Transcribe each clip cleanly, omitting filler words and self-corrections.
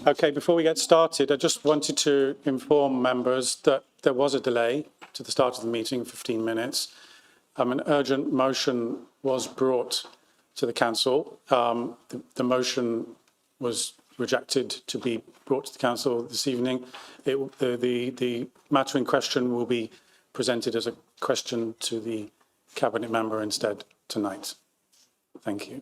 Okay, before we get started, I just wanted to inform members that there was a delay to the start of the meeting, 15 minutes. An urgent motion was brought to the council. The motion was rejected to be brought to the council this evening. The matter in question will be presented as a question to the cabinet member instead tonight. Thank you.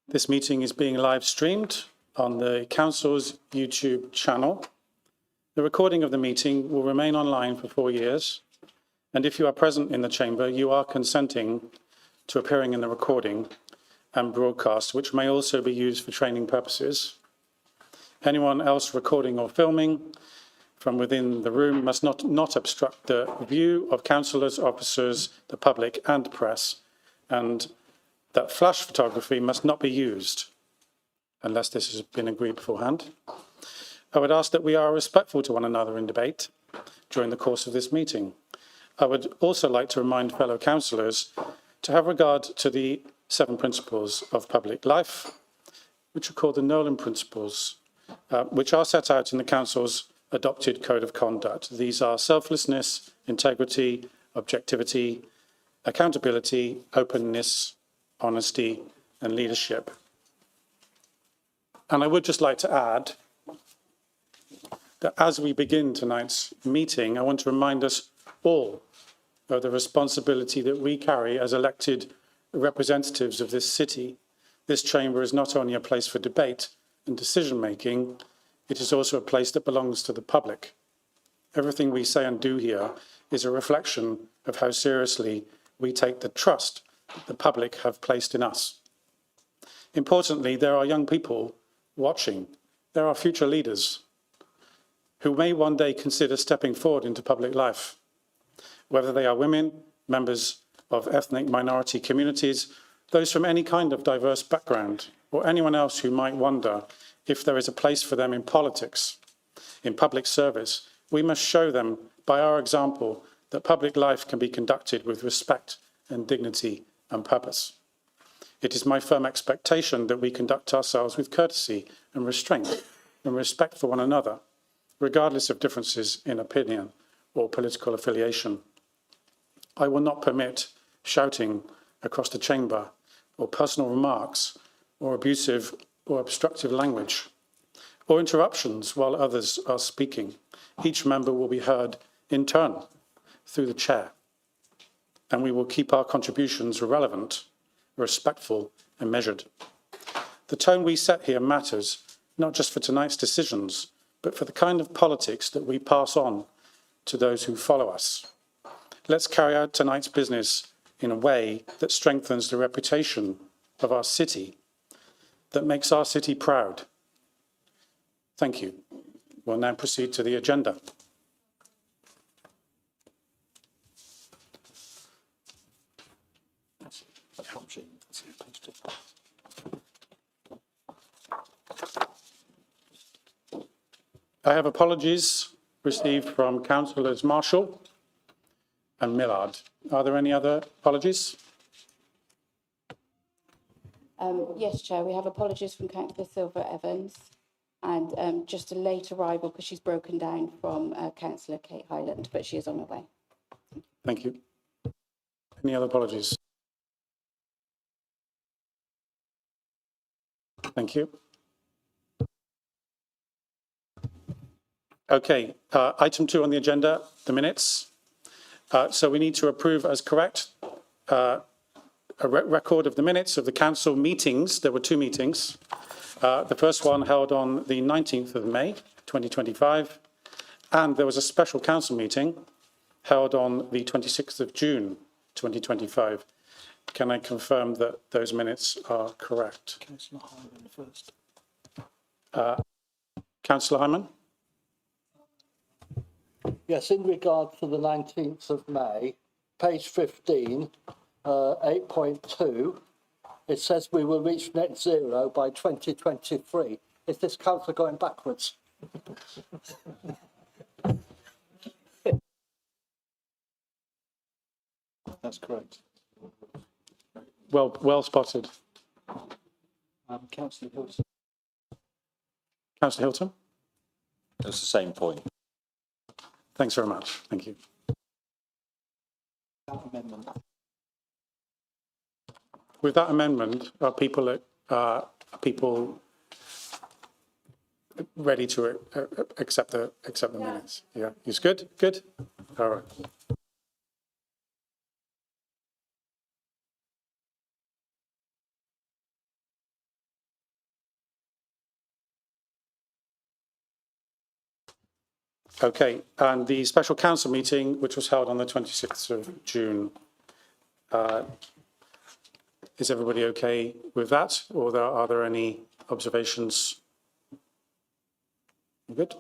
This meeting is being live streamed on the council's YouTube channel. The recording of the meeting will remain online for 4 years. And if you are present in the chamber, you are consenting to appearing in the recording and broadcast, which may also be used for training purposes. Anyone else recording or filming from within the room must not obstruct the view of councillors, officers, the public and press, and that flash photography must not be used unless this has been agreed beforehand. I would ask that we are respectful to one another in debate during the course of this meeting. I would also like to remind fellow councillors to have regard to the 7 principles of public life, which are called the Nolan Principles, which are set out in the council's adopted code of conduct. These are selflessness, integrity, objectivity, accountability, openness, honesty and leadership. And I would just like to add that as we begin tonight's meeting, I want to remind us all of the responsibility that we carry as elected representatives of this city. This chamber is not only a place for debate and decision-making, it is also a place that belongs to the public. Everything we say and do here is a reflection of how seriously we take the trust that the public have placed in us. Importantly, there are young people watching. There are future leaders who may one day consider stepping forward into public life, whether they are women, members of ethnic minority communities, those from any kind of diverse background, or anyone else who might wonder if there is a place for them in politics, in public service. We must show them by our example that public life can be conducted with respect and dignity and purpose. It is my firm expectation that we conduct ourselves with courtesy and restraint and respect for one another, regardless of differences in opinion or political affiliation. I will not permit shouting across the chamber or personal remarks or abusive or obstructive language or interruptions while others are speaking. Each member will be heard in turn through the chair, and we will keep our contributions relevant, respectful and measured. The tone we set here matters, not just for tonight's decisions, but for the kind of politics that we pass on to those who follow us. Let's carry out tonight's business in a way that strengthens the reputation of our city, that makes our city proud. Thank you. We'll now proceed to the agenda. I have apologies received from Councillors Marshall and Millard. Are there any other apologies? Yes, Chair, we have apologies from Councillor Silver-Evans and just a late arrival because she's broken down from Councillor Kate Highland, but she is on her way. Thank you. Any other apologies? Thank you. Okay, item 2 on the agenda, the minutes. So we need to approve as correct a record of the minutes of the council meetings. There were 2 meetings. The first one held on the 19th of May, 2025, and there was a special council meeting held on the 26th of June, 2025. Can I confirm that those minutes are correct? Councillor Hyman first. Councillor Hyman? Yes, in regard to the 19th of May, page 15, 8.2, it says we will reach net zero by 2023. Is this council going backwards? That's correct. Well spotted. Councillor Hilton. Councillor Hilton? It's the same point. Thanks very much. Thank you. Amendment. With that amendment, are people ready to accept the minutes? Yeah. It's good? Good? All right. Okay, and the special council meeting, which was held on the 26th of June, is everybody okay with that, or are there any observations? Good?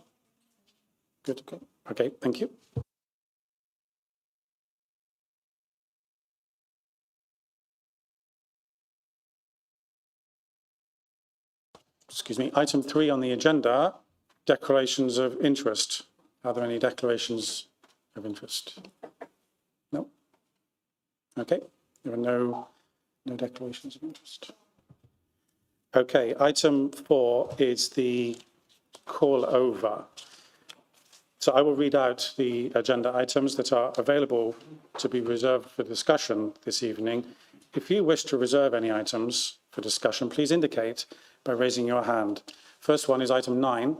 Good, okay. Okay, thank you. Excuse me, item 3 on the agenda, declarations of interest. Are there any declarations of interest? No? Okay, there are no declarations of interest. Okay, item 4 is the call over. So I will read out the agenda items that are available to be reserved for discussion this evening. If you wish to reserve any items for discussion, please indicate by raising your hand. First one is item 9,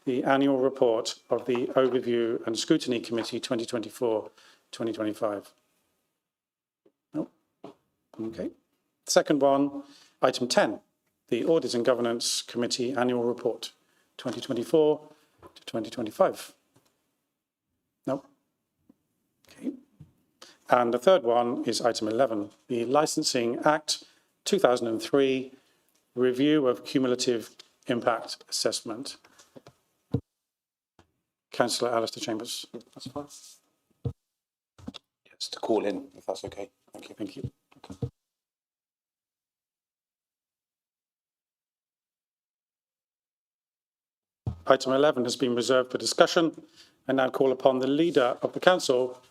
the annual report of the Overview and Scrutiny Committee 2024-2025. No? Okay. Second one, item 10, the Audit and Governance Committee Annual Report 2024 to 2025. No? Okay. And the third one is item 11, the Licensing Act 2003 Review of Cumulative Impact Assessment. Councillor Alistair Chambers. That's fine. Yes, to call in, if that's okay. Thank you. Thank you. Item 11 has been reserved for discussion. I now call upon the leader of the council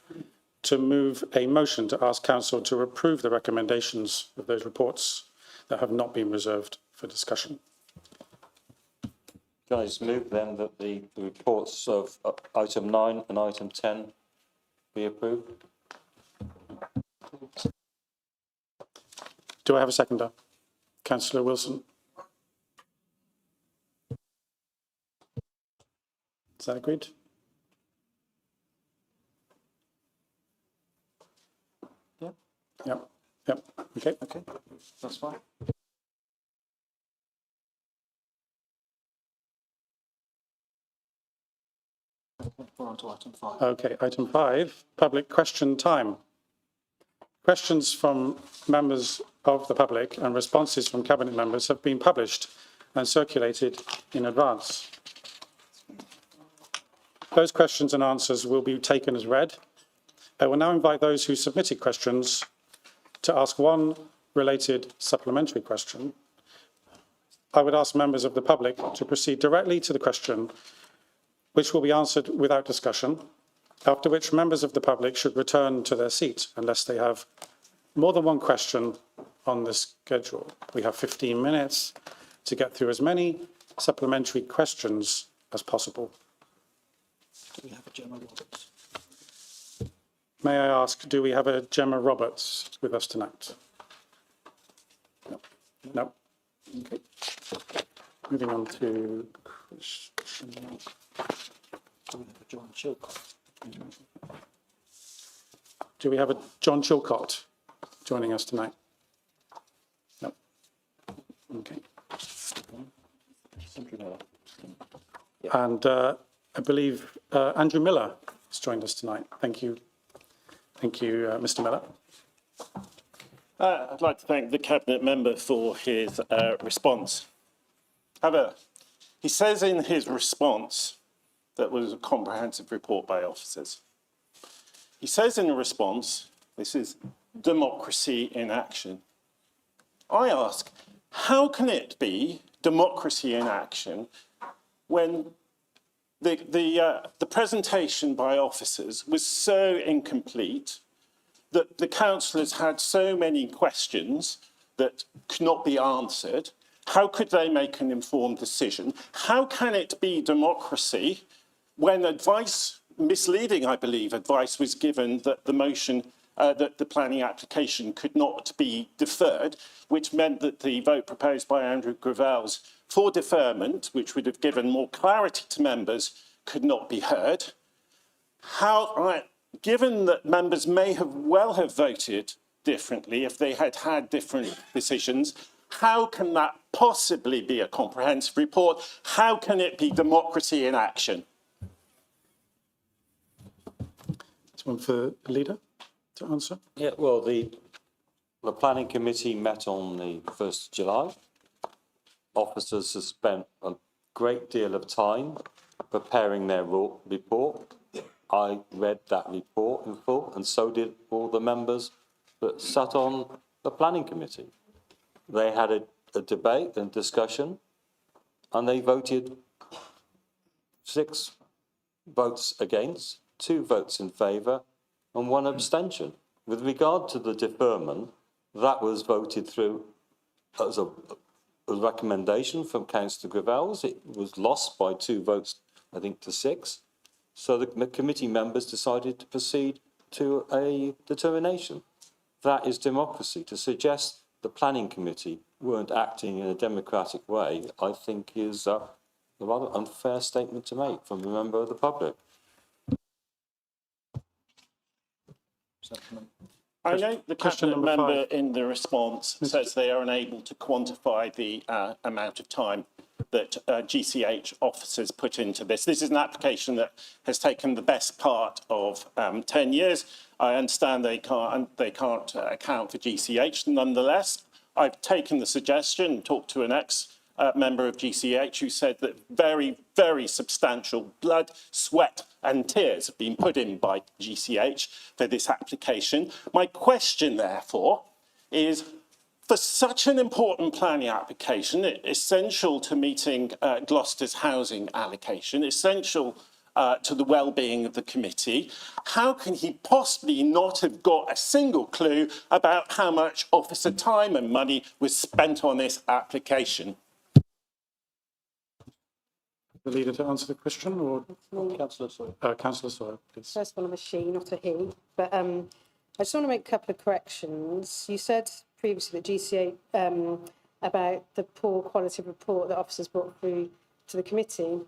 to move a motion to ask council to approve the recommendations of those reports that have not been reserved for discussion. Can I just move then that the reports of item 9 and item 10 be approved? Do I have a seconder? Councillor Wilson. Is that agreed? Yeah. Yep. Yep. Okay. Okay, that's fine. We're on to item 5. Okay. Item 5, public question time. Questions from members of the public and responses from cabinet members have been published and circulated in advance. Those questions and answers will be taken as read. I will now invite those who submitted questions to ask one related supplementary question. I would ask members of the public to proceed directly to the question, which will be answered without discussion, after which members of the public should return to their seat unless they have more than one question on the schedule. We have 15 minutes to get through as many supplementary questions as possible. Do we have a Gemma Roberts? May I ask, do we have a Gemma Roberts with us tonight? No. No. Okay. Moving on to question. Do we have a John Chilcott? Do we have a John Chilcott joining us tonight? No. Okay. And I believe Andrew Miller has joined us tonight. Thank you. Thank you, Mr. Miller. I'd like to thank the Cabinet member for his response. However, he says in his response that was a comprehensive report by officers. He says in the response, this is democracy in action. I ask, how can it be democracy in action when the presentation by officers was so incomplete, that the councillors had so many questions that could not be answered. How could they make an informed decision? How can it be democracy when advice, misleading, I believe, advice was given that the motion, that the planning application could not be deferred, which meant that the vote proposed by Andrew Gravels for deferment, which would have given more clarity to members, could not be heard? Given that members may have voted differently if they had had different decisions, how can that possibly be a comprehensive report? How can it be democracy in action? This one for the leader to answer. Yeah, well, the planning committee met on the 1st of July. Officers have spent a great deal of time preparing their report. I read that report in full, and so did all the members that sat on the planning committee. They had a debate and discussion, and they voted 6 votes against, 2 votes in favour, and 1 abstention. With regard to the deferment, that was voted through as a recommendation from Councillor Gravels. It was lost by 2 votes, I think, to 6. So the committee members decided to proceed to a determination. That is democracy. To suggest the planning committee weren't acting in a democratic way, I think is a rather unfair statement to make from a member of the public. I know the Question cabinet number member 5. in the response says they are unable to quantify the amount of time that GCH officers put into this. This is an application that has taken the best part of 10 years. I understand they can't account for GCH. Nonetheless, I've taken the suggestion and talked to an ex-member of GCH who said that very, very substantial blood, sweat and tears have been put in by GCH for this application. My question, therefore, is for such an important planning application, essential to meeting Gloucester's housing allocation, essential to the well-being of the committee, how can he possibly not have got a single clue about how much officer time and money was spent on this application? The leader to answer the question, or Councillor Sawyer. Councillor Sawyer, please. First of all, I'm a she, not a he. But I just want to make a couple of corrections. You said previously that GCA about the poor quality of report that officers brought through to the committee.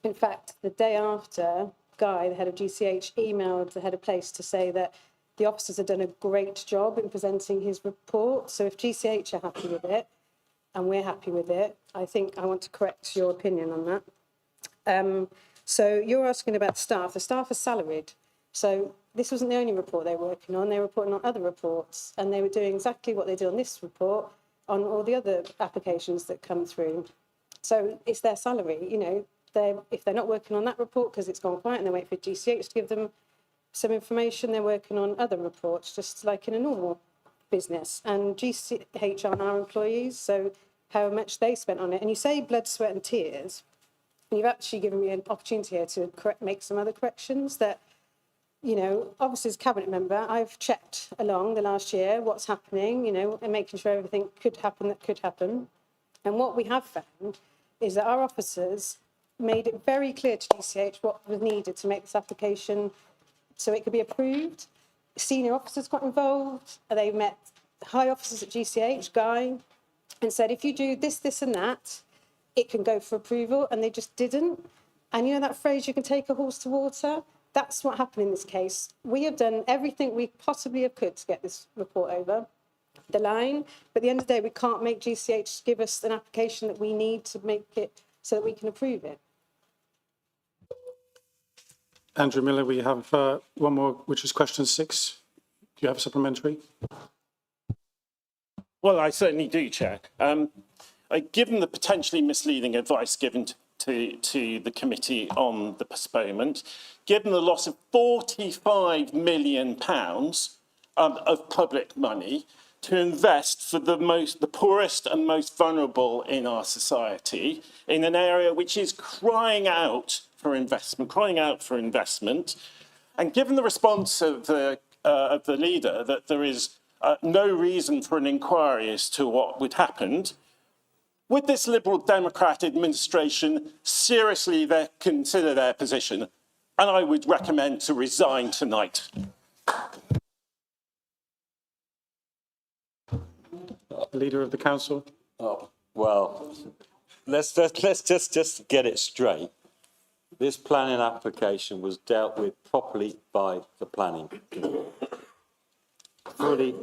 In fact, the day after, Guy, the head of GCH, emailed the head of place to say that the officers had done a great job in presenting his report. So if GCH are happy with it, and we're happy with it, I think I want to correct your opinion on that. So you're asking about staff. The staff are salaried. So this wasn't the only report they were working on. They were reporting on other reports, and they were doing exactly what they did on this report on all the other applications that come through. So it's their salary. You know, if they're not working on that report because it's gone quiet and they wait for GCH to give them some information, they're working on other reports, just like in a normal business. And GCH aren't our employees, so how much they spent on it. And you say blood, sweat and tears. And you've actually given me an opportunity here to make some other corrections that, you know, obviously as cabinet member, I've checked along the last year what's happening, you know, and making sure everything could happen that could happen. And what we have found is that our officers made it very clear to GCH what was needed to make this application so it could be approved. Senior officers got involved. They met high officers at GCH, Guy, and said, if you do this, this and that, it can go for approval, and they just didn't. And you know that phrase, you can take a horse to water? That's what happened in this case. We have done everything we possibly have could to get this report over the line, but at the end of the day, we can't make GCH give us an application that we need to make it so that we can approve it. Andrew Miller, we have one more, which is question 6. Do you have a supplementary? Well, I certainly do, Chair. Given the potentially misleading advice given to the committee on the postponement, given the loss of £45 million of public money to invest for the poorest and most vulnerable in our society in an area which is crying out for investment, and given the response of the of the leader that there is no reason for an inquiry as to what would happened, would this Liberal Democrat administration seriously consider their position? And I would recommend to resign tonight. Leader of the council. Oh, well, let's just get it straight. This planning application was dealt with properly by the planning committee. Fully,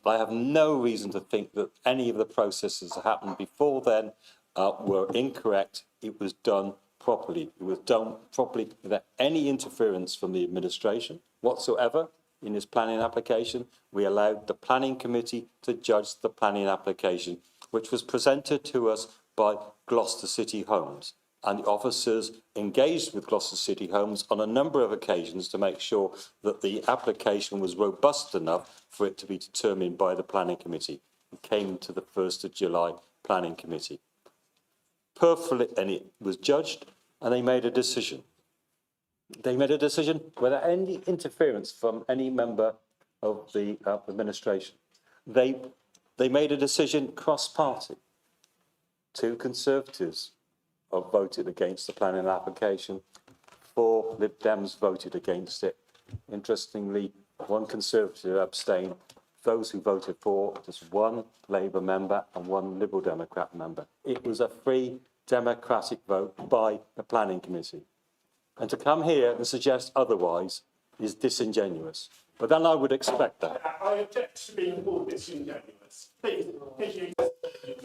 I have no reason to think that any of the processes that happened before then were incorrect. It was done properly. It was done properly without any interference from the administration whatsoever. In this planning application, we allowed the planning committee to judge the planning application, which was presented to us by Gloucester City Homes. And the officers engaged with Gloucester City Homes on a number of occasions to make sure that the application was robust enough for it to be determined by the planning committee. It came to the 1st of July planning committee. Perfectly, and it was judged, and they made a decision. They made a decision without any interference from any member of the administration. They made a decision cross-party. Two Conservatives voted against the planning application. 4 Lib Dems voted against it. Interestingly, 1 Conservative abstained. Those who voted for, just 1 Labour member and 1 Liberal Democrat member. It was a free democratic vote by the planning committee. And to come here and suggest otherwise is disingenuous. But then I would expect that. I object to being called disingenuous. Please.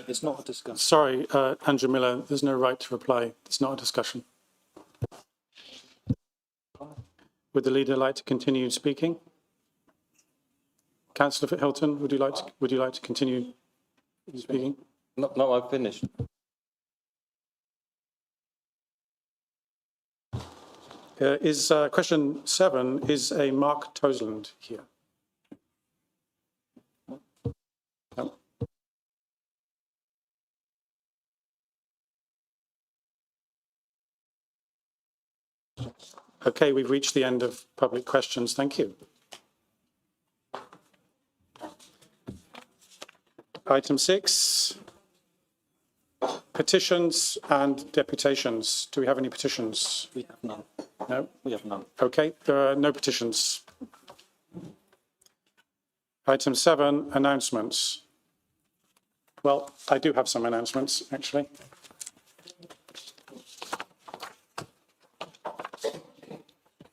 It's not a discussion. Sorry, Andrew Miller, there's no right to reply. It's not a discussion. Would the leader like to continue speaking? Councillor Hilton, would you like to continue speaking? No, I've finished. Question 7, is a Mark Tosland here? No. Okay, we've reached the end of public questions. Thank you. Item 6, petitions and deputations. Do we have any petitions? We have none. No? We have none. Okay, there are no petitions. Item 7, announcements. Well, I do have some announcements, actually.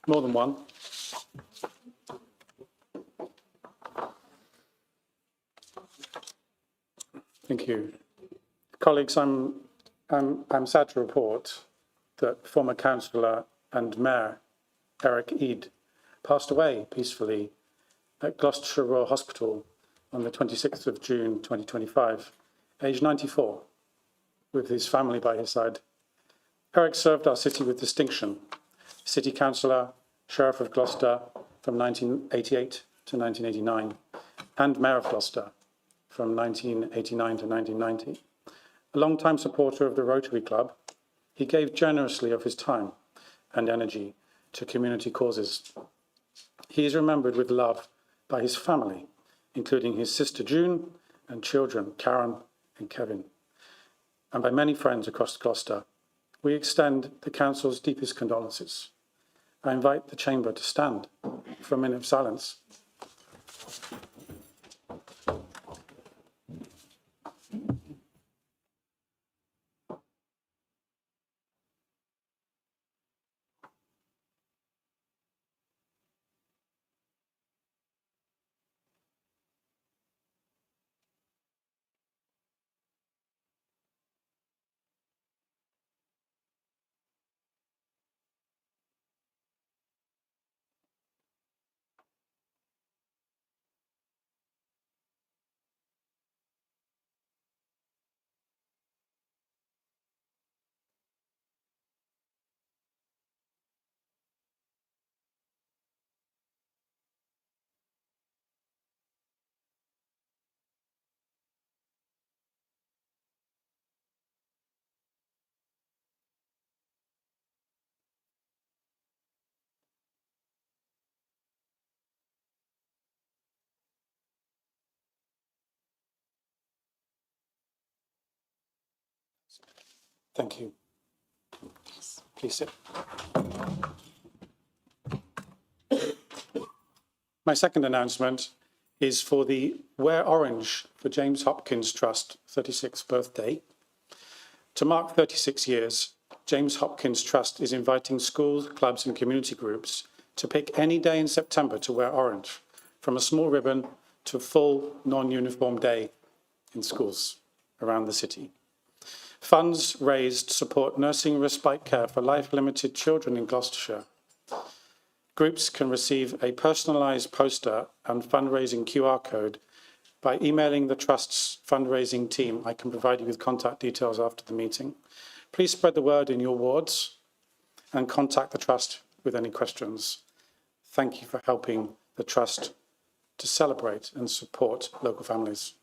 More than one. Thank you. Colleagues, I'm sad to report that former councillor and mayor Eric Eade passed away peacefully at Gloucestershire Royal Hospital on the 26th of June 2025, aged 94, with his family by his side. Eric served our city with distinction, city councillor, Sheriff of Gloucester from 1988 to 1989, and Mayor of Gloucester from 1989 to 1990. A long-time supporter of the Rotary Club, he gave generously of his time and energy to community causes. He is remembered with love by his family, including his sister June and children Karen and Kevin, and by many friends across Gloucester. We extend the council's deepest condolences. I invite the chamber to stand for a minute of silence. Thank you. Please sit. My second announcement is for the Wear Orange for James Hopkins Trust 36th birthday. To mark 36 years, James Hopkins Trust is inviting schools, clubs and community groups to pick any day in September to wear orange, from a small ribbon to a full non-uniform day in schools around the city. Funds raised support nursing respite care for life-limited children in Gloucestershire. Groups can receive a personalised poster and fundraising QR code by emailing the Trust's fundraising team. I can provide you with contact details after the meeting. Please spread the word in your wards and contact the Trust with any questions. Thank you for helping the Trust to celebrate and support local families.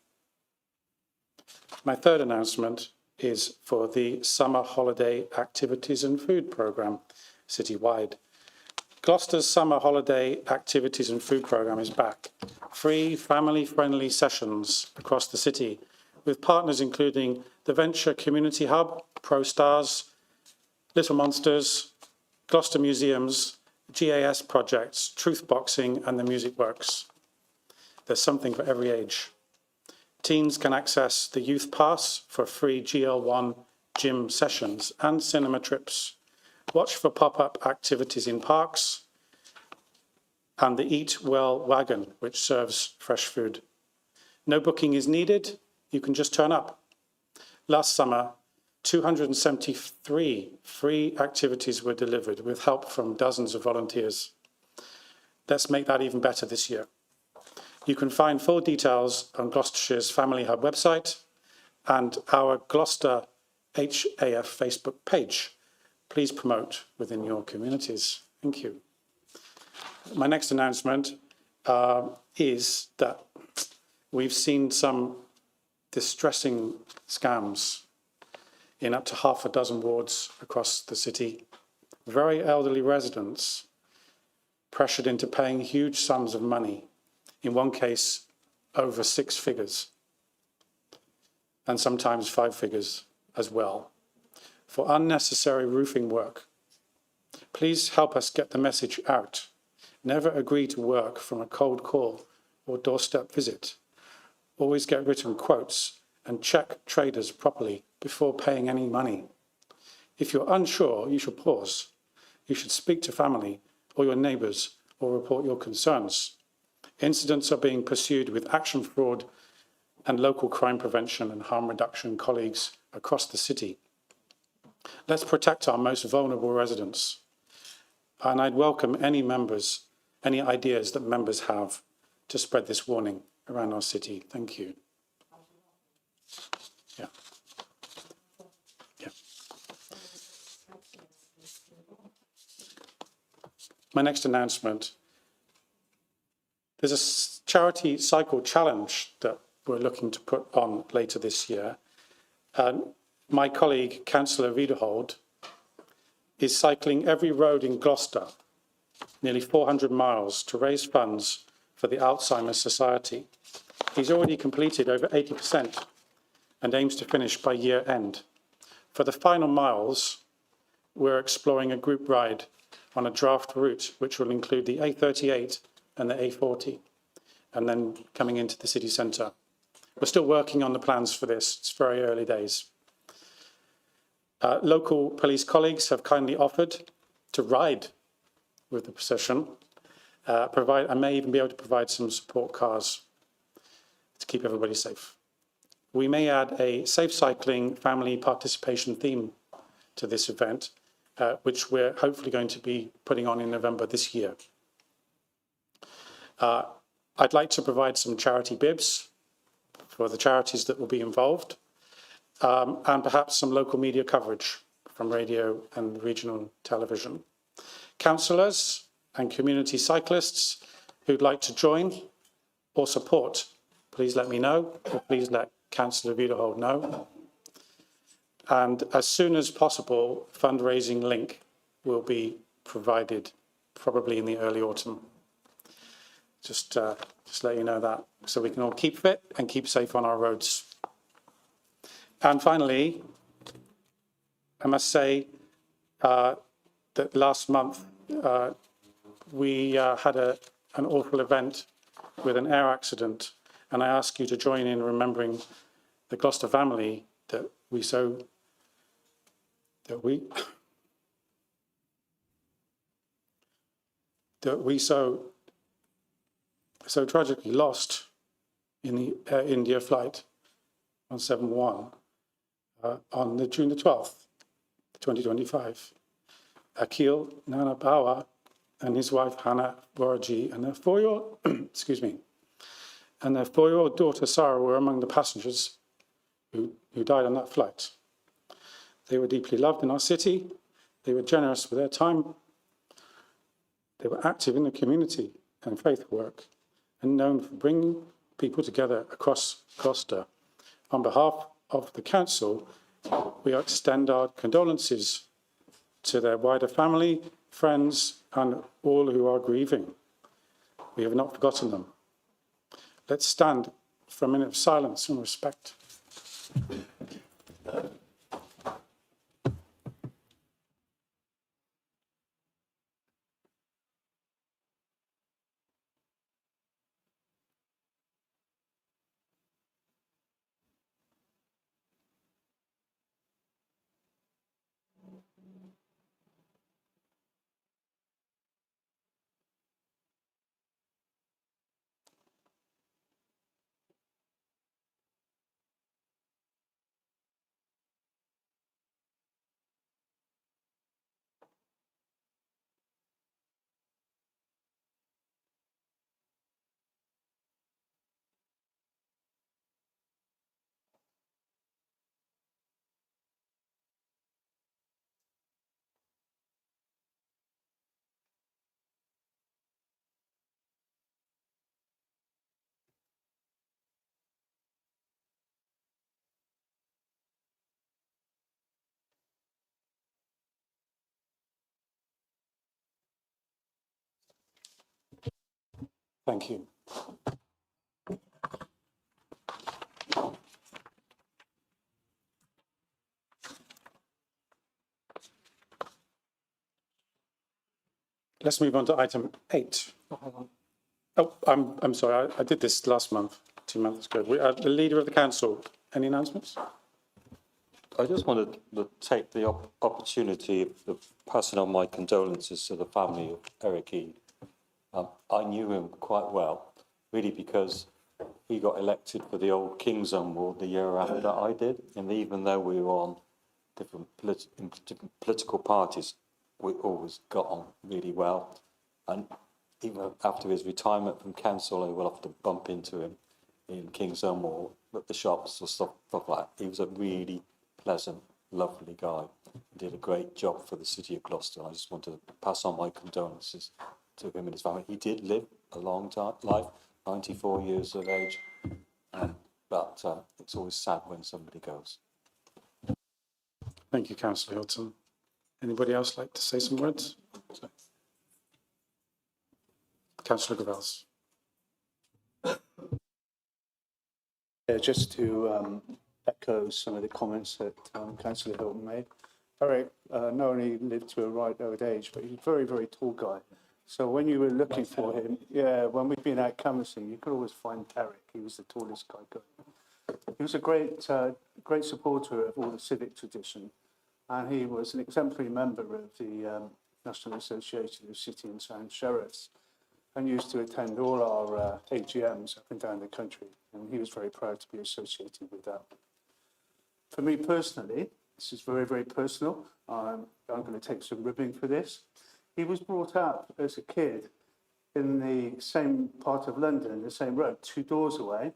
My third announcement is for the Summer Holiday Activities and Food Programme citywide. Gloucester's Summer Holiday Activities and Food Programme is back. Free, family-friendly sessions across the city with partners including the Venture Community Hub, Pro Stars, Little Monsters, Gloucester Museums, GAS projects, Truth Boxing and the Music Works. There's something for every age. Teens can access the Youth Pass for free GL1 gym sessions and cinema trips. Watch for pop-up activities in parks and the Eat Well wagon, which serves fresh food. No booking is needed. You can just turn up. Last summer, 273 free activities were delivered with help from dozens of volunteers. Let's make that even better this year. You can find full details on Gloucestershire's Family Hub website and our Gloucester HAF Facebook page. Please promote within your communities. Thank you. My next announcement is that we've seen some distressing scams in up to half a dozen wards across the city. Very elderly residents pressured into paying huge sums of money, in one case over 6 figures, and sometimes 5 figures as well, for unnecessary roofing work. Please help us get the message out. Never agree to work from a cold call or doorstep visit. Always get written quotes and check traders properly before paying any money. If you're unsure, you should pause. You should speak to family or your neighbours or report your concerns. Incidents are being pursued with Action Fraud and local crime prevention and harm reduction colleagues across the city. Let's protect our most vulnerable residents. And I'd welcome any ideas that members have to spread this warning around our city. Thank you. Yeah. Yeah. My next announcement. There's a charity cycle challenge that we're looking to put on later this year. My colleague, Councillor Wiederhold, is cycling every road in Gloucester, nearly 400 miles, to raise funds for the Alzheimer's Society. He's already completed over 80% and aims to finish by year end. For the final miles, we're exploring a group ride on a draft route, which will include the A38 and the A40, and then coming into the city centre. We're still working on the plans for this. It's very early days. Local police colleagues have kindly offered to ride with the procession. I may even be able to provide some support cars to keep everybody safe. We may add a safe cycling family participation theme to this event, which we're hopefully going to be putting on in November this year. I'd like to provide some charity bibs for the charities that will be involved, and perhaps some local media coverage from radio and regional television. Councillors and community cyclists who'd like to join or support, please let me know, or please let Councillor Wiederhold know. And as soon as possible, fundraising link will be provided, probably in the early autumn. Just let you know that, so we can all keep fit and keep safe on our roads. And finally, I must say that last month we had an awful event with an air accident, and I ask you to join in remembering the Gloucester family that we so tragically lost in the Air India flight 171 on June the 12th, 2025. Akhil Nanabawa and his wife Hannah Boraji and their 4-year-old, excuse me, and their 4-year-old daughter Sarah were among the passengers who died on that flight. They were deeply loved in our city. They were generous with their time. They were active in the community and faith work, and known for bringing people together across Gloucester. On behalf of the council, we extend our condolences to their wider family, friends, and all who are grieving. We have not forgotten them. Let's stand for a minute of silence and respect. Thank you. Let's move on to item 8. Oh, I'm sorry, I did this last month, 2 months ago. The leader of the council, any announcements? I just wanted to take the opportunity of passing on my condolences to the family of Eric Eade. I knew him quite well, really, because he got elected for the old King's Own Ward the year after I did. And even though we were on different political parties, we always got on really well. And even after his retirement from council, I will often bump into him in King's Own Ward at the shops or stuff like that. He was a really pleasant, lovely guy. He did a great job for the city of Gloucester. I just want to pass on my condolences to him and his family. He did live a long life, 94 years of age, but it's always sad when somebody goes. Thank you, Councillor Hilton. Anybody else like to say some words? Councillor Gravels. Yeah, just to echo some of the comments that Councillor Hilton made. Eric not only lived to a ripe old age, but he's a very, very tall guy. So when you were looking for him, yeah, when we've been out canvassing, you could always find Eric. He was the tallest guy going. He was a great supporter of all the civic tradition, and he was an exemplary member of the National Association of City and Town Sheriffs, and used to attend all our AGMs up and down the country, and he was very proud to be associated with that. For me personally, this is very, very personal. I'm going to take some ribbing for this. He was brought up as a kid in the same part of London, the same road, 2 doors away.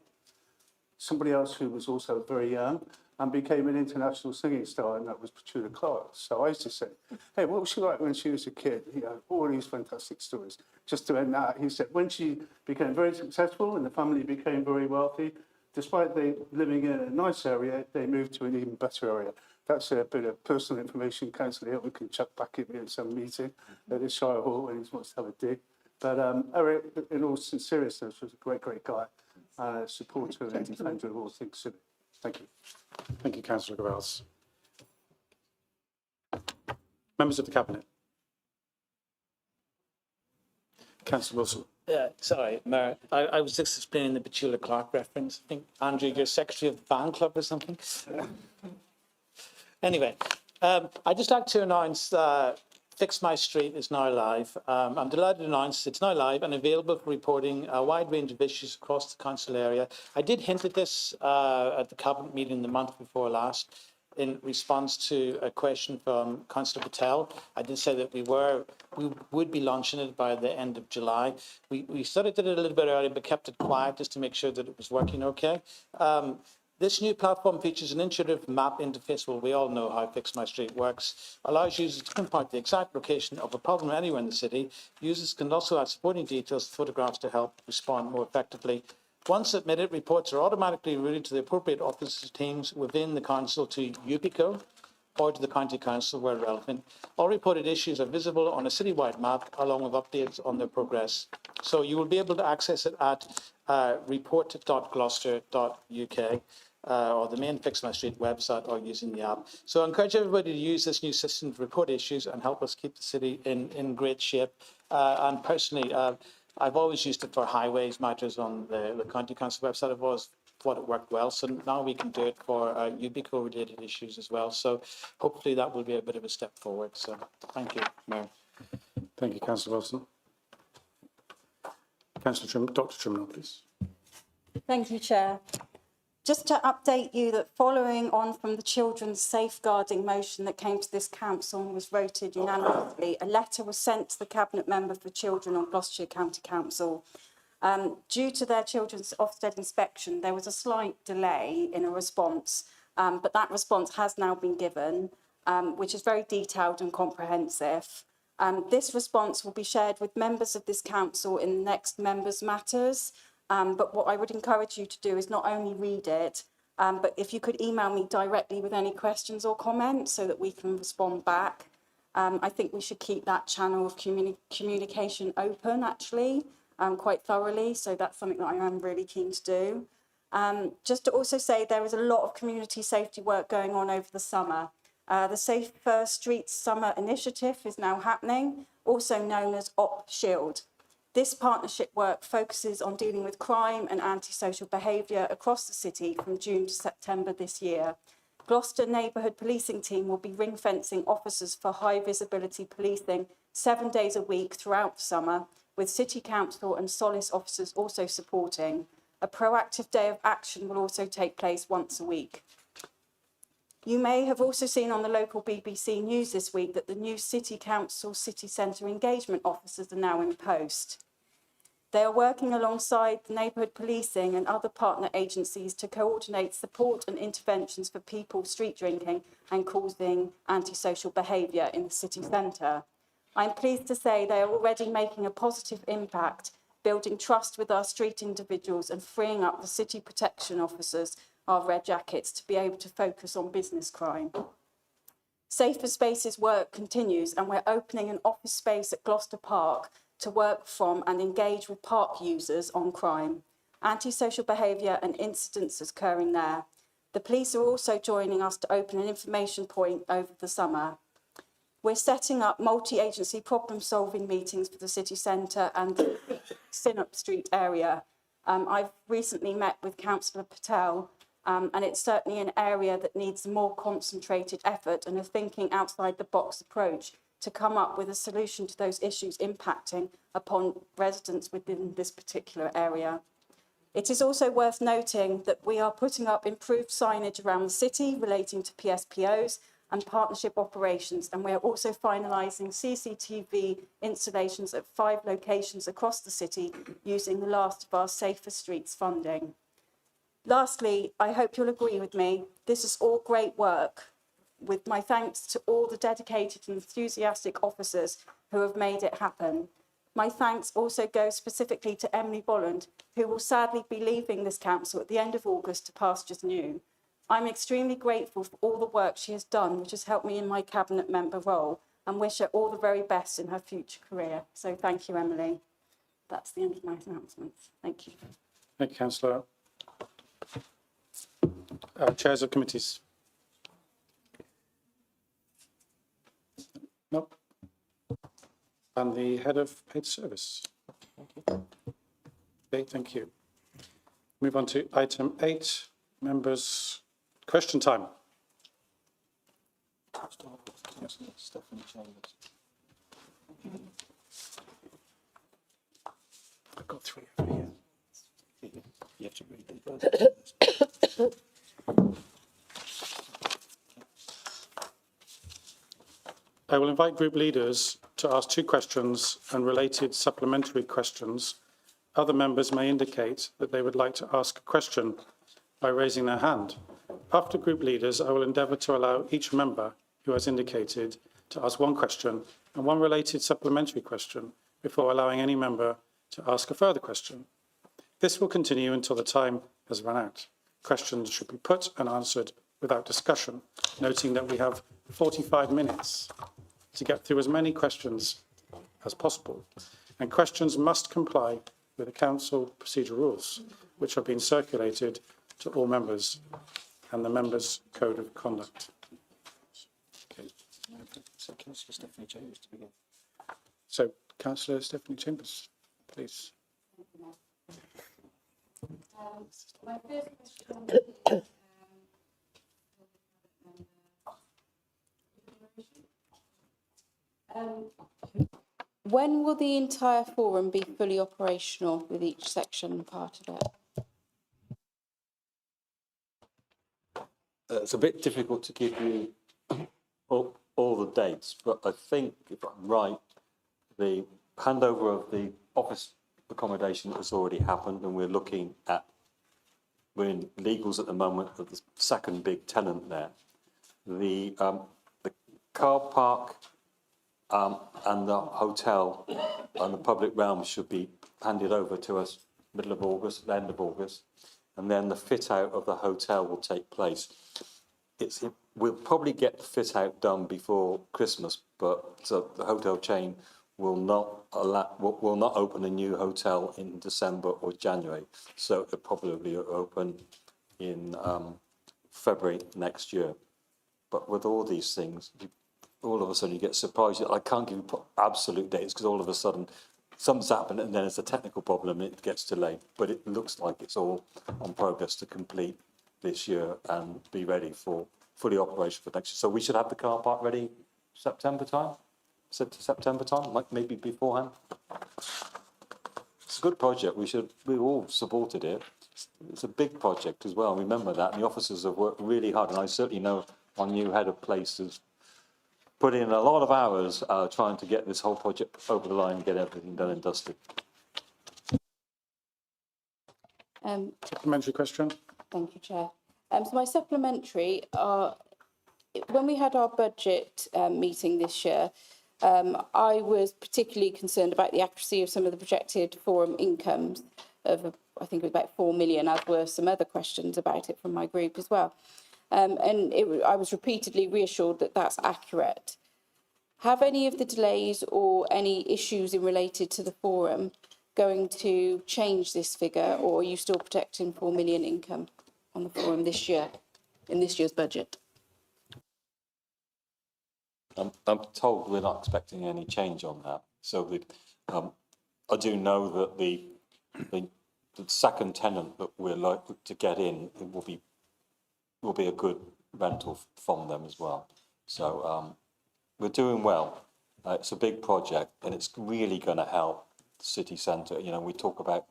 Somebody else who was also very young and became an international singing star, and that was Petula Clark. So I used to say, hey, what was she like when she was a kid? You know, all these fantastic stories. Just to end that, he said, when she became very successful and the family became very wealthy, despite they living in a nice area, they moved to an even better area. That's a bit of personal information Councillor Hilton can chuck back at me at some meeting at the Shire Hall when he wants to have a dig. But Eric, in all seriousness, was a great, great guy, and a supporter and defender of all things civic. Thank you. Thank you, Councillor Gravels. Members of the Cabinet. Councillor Wilson. Sorry, Mayor. I was just explaining the Petula Clark reference. I think, Andrew, you're secretary of the fan club or something. Anyway, I'd just like to announce Fix My Street is now live. I'm delighted to announce it's now live and available for reporting a wide range of issues across the council area. I did hint at this at the Cabinet meeting the month before last in response to a question from Councillor Patel. I did say that we would be launching it by the end of July. We sort of did it a little bit early, but kept it quiet just to make sure that it was working okay. This new platform features an intuitive map interface. Well, we all know how Fix My Street works. Allows users to pinpoint the exact location of a problem anywhere in the city. Users can also add supporting details, photographs to help respond more effectively. Once submitted, reports are automatically routed to the appropriate officers' teams within the council to UPICO or to the county council where relevant. All reported issues are visible on a citywide map along with updates on their progress. So you will be able to access it at report.gloucester.uk. Or the main Fix My Street website or using the app. So I encourage everybody to use this new system to report issues and help us keep the city in great shape. And personally, I've always used it for highways matters on the county council website. I've always thought it worked well. So now we can do it for UBICO related issues as well. So hopefully that will be a bit of a step forward. So thank you, Mayor. Thank you, Councillor Wilson. Councillor Trim, Dr. Trimnell, please. Thank you, Chair. Just to update you that following on from the children's safeguarding motion that came to this council and was voted unanimously, a letter was sent to the Cabinet Member for Children on Gloucestershire County Council. Due to their children's Ofsted inspection, there was a slight delay in a response, but that response has now been given, which is very detailed and comprehensive. This response will be shared with members of this council in the next members' matters. But what I would encourage you to do is not only read it, but if you could email me directly with any questions or comments so that we can respond back. I think we should keep that channel of communication open, actually, quite thoroughly. So that's something that I am really keen to do. Just to also say there is a lot of community safety work going on over the summer. The Safer Streets Summer Initiative is now happening, also known as Op Shield. This partnership work focuses on dealing with crime and antisocial behaviour across the city from June to September this year. Gloucester Neighbourhood Policing Team will be ring-fencing officers for high visibility policing 7 days a week throughout the summer, with City Council and Solace officers also supporting. A proactive day of action will also take place once a week. You may have also seen on the local BBC News this week that the new City Council City Centre engagement officers are now in post. They are working alongside the neighbourhood policing and other partner agencies to coordinate support and interventions for people street drinking and causing antisocial behaviour in the city centre. I'm pleased to say they are already making a positive impact, building trust with our street individuals and freeing up the city protection officers, our red jackets, to be able to focus on business crime. Safer Spaces work continues and we're opening an office space at Gloucester Park to work from and engage with park users on crime, antisocial behaviour and incidents occurring there. The police are also joining us to open an information point over the summer. We're setting up multi-agency problem-solving meetings for the city centre and the Synup Street area. I've recently met with Councillor Patel and it's certainly an area that needs more concentrated effort and a thinking outside the box approach to come up with a solution to those issues impacting upon residents within this particular area. It is also worth noting that we are putting up improved signage around the city relating to PSPOs and partnership operations, and we are also finalising CCTV installations at 5 locations across the city using the last of our Safer Streets funding. Lastly, I hope you'll agree with me, this is all great work, with my thanks to all the dedicated and enthusiastic officers who have made it happen. My thanks also go specifically to Emily Bolland, who will sadly be leaving this council at the end of August to pastures new. I'm extremely grateful for all the work she has done, which has helped me in my cabinet member role, and wish her all the very best in her future career. So thank you, Emily. That's the end of my announcements. Thank you. Thank you, Councillor. Chairs of committees. Nope. And the head of paid service? Okay, thank you. Move on to item 8, members' question time. Stephanie Chambers. I've got 3 over here. You have to read them first. I will invite group leaders to ask 2 questions and related supplementary questions. Other members may indicate that they would like to ask a question by raising their hand. After group leaders, I will endeavour to allow each member who has indicated to ask 1 question and 1 related supplementary question before allowing any member to ask a further question. This will continue until the time has run out. Questions should be put and answered without discussion, noting that we have 45 minutes to get through as many questions as possible. And questions must comply with the Council procedure rules, which have been circulated to all members and the members' code of conduct. Okay. So Councillor Stephanie Chambers to begin. So, Councillor Stephanie Chambers, please. My first question when will the entire forum be fully operational with each section part of it? It's a bit difficult to give you all the dates, but I think, if I'm right, the handover of the office accommodation has already happened, and we're in legals at the moment of the second big tenant there. The car park and the hotel and the public realm should be handed over to us middle of August, the end of August, and then the fit out of the hotel will take place. We'll probably get the fit out done before Christmas, but the hotel chain will not open a new hotel in December or January, so it'll probably open in February next year. But with all these things, all of a sudden you get surprised. I can't give you absolute dates because all of a sudden something's happened and then it's a technical problem and it gets delayed. But it looks like it's all on progress to complete this year and be ready for fully operational for next year. So we should have the car park ready September time? September time, like maybe beforehand. It's a good project. We all supported it. It's a big project as well. Remember that. And the officers have worked really hard, and I certainly know our new head of place has put in a lot of hours trying to get this whole project over the line and get everything done and dusted. Supplementary question? Thank you, Chair. So my supplementary are, when we had our budget meeting this year, I was particularly concerned about the accuracy of some of the projected forum incomes of, I think it was about 4 million, as were some other questions about it from my group as well. I was repeatedly reassured that that's accurate. Have any of the delays or any issues related to the forum going to change this figure, or are you still protecting 4 million income on the forum this year, in this year's budget? I'm told we're not expecting any change on that. So I do know that the second tenant that we're likely to get in, it will be a good rental from them as well. So we're doing well. It's a big project and it's really going to help the city centre. You know, we talk about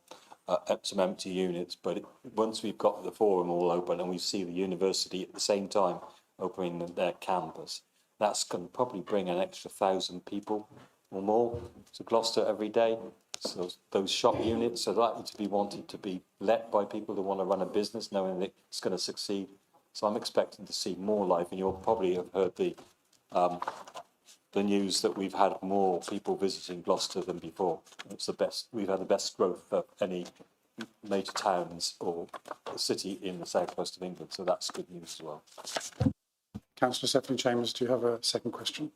some empty units, but once we've got the forum all open and we see the university at the same time opening their campus, that's going to probably bring an extra 1,000 people or more to Gloucester every day. So those shop units are likely to be wanted to be let by people who want to run a business, knowing that it's going to succeed. So I'm expecting to see more life, and you'll probably have heard the news that we've had more people visiting Gloucester than before. It's the best. We've had the best growth of any major towns or city in the southwest of England. So that's good news as well. Councillor Stephanie Chambers, do you have a second question?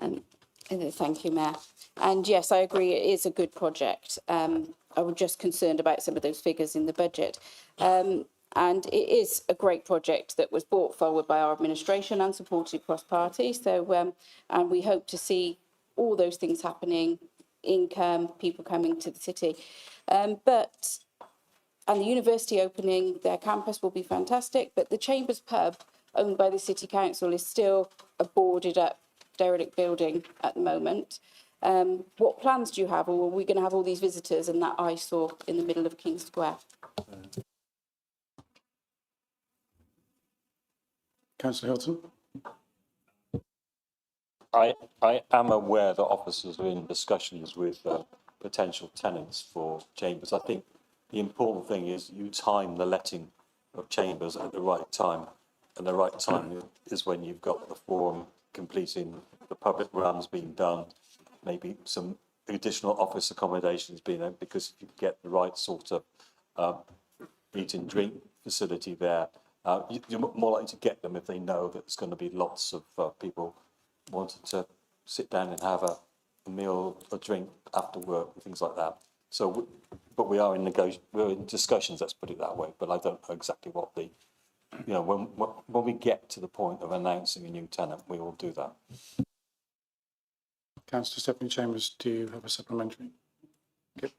Thank you, Mayor. And yes, I agree, it is a good project. I was just concerned about some of those figures in the budget. And And it is a great project that was brought forward by our administration and supported cross-party. So, and we hope to see all those things happening, income, people coming to the city. And the university opening their campus will be fantastic, but the Chambers pub, owned by the City Council, is still a boarded up, derelict building at the moment. What plans do you have, or are we going to have all these visitors and that eyesore in the middle of King Square? Councillor Hilton? I am aware that officers are in discussions with potential tenants for Chambers. I think the important thing is you time the letting of Chambers at the right time. And the right time is when you've got the forum completing, the public realms being done, maybe some additional office accommodations being there, because if you get the right sort of eat and drink facility there, you're more likely to get them if they know that there's going to be lots of people wanting to sit down and have a meal, a drink after work, and things like that. So, but we're in discussions. Let's put it that way. But I don't know exactly what the, when we get to the point of announcing a new tenant, we will do that. Councillor Stephanie Chambers, do you have a supplementary? Okay.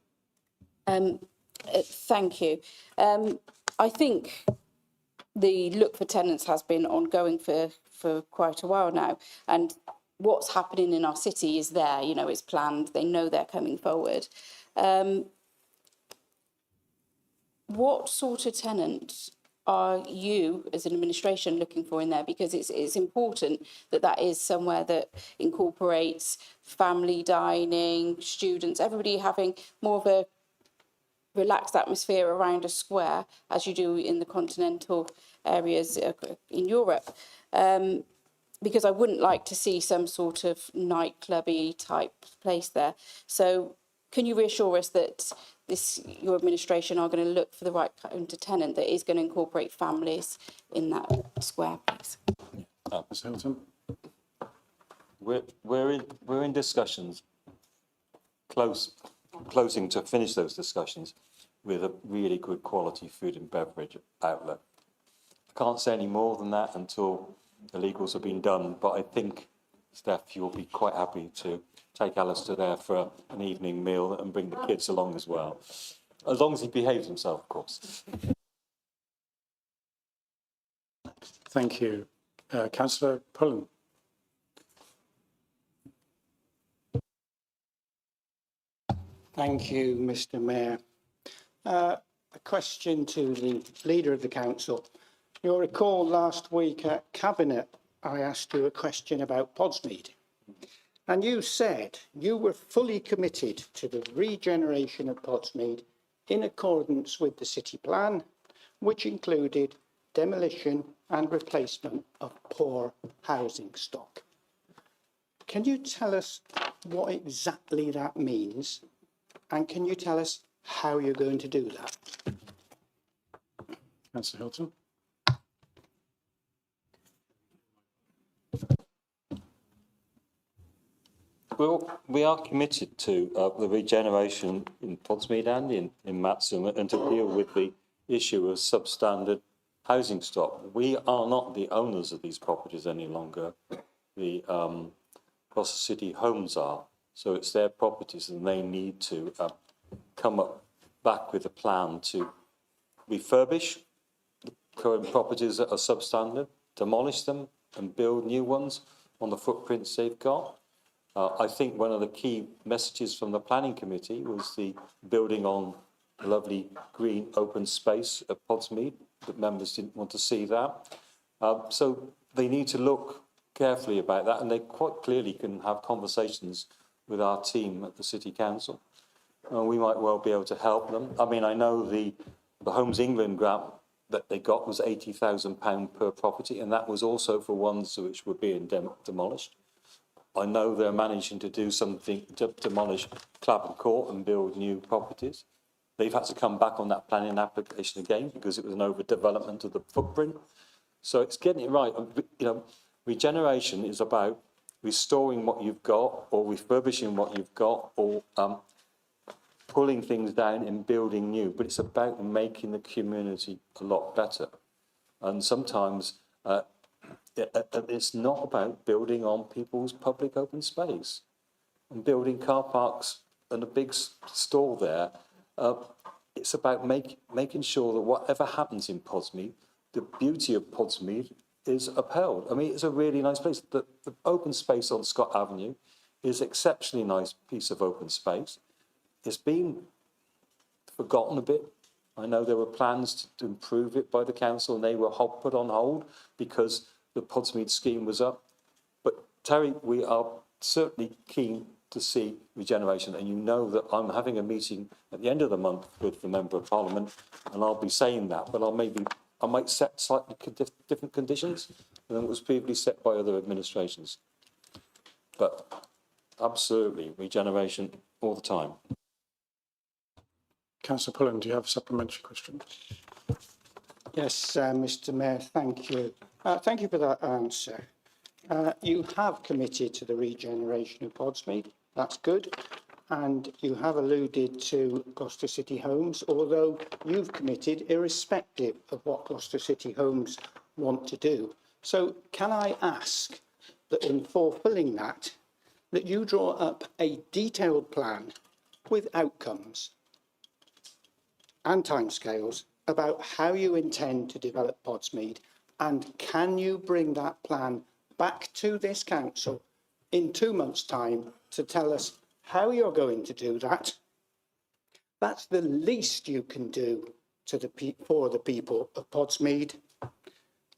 Thank you. I think the look for tenants has been ongoing for quite a while now, and what's happening in our city is there, it's planned, they know they're coming forward. What sort of tenant are you as an administration looking for in there? Because it's important that is somewhere that incorporates family dining, students, everybody having more of a relaxed atmosphere around a square, as you do in the continental areas in Europe. Because I wouldn't like to see some sort of nightclubby type place there. So can you reassure us that your administration are going to look for the right kind of tenant that is going to incorporate families in that square, please? Ms Hilton? We're in discussions, closing to finish those discussions with a really good quality food and beverage outlet. I can't say any more than that until the legals have been done, but I think, Steph, you'll be quite happy to take Alistair there for an evening meal and bring the kids along as well. As long as he behaves himself, of course. Thank you. Councillor Pullen? Thank you, Mr Mayor. A question to the Leader of the Council. You'll recall last week at Cabinet, I asked you a question about Podsmead. And you said you were fully committed to the regeneration of Podsmead in accordance with the city plan, which included demolition and replacement of poor housing stock. Can you tell us what exactly that means? And can you tell us how you're going to do that? Councillor Hilton? We are committed to the regeneration in Podsmead and in Matson, and to deal with the issue of substandard housing stock. We are not the owners of these properties any longer. The Gloucester City Homes are. So it's their properties, and they need to come up back with a plan to refurbish the current properties that are substandard, demolish them and build new ones on the footprints they've got. I think one of the key messages from the planning committee was the building on the lovely green open space at Podsmead. The members didn't want to see that. So they need to look carefully about that, and they quite clearly can have conversations with our team at the City Council. We might well be able to help them. I mean, I know the Homes England grant that they got was £80,000 per property, and that was also for ones which were being demolished. I know they're managing to do something to demolish Clapham Court and build new properties. They've had to come back on that planning application again because it was an overdevelopment of the footprint. So it's getting it right. Regeneration is about restoring what you've got, or refurbishing what you've got, or pulling things down and building new, but it's about making the community a lot better. And sometimes it's not about building on people's public open space and building car parks and a big stall there. It's about making sure that whatever happens in Podsmead, the beauty of Podsmead is upheld. I mean, it's a really nice place. The open space on Scott Avenue is an exceptionally nice piece of open space. It's been forgotten a bit. I know there were plans to improve it by the council and they were put on hold because the Podsmead scheme was up. But Terry, we are certainly keen to see regeneration, and you know that I'm having a meeting at the end of the month with the Member of Parliament, and I'll be saying that, but I might set slightly different conditions than was previously set by other administrations. But absolutely, regeneration all the time. Councillor Pullen, do you have a supplementary question? Yes, Mr Mayor, thank you. Thank you for that answer. You have committed to the regeneration of Podsmead. That's good. And you have alluded to Gloucester City Homes, although you've committed irrespective of what Gloucester City Homes want to do. So can I ask that in fulfilling that you draw up a detailed plan with outcomes and timescales about how you intend to develop Podsmead, and can you bring that plan back to this council in 2 months' time to tell us how you're going to do that? That's the least you can do for the people of Podsmead,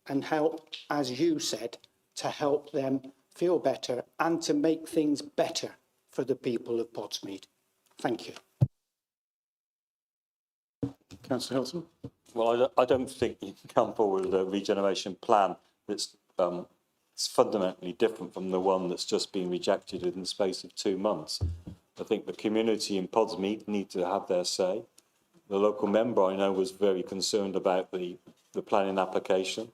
and help, as you said, to help them feel better and to make things better for the people of Podsmead. Thank you. Councillor Hilton? Well, I don't think you can come forward with a regeneration plan that's it's fundamentally different from the one that's just been rejected in the space of 2 months. I think the community in Podsmead need to have their say. The local member, I know, was very concerned about the planning application.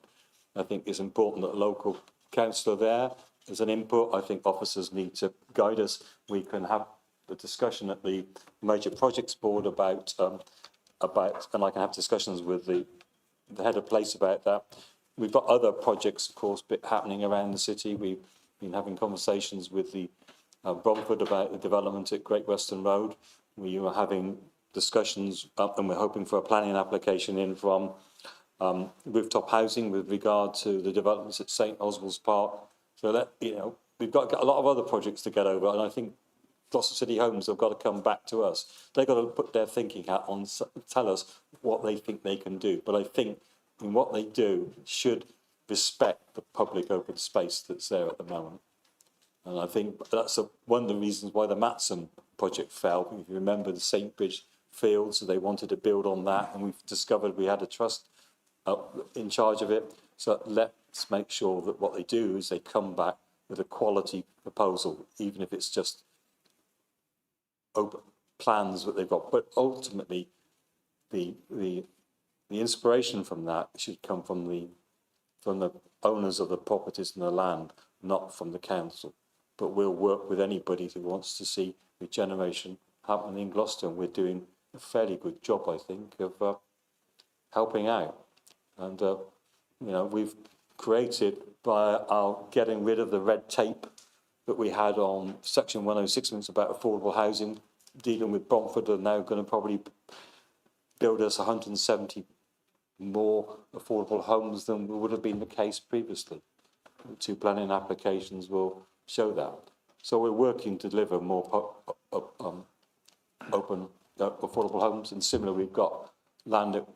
I think it's important that the local councillor there as an input. I think officers need to guide us. We can have the discussion at the major projects board about, and I can have discussions with the head of place about that. We've got other projects, of course, happening around the city. We've been having conversations with the Bromford about the development at Great Western Road. We were having discussions and we're hoping for a planning application in from rooftop housing with regard to the developments at St Oswald's Park. So that, we've got a lot of other projects to get over, and I think Gloucester City Homes have got to come back to us. They've got to put their thinking hat on, tell us what they think they can do. But I think in what they do should respect the public open space that's there at the moment. And I think that's one of the reasons why the Matson project fell. If you remember the St Bridge fields, so they wanted to build on that, and we've discovered we had a trust in charge of it. So let's make sure that what they do is they come back with a quality proposal, even if it's just open plans that they've got. But ultimately, the inspiration from that should come from the owners of the properties and the land, not from the council. But we'll work with anybody who wants to see regeneration happen in Gloucester, and we're doing a fairly good job, I think, of helping out. And we've created by our getting rid of the red tape that we had on Section 106, which is about affordable housing, dealing with Bromford, are now going to probably build us 170 more affordable homes than would have been the case previously. The 2 planning applications will show that. So we're working to deliver more open affordable homes, and similarly we've got land at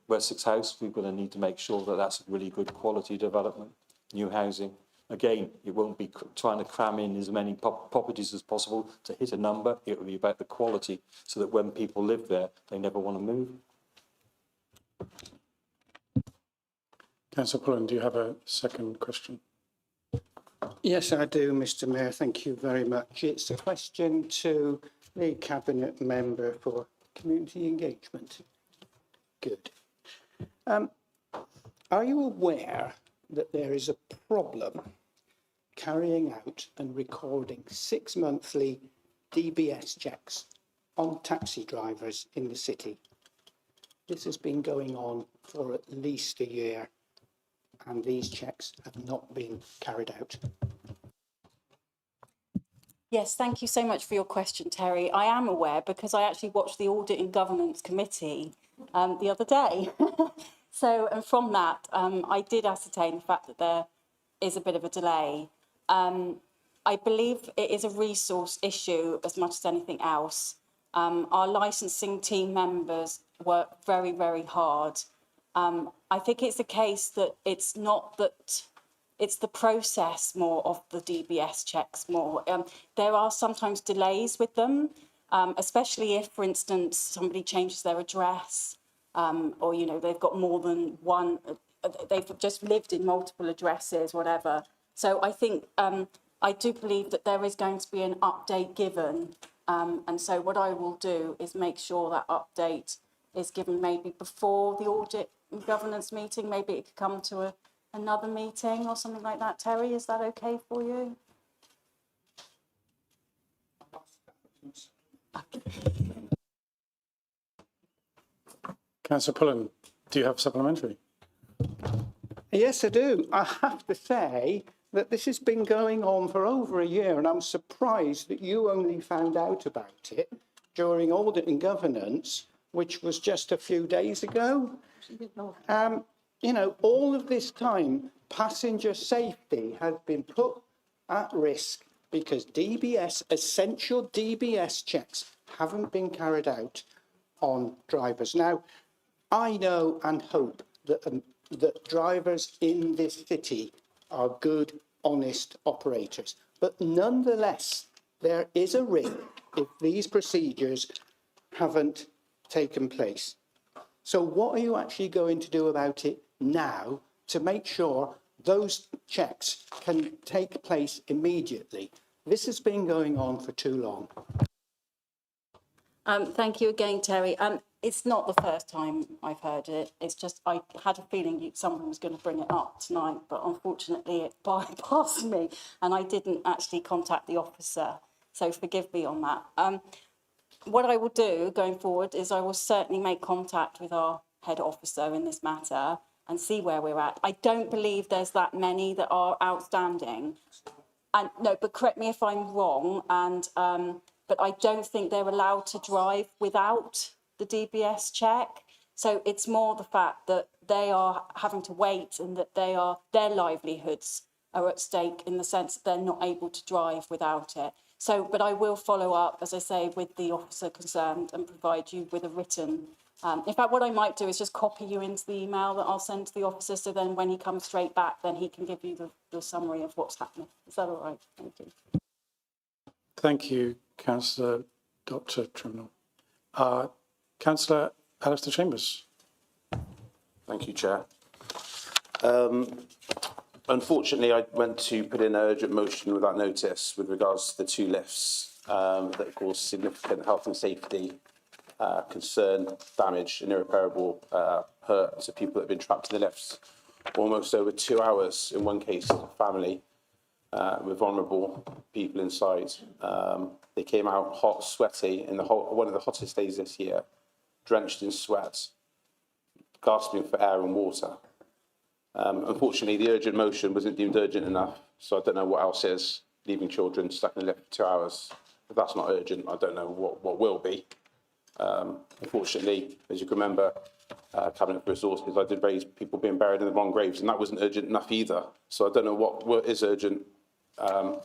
Wessex House. We're going to need to make sure that that's really good quality development, new housing. Again, it won't be trying to cram in as many properties as possible to hit a number. It will be about the quality, so that when people live there, they never want to move. Councillor Pullen, do you have a second question? Yes, I do, Mr Mayor. Thank you very much. It's a question to the Cabinet Member for Community Engagement. Good. Are you aware that there is a problem carrying out and recording 6 monthly DBS checks on taxi drivers in the city. This has been going on for at least a year, and these checks have not been carried out. Yes, thank you so much for your question, Terry. I am aware because I actually watched the Audit and Governance Committee the other day. And from that, I did ascertain the fact that there is a bit of a delay. I believe it is a resource issue as much as anything else. Our licensing team members work very, very hard. I think it's a case that it's not that it's the process more of the DBS checks more. There are sometimes delays with them, especially if, for instance, somebody changes their address or, you know, they've got more than one, they've just lived in multiple addresses, whatever. So I think I do believe that there is going to be an update given. And so what I will do is make sure that update is given maybe before the audit and governance meeting. Maybe it could come to another meeting or something like that. Terry, is that okay for you? Councillor Pullen, do you have supplementary? Yes, I do. I have to say that this has been going on for over a year, and I'm surprised that you only found out about it during audit and governance, which was just a few days ago. You know, all of this time, passenger safety has been put at risk because essential DBS checks haven't been carried out on drivers. Now, I know and hope that drivers in this city are good, honest operators. But nonetheless, there is a risk if these procedures haven't taken place. So what are you actually going to do about it now to make sure those checks can take place immediately? This has been going on for too long. Thank you again, Terry. It's not the first time I've heard it. It's just I had a feeling someone was going to bring it up tonight, but unfortunately it bypassed me and I didn't actually contact the officer. So forgive me on that. What I will do going forward is I will certainly make contact with our head officer in this matter and see where we're at. I don't believe there's that many that are outstanding. And no, but correct me if I'm wrong. But I don't think they're allowed to drive without the DBS check. So it's more the fact that they are having to wait and that their livelihoods are at stake in the sense that they're not able to drive without it. So, but I will follow up, as I say, with the officer concerned and provide you with a written. In fact, what I might do is just copy you into the email that I'll send to the officer. So then when he comes straight back, then he can give you the summary of what's happening. Is that all right? Thank you. Thank you, Councillor Dr. Trimnell. Councillor Alistair Chambers. Thank you, Chair. Unfortunately, I went to put in an urgent motion without notice with regards to the two lifts that caused significant health and safety concern, damage and irreparable hurt to people that have been trapped in the lifts almost over 2 hours. In one case, a family with vulnerable people inside. They came out hot, sweaty, in one of the hottest days this year, drenched in sweat, gasping for air and water. Unfortunately, the urgent motion wasn't deemed urgent enough, so I don't know what else is. Leaving children stuck in the lift for 2 hours. If that's not urgent, I don't know what will be. Unfortunately, as you can remember, Cabinet for Resources, I did raise people being buried in the wrong graves, and that wasn't urgent enough either. So I don't know what is urgent.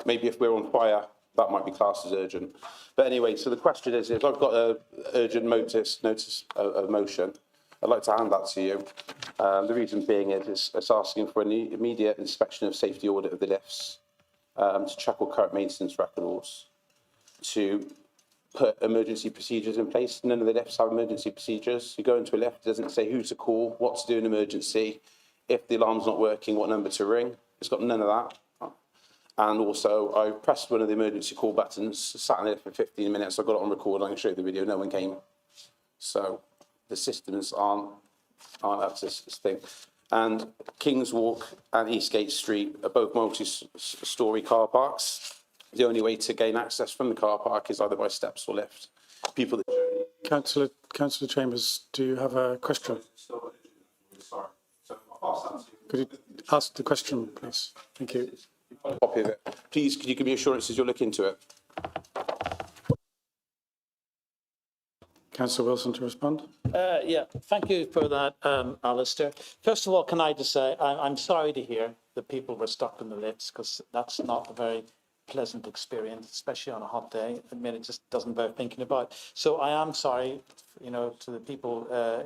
Maybe if we're on fire, that might be classed as urgent. But anyway, so the question is, if I've got an urgent notice of motion, I'd like to hand that to you. The reason being is it's asking for an immediate inspection of safety audit of the lifts, to check all current maintenance records, to put emergency procedures in place. None of the lifts have emergency procedures. You go into a lift, it doesn't say who to call, what to do in emergency, if the alarm's not working, what number to ring. It's got none of that. And also, I pressed one of the emergency call buttons, sat in there for 15 minutes, I got it on record, I can show you the video, no one came. So the systems aren't up to this thing. And Kings Walk and Eastgate Street are both multi-storey car parks. The only way to gain access from the car park is either by steps or lift. people that... Councillor Chambers, do you have a question? Could you ask the question, please? Thank you. Copy of it. Please, could you give me assurances you'll look into it? Councillor Wilson to respond. Yeah, thank you for that, Alistair. First of all, can I just say I'm sorry to hear that people were stuck in the lifts, because that's not a very pleasant experience, especially on a hot day. I mean, it just doesn't bear thinking about. So I am sorry, you know, to the people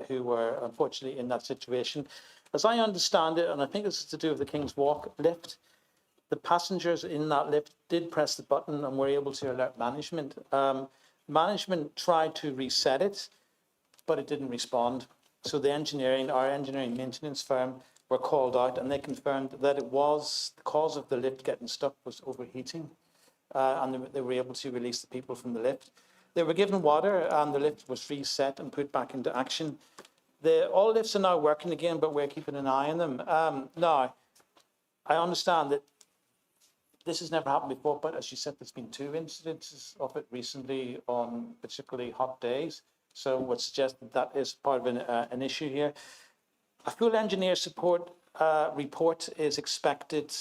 who were unfortunately in that situation. As I understand it, and I think this is to do with the King's Walk lift, the passengers in that lift did press the button and were able to alert management. Management tried to reset it, but it didn't respond. So our engineering maintenance firm were called out, and they confirmed that it was the cause of the lift getting stuck was overheating, and they were able to release the people from the lift. They were given water, and the lift was reset and put back into action. All lifts are now working again, but we're keeping an eye on them. Now, I understand that this has never happened before, but as you said, there's been 2 incidences of it recently on particularly hot days. So I would suggest that that is part of an issue here. A full engineer support report is expected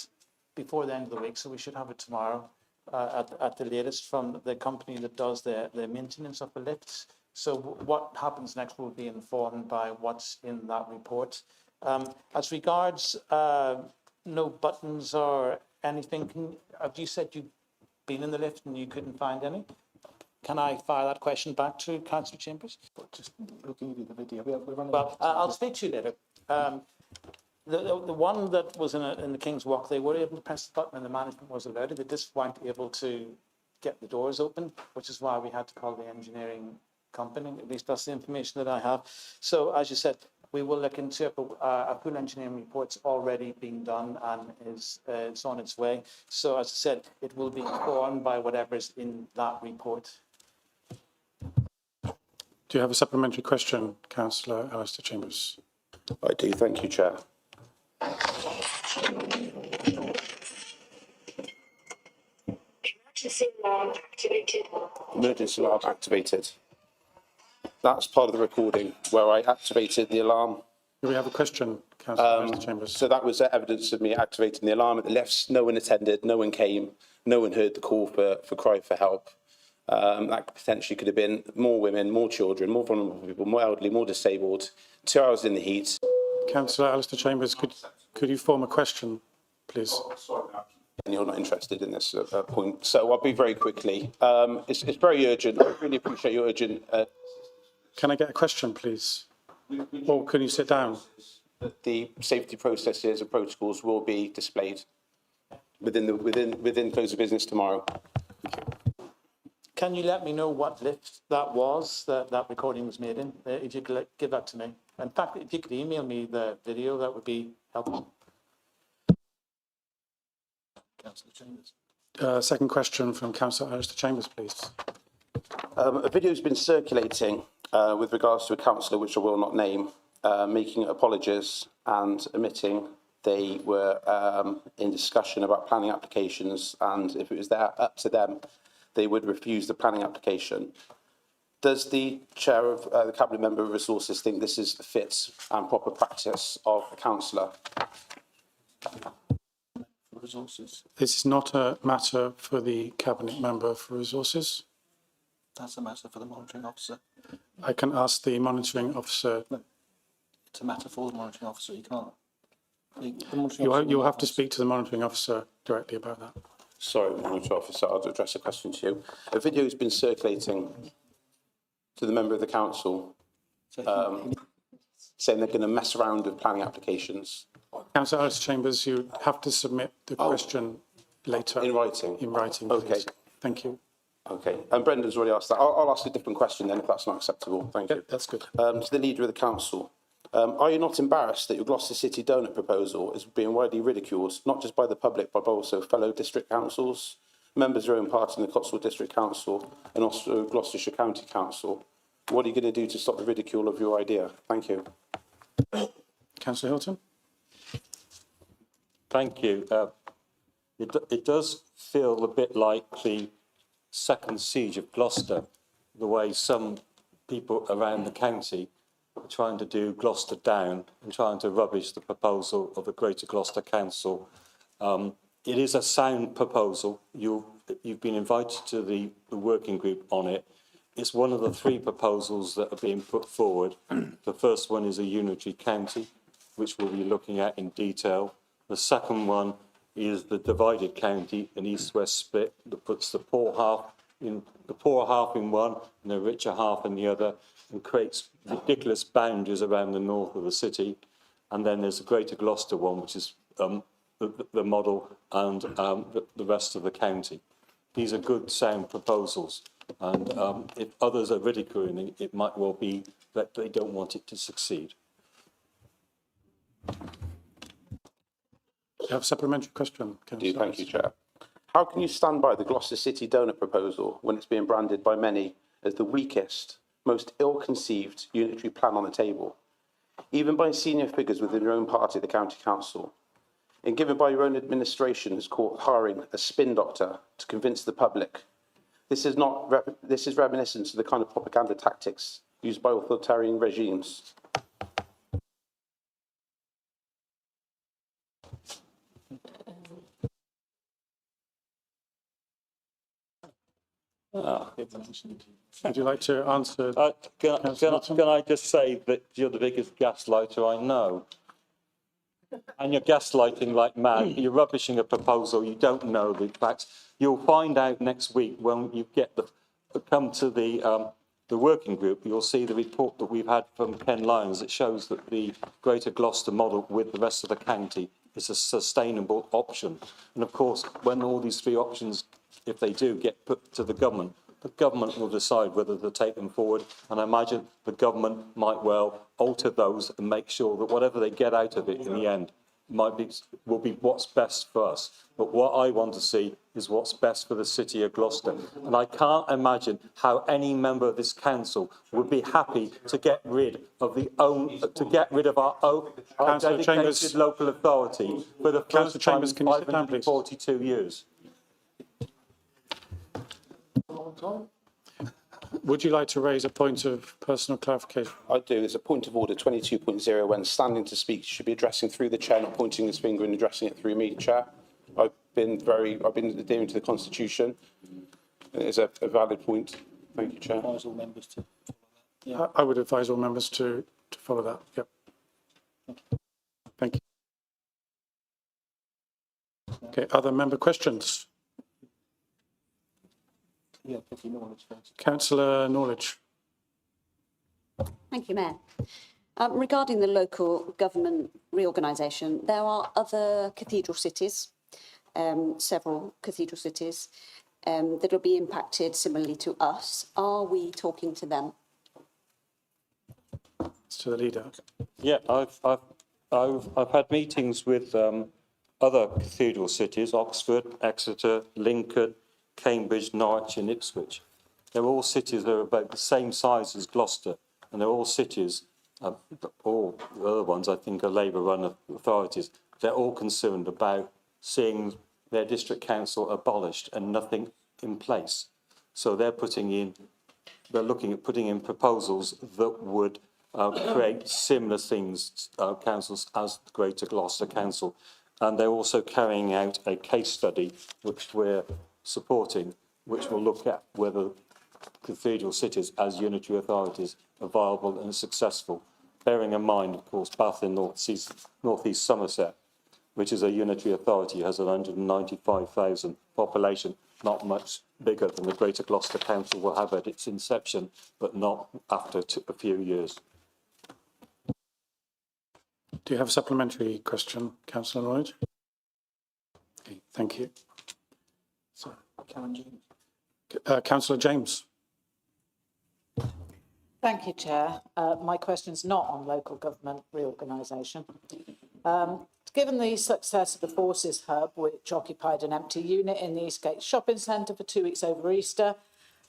before the end of the week, so we should have it tomorrow at the latest from the company that does the maintenance of the lifts. So what happens next will be informed by what's in that report. As regards no buttons or anything, have you said you've been in the lift and you couldn't find any? Can I fire that question back to Councillor Chambers? Just looking at the video. We're running Well, I'll speak to you later. The one that was in the King's Walk, they were able to press the button and the management was alerted. They just weren't able to get the doors open, which is why we had to call the engineering company. At least that's the information that I have. So, as you said, we will look into it, but a full engineering report's already being done and it's on its way. So, as I said, it will be informed by whatever's in that report. Do you have a supplementary question, Councillor Alistair Chambers? I do, thank you, Chair. Emergency alarm activated. Emergency alarm activated. That's part of the recording where I activated the alarm. Do we have a question, Councillor Alistair Chambers? So that was evidence of me activating the alarm at the lifts. No one attended, no one came, no one heard the call for cry for help. That potentially could have been more women, more children, more vulnerable people, more elderly, more disabled, 2 hours in the heat. Councillor Alistair Chambers, could you form a question, please? And you're not interested in this point. So I'll be very quickly. It's very urgent. I really appreciate your urgent... Can I get a question, please? Or can you sit down? The safety processes and protocols will be displayed within close of business tomorrow. Can you let me know what lift that was that recording was made in? If you could give that to me. In fact, if you could email me the video, that would be helpful. Councillor Chambers. Second question from Councillor Alistair Chambers, please. A video has been circulating with regards to a councillor, which I will not name, making apologies and admitting they were in discussion about planning applications, and if it was up to them, they would refuse the planning application. Does the chair of the cabinet member of resources think this is a fit and proper practice of a councillor? resources. This is not a matter for the cabinet member for resources. That's a matter for the monitoring officer. I can ask the monitoring officer. No, it's a matter for the monitoring officer. You can't. You'll have to speak to the monitoring officer directly about that. Sorry, monitoring officer, I'll address a question to you. A video has been circulating to the member of the council saying they're going to mess around with planning applications. Councillor Alistair Chambers, you have to submit the question later. In writing? In writing, Okay. please. Thank you. Okay, and Brendan's already asked that. I'll ask a different question then, if that's not acceptable. Thank you. That's good. To the leader of the council, are you not embarrassed that your Gloucester City donut proposal is being widely ridiculed, not just by the public, but also fellow district councils, members of your own party in the Cotswold District Council, and also Gloucestershire County Council? What are you going to do to stop the ridicule of your idea? Thank you. Councillor Hilton. Thank you. It does feel a bit like the second siege of Gloucester, the way some people around the county are trying to do Gloucester down and trying to rubbish the proposal of the Greater Gloucester Council. It is a sound proposal. You've been invited to the working group on it. It's one of the three proposals that are being put forward. The first one is a unitary county, which we'll be looking at in detail. The second one is the divided county, an east-west split that puts the poor half in one and the richer half in the other, and creates ridiculous boundaries around the north of the city. And then there's the Greater Gloucester one, which is the model, and the rest of the county. These are good, sound proposals. And if others are ridiculing it, it might well be that they don't want it to succeed. You have a supplementary question, Councillor? Thank you, Chair. How can you stand by the Gloucester City donut proposal when it's being branded by many as the weakest, most ill-conceived unitary plan on the table, even by senior figures within your own party, the County Council, and given by your own administration has caught hiring a spin doctor to convince the public? This is reminiscent of the kind of propaganda tactics used by authoritarian regimes. Would you like to answer? Can I just say that you're the biggest gaslighter I know? And you're gaslighting like mad. You're rubbishing a proposal. You don't know the facts. You'll find out next week when you come to the working group. You'll see the report that we've had from Ken Lyons that shows that the Greater Gloucester model with the rest of the county is a sustainable option. And of course, when all these three options, if they do get put to the government will decide whether to take them forward. And I imagine the government might well alter those and make sure that whatever they get out of it in the end will be what's best for us. But what I want to see is what's best for the city of Gloucester. And I can't imagine how any member of this council would be happy to get rid of our own dedicated local authority for the first time in 542 years. Would you like to raise a point of personal clarification? I do. There's a point of order 22.0 when standing to speak should be addressing through the chair, not pointing his finger and addressing it through me, Chair. I've been adhering to the Constitution. It is a valid point. Thank you, Chair. I would advise all members to follow that. Yep. Thank you. Okay, other member questions? Councillor Norwich. Thank you, Mayor. Regarding the local government reorganisation, there are other cathedral cities, several cathedral cities, that will be impacted similarly to us. Are we talking to them? To the leader. Yeah, I've had meetings with other cathedral cities: Oxford, Exeter, Lincoln, Cambridge, Norwich and Ipswich. They're all cities that are about the same size as Gloucester, and they're all cities, all the other ones I think are Labour-run authorities. They're all concerned about seeing their district council abolished and nothing in place. So they're looking at putting in proposals that would create similar things, councils, as the Greater Gloucester Council. And they're also carrying out a case study, which we're supporting, which will look at whether cathedral cities as unitary authorities are viable and successful, bearing in mind, of course, Bath in North East Somerset, which is a unitary authority, has 195,000 population, not much bigger than the Greater Gloucester Council will have at its inception, but not after a few years. Do you have a supplementary question, Councillor Lloyd? Okay, thank you. Councillor James. Thank you, Chair. My question's not on local government reorganisation. Given the success of the Forces Hub, which occupied an empty unit in the Eastgate Shopping Centre for 2 weeks over Easter,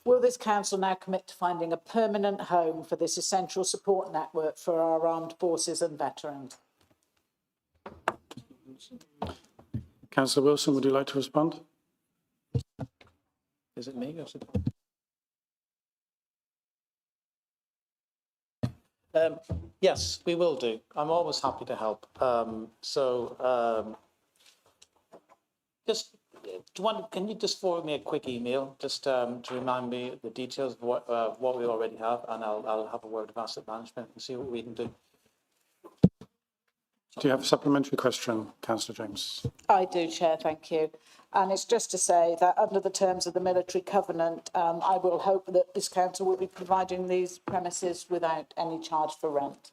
will this council now commit to finding a permanent home for this essential support network for our armed forces and veterans? Councillor Wilson, would you like to respond? Is it me? Yes, we will do. I'm always happy to help. Just, can you just forward me a quick email, just to remind me the details of what we already have, and I'll have a word with asset management and see what we can do. Do you have a supplementary question, Councillor James? I do, Chair, thank you. And it's just to say that under the terms of the military covenant, I will hope that this council will be providing these premises without any charge for rent.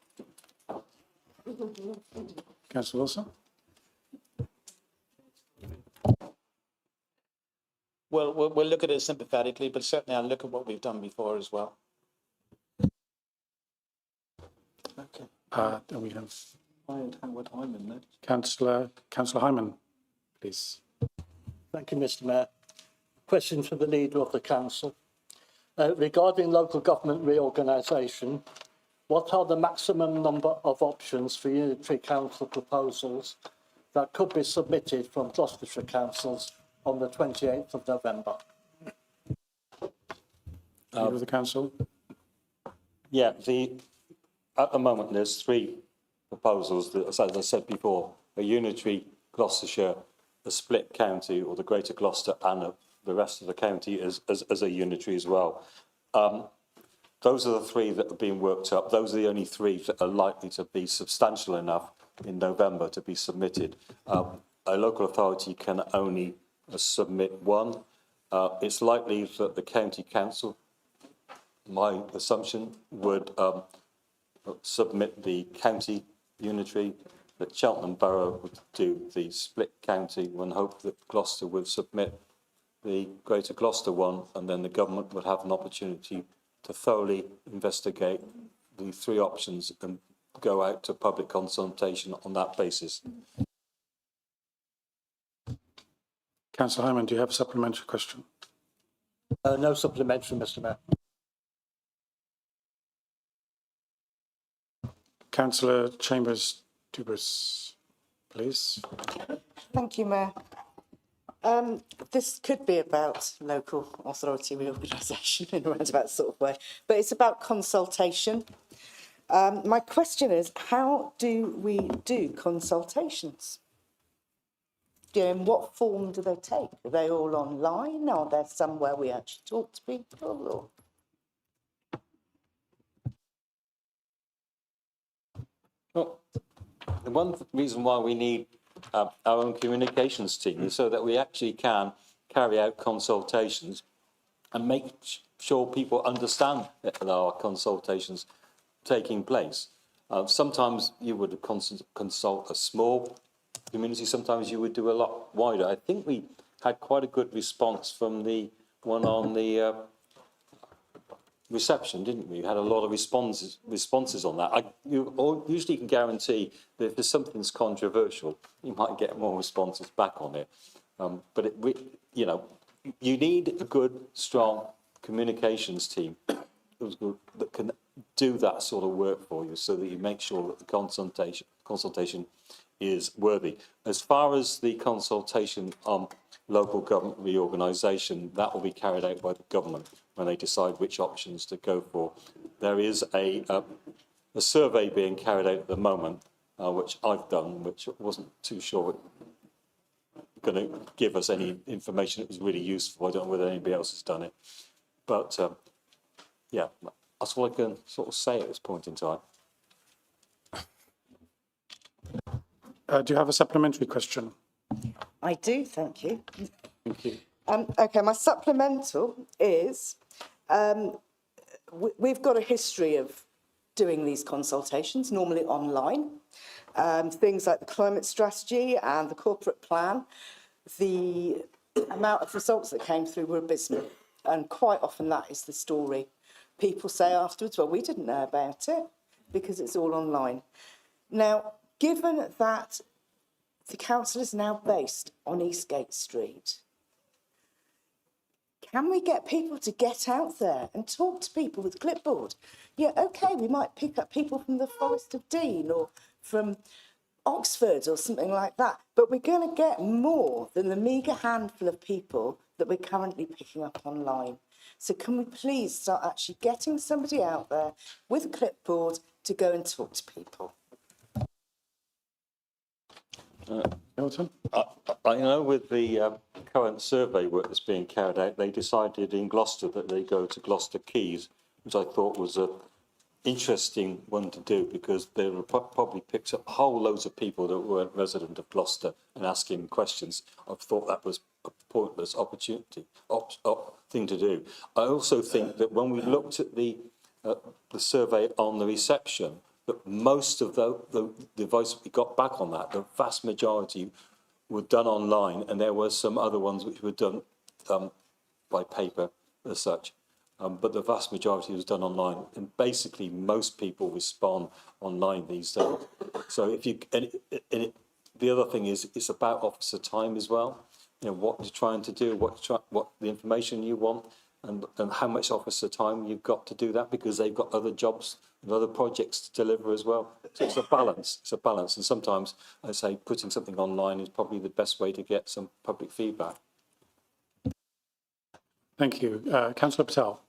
Councillor Wilson? Well, we'll look at it sympathetically, but certainly I'll look at what we've done before as well. Okay. Then we have Councillor Hyman, please. Thank you, Mr. Mayor. Question for the Leader of the Council. Regarding local government reorganisation, what are the maximum number of options for unitary council proposals that could be submitted from Gloucestershire councils on the 28th of November? Leader of the Council? Yeah, at the moment, there's 3 proposals that, as I said before, a unitary Gloucestershire, a split county, or the Greater Gloucester, and the rest of the county as a unitary as well. Those are the 3 that are being worked up. Those are the only 3 that are likely to be substantial enough in November to be submitted. A local authority can only submit 1. It's likely that the county council, my assumption, would submit the county unitary, that Cheltenham Borough would do the split county, and hope that Gloucester would submit the Greater Gloucester one, and then the government would have an opportunity to thoroughly investigate the 3 options and go out to public consultation on that basis. Councillor Hyman, do you have a supplementary question? No supplementary, Mr. Mayor. Councillor Chambers-Dubras, please. Thank you, Mayor. This could be about local authority reorganisation in a roundabout sort of way, but it's about consultation. My question is, how do we do consultations? In what form do they take? Are they all online? Are there somewhere we actually talk to people? Or? Well, the one reason why we need our own communications team is so that we actually can carry out consultations and make sure people understand that there are consultations taking place. Sometimes you would consult a small community, sometimes you would do a lot wider. I think we had quite a good response from the one on the reception, didn't we? We had a lot of responses on that. You usually can guarantee that if there's something's controversial, you might get more responses back on it. But you need a good, strong communications team that can do that sort of work for you, so that you make sure that the consultation is worthy. As far as the consultation on local government reorganisation, that will be carried out by the government when they decide which options to go for. There is a survey being carried out at the moment, which I've done, which wasn't too sure going to give us any information that was really useful. I don't know whether anybody else has done it. But, yeah, that's all I can sort of say at this point in time. Do you have a supplementary question? I do, thank you. Thank you. Okay, my supplemental is, we've got a history of doing these consultations, normally online. Things like the climate strategy and the corporate plan, the amount of results that came through were abysmal. And quite often that is the story. People say afterwards, well, we didn't know about it because it's all online. Now, given that the council is now based on Eastgate Street, can we get people to get out there and talk to people with clipboard? Yeah, okay, we might pick up people from the Forest of Dean or from Oxford or something like that, but we're going to get more than the meagre handful of people that we're currently picking up online. So can we please start actually getting somebody out there with a clipboard to go and talk to people? Hilton? I know with the current survey work that's being carried out, they decided in Gloucester that they go to Gloucester Quays, which I thought was a interesting one to do because they were probably picked up whole loads of people that weren't resident of Gloucester and asking questions. I thought that was a pointless thing to do. I also think that when we looked at the survey on the reception, that most of the advice we got back on that, the vast majority were done online, and there were some other ones which were done by paper as such. But the vast majority was done online, and basically most people respond online these days. So if you, the other thing is it's about officer time as well. You know what you're trying to do, what the information you want, and how much officer time you've got to do that because they've got other jobs and other projects to deliver as well. So it's a balance. It's a balance, and sometimes I say putting something online is probably the best way to get some public feedback. Thank you. Councillor Patel.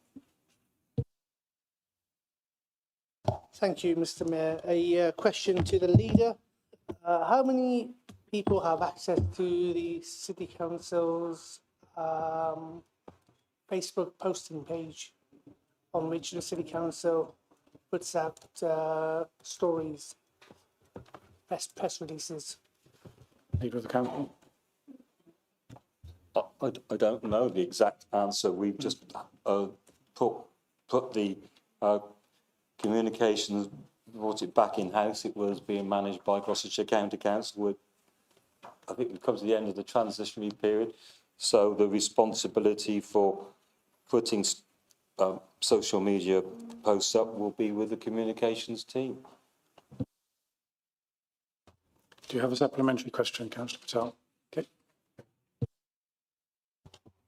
Thank you, Mr. Mayor. A question to the leader. How many people have access to the City Council's Facebook posting page on which the City Council puts out stories, press releases? Leader of the Council. I don't know the exact answer. We've just put the communications, brought it back in-house. It was being managed by Gloucestershire County Council. I think it comes to the end of the transitionary period. So the responsibility for putting social media posts up will be with the communications team. Do you have a supplementary question, Councillor Patel? Okay.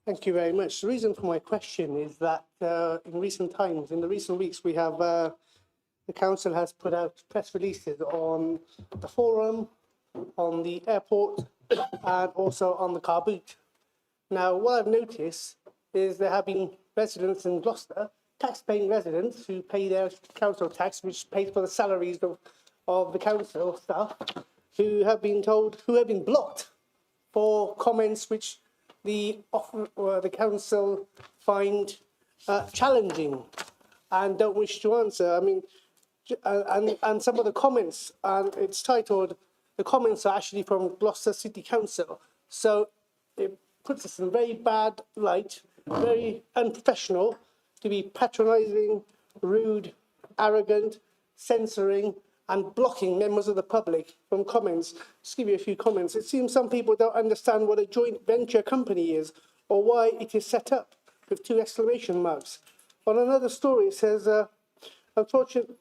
Thank you very much. The reason for my question is that in recent times, in the recent weeks, we have the council has put out press releases on the forum, on the airport, and also on the car boot. Now, what I've noticed is there have been residents in Gloucester, tax-paying residents who pay their council tax, which pays for the salaries of the council staff, who have been blocked for comments which the council find challenging and don't wish to answer. I mean, and some of the comments, and it's titled, the comments are actually from Gloucester City Council. So it puts us in very bad light, very unprofessional, to be patronising, rude, arrogant, censoring, and blocking members of the public from comments. Just give you a few comments. It seems some people don't understand what a joint venture company is or why it is set up with 2 exclamation marks. On another story, it says, unfortunately,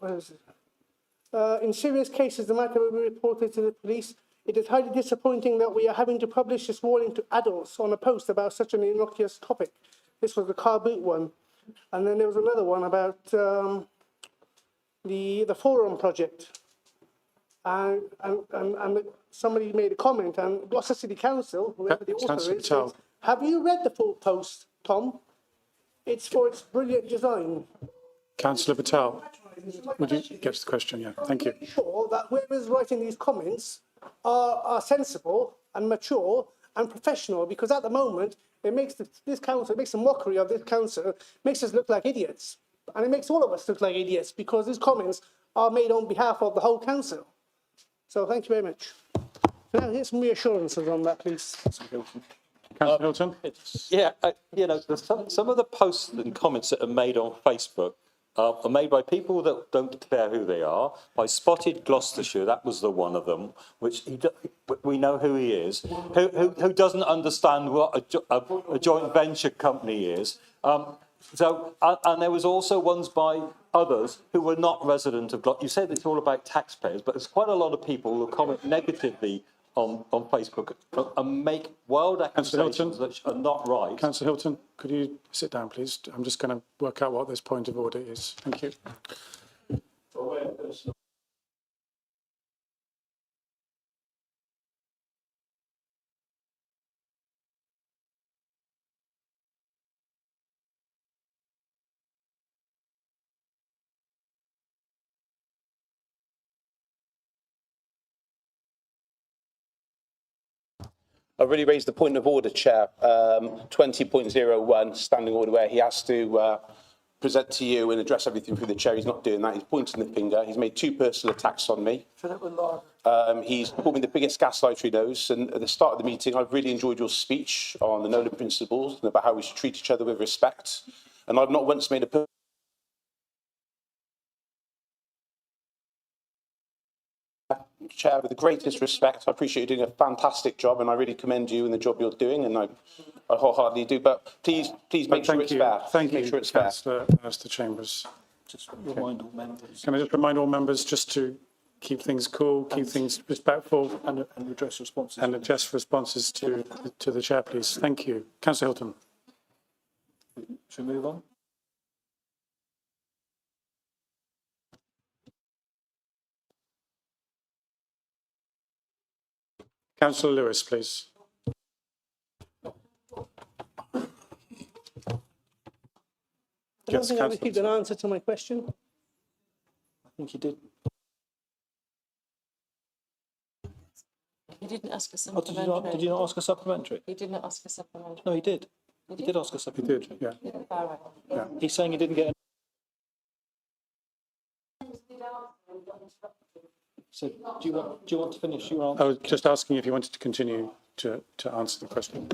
in serious cases, the matter will be reported to the police. It is highly disappointing that we are having to publish this warning to adults on a post about such an innocuous topic. This was the car boot one. And then there was another one about the forum project. And somebody made a comment, and Gloucester City Council, whoever the author is, says, have you read the full post, Tom? It's for its brilliant design. Councillor Patel, would you get to the question? Yeah, thank you. I'm sure that whoever's writing these comments are sensible and mature and professional, because at the moment it makes this council, it makes a mockery of this council, makes us look like idiots, and it makes all of us look like idiots because these comments are made on behalf of the whole council. So thank you very much. Now, here's some reassurances on that, please. Councillor Hilton? Yeah, you know, some of the posts and comments that are made on Facebook are made by people that don't declare who they are. I spotted Gloucestershire, that was the one of them, which we know who he is, who doesn't understand what a joint venture company is. And there was also ones by others who were not resident of Gloucester. You said it's all about taxpayers, but there's quite a lot of people who comment negatively on Facebook and make wild accusations that are not right. Councillor Hilton, could you sit down, please? I'm just going to work out what this point of order is. Thank you. I've really raised the point of order, Chair. 20.01, standing order, where he has to present to you and address everything through the chair. He's not doing that. He's pointing the finger. He's made 2 personal attacks on me. He's called me the biggest gaslighter he knows. And at the start of the meeting, I've really enjoyed your speech on the Nolan principles and about how we should treat each other with respect. And I've not once made a Chair, with the greatest respect, I appreciate you doing a fantastic job, and I really commend you in the job you're doing, and I wholeheartedly do. But please make sure it's fair. Thank you, make sure it's fair. Mr. Chambers. Just remind all members. Can I just remind all members just to keep things cool, keep things respectful, And address responses. and address responses to the chair, please. Thank you. Councillor Hilton. Should we move on? Councillor Lewis, please. I don't think I received an answer to my question. I think you did. He didn't ask a Oh, supplementary. did you not ask a supplementary? He didn't ask a supplementary. No, he did. He did ask a He supplementary. did, yeah. All right. Yeah. He's saying he didn't get. So do you want to finish your answer? I was just asking if you wanted to continue to answer the question.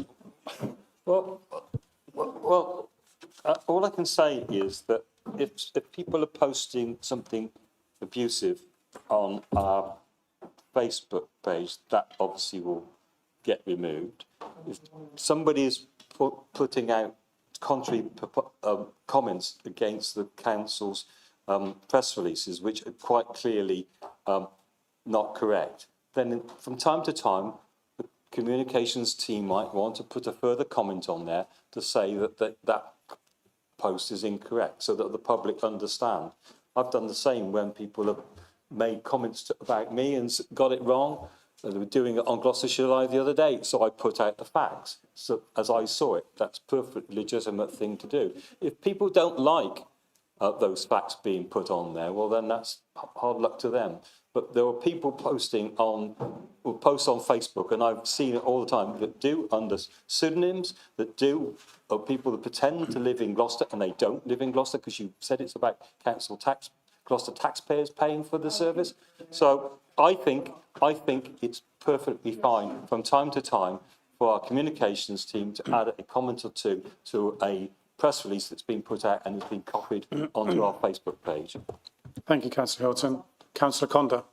Well, all I can say is that if people are posting something abusive on our Facebook page, that obviously will get removed. If somebody is putting out contrary comments against the council's press releases, which are quite clearly not correct, then from time to time, the communications team might want to put a further comment on there to say that post is incorrect, so that the public understand. I've done the same when people have made comments about me and got it wrong. They were doing it on Gloucestershire Live the other day, so I put out the facts. So as I saw it, that's a perfectly legitimate thing to do. If people don't like those facts being put on there, well, then that's hard luck to them. But there are people posting on Facebook, and I've seen it all the time, that do under pseudonyms, that do people that pretend to live in Gloucester and they don't live in Gloucester, because you said it's about council tax, Gloucester taxpayers paying for the service. So I think it's perfectly fine from time to time for our communications team to add a comment or two to a press release that's been put out and has been copied onto our Facebook page. Thank you, Councillor Hilton. Councillor Conda.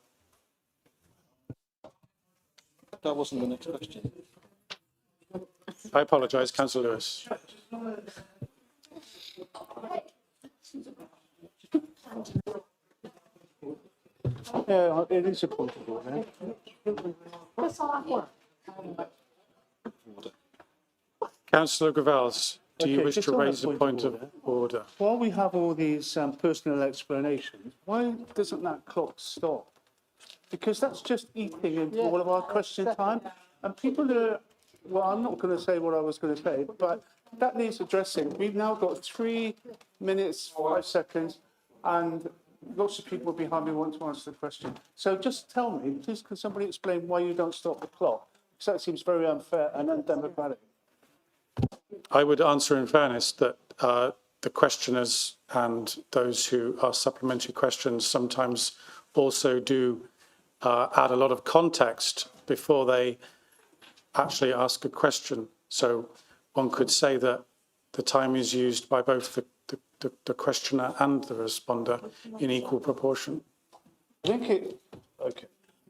That wasn't the next question. I apologise, Councillor Lewis. Yeah, it is a point of order. Councillor Gravels, do you Okay, wish just to on that raise a point of order? While we have all these personal explanations, why doesn't that clock stop? Because that's just eating into all of our question time. And people are, well, I'm not going to say what I was going to say, but that needs addressing. We've now got 3 minutes, 5 seconds, and lots of people behind me want to answer the question. So just tell me, please, can somebody explain why you don't stop the clock? Because that seems very unfair and undemocratic. I would answer in fairness that the questioners and those who ask supplementary questions sometimes also do add a lot of context before they actually ask a question. So one could say that the time is used by both the questioner and the responder in equal proportion. Okay.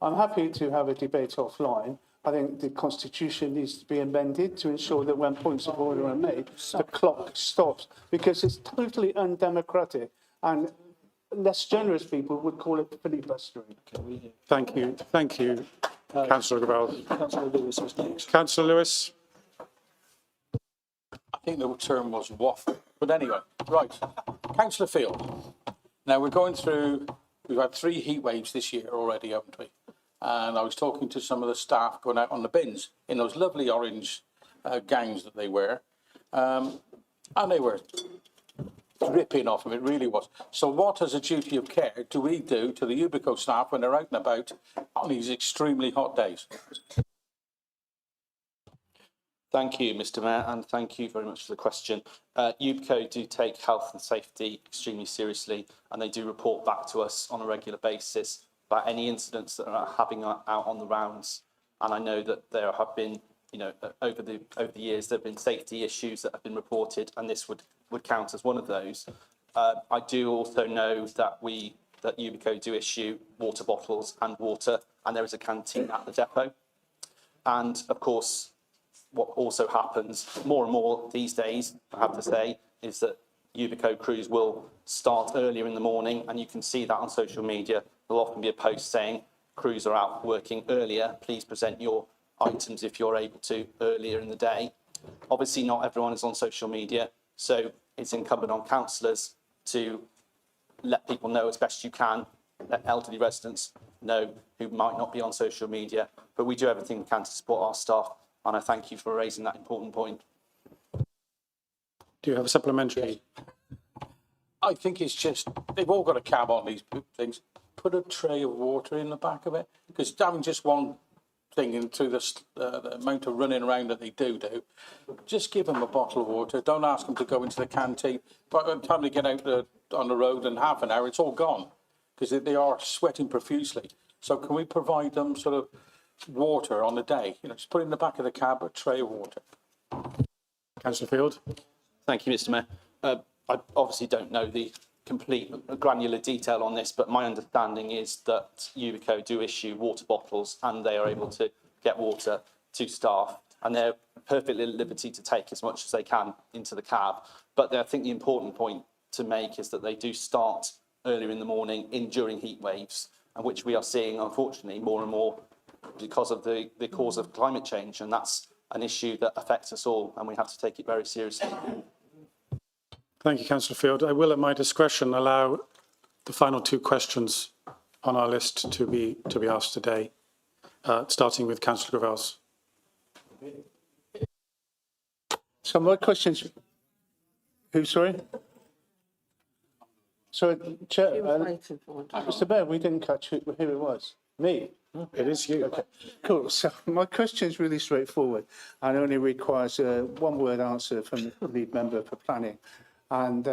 I'm happy to have a debate offline. I think the Constitution needs to be amended to ensure that when points of order are made, the clock stops, because it's totally undemocratic, and less generous people would call it filibustering. Thank you, Councillor Gravels. Councillor Lewis was next. Councillor Lewis. I think the term was waffle. But anyway, right. Councillor Field. Now we've had 3 heat waves this year already, haven't we? And I was talking to some of the staff going out on the bins in those lovely orange gowns that they wear. And they were dripping off them, it really was. So what, as a duty of care, do we do to the Ubico staff when they're out and about on these extremely hot days? Thank you, Mr Mayor, and thank you very much for the question. UBCO do take health and safety extremely seriously, and they do report back to us on a regular basis about any incidents that are happening out on the rounds. And I know that there have been, over the years, there have been safety issues that have been reported, and this would count as one of those. I do also know that UBCO do issue water bottles and water, and there is a canteen at the depot. And of course, what also happens more and more these days, I have to say, is that UBCO crews will start earlier in the morning, and you can see that on social media. There'll often be a post saying crews are out working earlier. Please present your items if you're able to earlier in the day. Obviously, not everyone is on social media, so it's incumbent on councillors to let people know as best you can, let elderly residents know who might not be on social media. But we do everything we can to support our staff, and I thank you for raising that important point. Do you have a supplementary? I think it's just, they've all got a cab on these things. Put a tray of water in the back of it, because having just one thing into the amount of running around that they do, just give them a bottle of water. Don't ask them to go into the canteen. By the time they get out on the road in half an hour, it's all gone, because they are sweating profusely. So can we provide them sort of water on the day? Just put it in the back of the cab, a tray of water. Councillor Field. Thank you, Mr Mayor. I obviously don't know the complete granular detail on this, but my understanding is that UBCO do issue water bottles, and they are able to get water to staff, and they're perfectly at liberty to take as much as they can into the cab. But I think the important point to make is that they do start earlier in the morning during heat waves, and which we are seeing, unfortunately, more and more because of the cause of climate change, and that's an issue that affects us all, and we have to take it very seriously. Thank you, Councillor Field. I will, at my discretion, allow the final two questions on our list to be asked today, starting with Councillor Gravels. So my questions. Who? Sorry. So, Chair, Mr. Mayor, we didn't catch who it was. Me. It is you. Okay, cool. So my question is really straightforward and only requires a one-word answer from the lead member for planning. And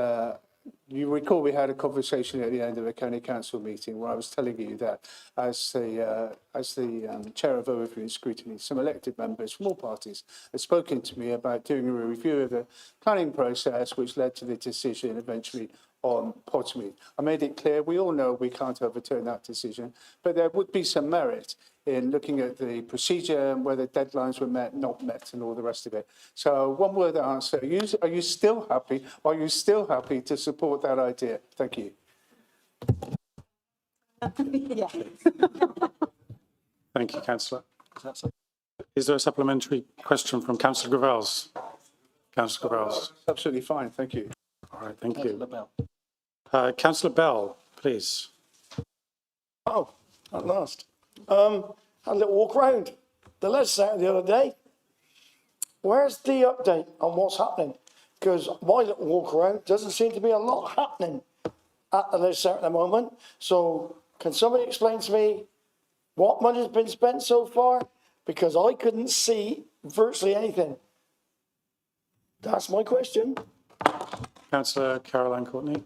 you recall we had a conversation at the end of a county council meeting where I was telling you that as the chair of overview and scrutiny, some elected members from all parties had spoken to me about doing a review of the planning process, which led to the decision eventually on Podsmead. I made it clear, we all know we can't overturn that decision, but there would be some merit in looking at the procedure and whether deadlines were met, not met, and all the rest of it. So one word answer, are you still happy? Are you still happy to support that idea? Thank you. Yeah. Thank you, Councillor. Is there a supplementary question from Councillor Gravels? Councillor Gravels. Absolutely fine, thank you. All right, thank you. Councillor Bell, please. Oh, at last. Had a little walk round the legislature the other day. Where's the update on what's happening? Because my little walk around doesn't seem to be a lot happening at the legislature at the moment. So can somebody explain to me what money has been spent so far? Because I couldn't see virtually anything. That's my question. Councillor Caroline Courtney.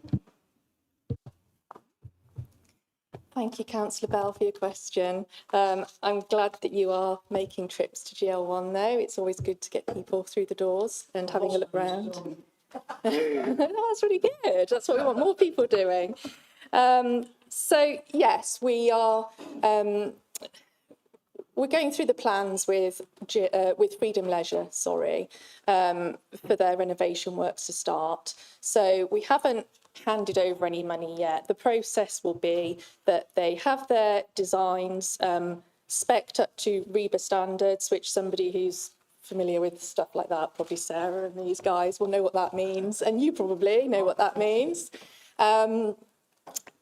Thank you, Councillor Bell, for your question. I'm glad that you are making trips to GL1 though. It's always good to get people through the doors and having a look round. That's really good. That's what we want more people doing. So yes, we are we're going through the plans with Freedom Leisure, for their renovation works to start. So we haven't handed over any money yet. The process will be that they have their designs spec'd up to REBA standards, which somebody who's familiar with stuff like that, probably Sarah and these guys, will know what that means, and you probably know what that means.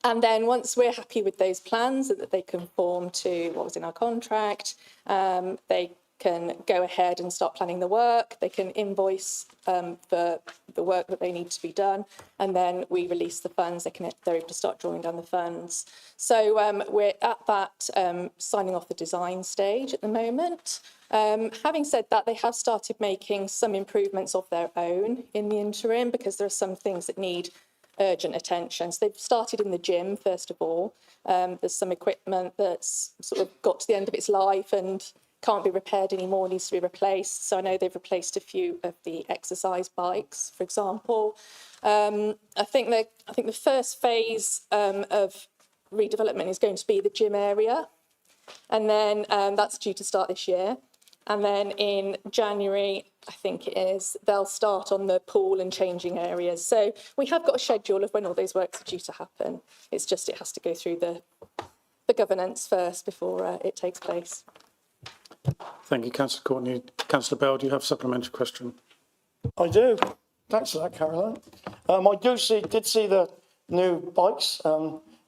And then once we're happy with those plans and that they conform to what was in our contract, they can go ahead and start planning the work. They can invoice for the work that they need to be done, and then we release the funds. They're able to start drawing down the funds. So we're at that signing off the design stage at the moment. Having said that, they have started making some improvements of their own in the interim because there are some things that need urgent attention. So they've started in the gym, first of all. There's some equipment that's sort of got to the end of its life and can't be repaired anymore, needs to be replaced. So I know they've replaced a few of the exercise bikes, for example. I think the first phase of redevelopment is going to be the gym area. And then that's due to start this year. And then in January, I think it is, they'll start on the pool and changing areas. So we have got a schedule of when all those works are due to happen. It's just it has to go through the governance first before it takes place. Thank you, Councillor Courtney. Councillor Bell, do you have a supplementary question? I do. Thanks for that, Caroline. I did see the new bikes.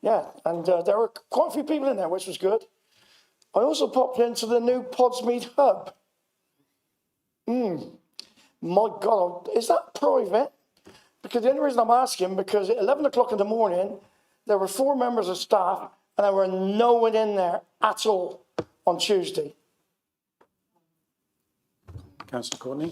Yeah, and there were quite a few people in there, which was good. I also popped into the new Podsmead hub. My God, is that private? Because the only reason I'm asking, because at 11 o'clock in the morning, there were 4 members of staff and there were no one in there at all on Tuesday. Councillor Courtney.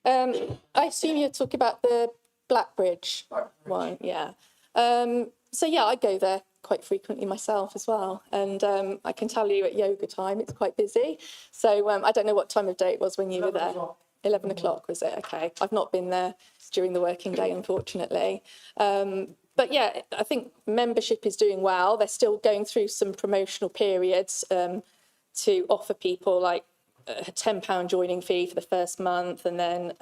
I assume you're talking about the Blackbridge one, yeah. So yeah, I go there quite frequently myself as well. And I can tell you at yoga time, it's quite busy. So I don't know what time of day it was when you were there. 11 o'clock, was it? Okay. I've not been there during the working day, unfortunately. But yeah, I think membership is doing well. They're still going through some promotional periods to offer people like a £10 joining fee for the first month and then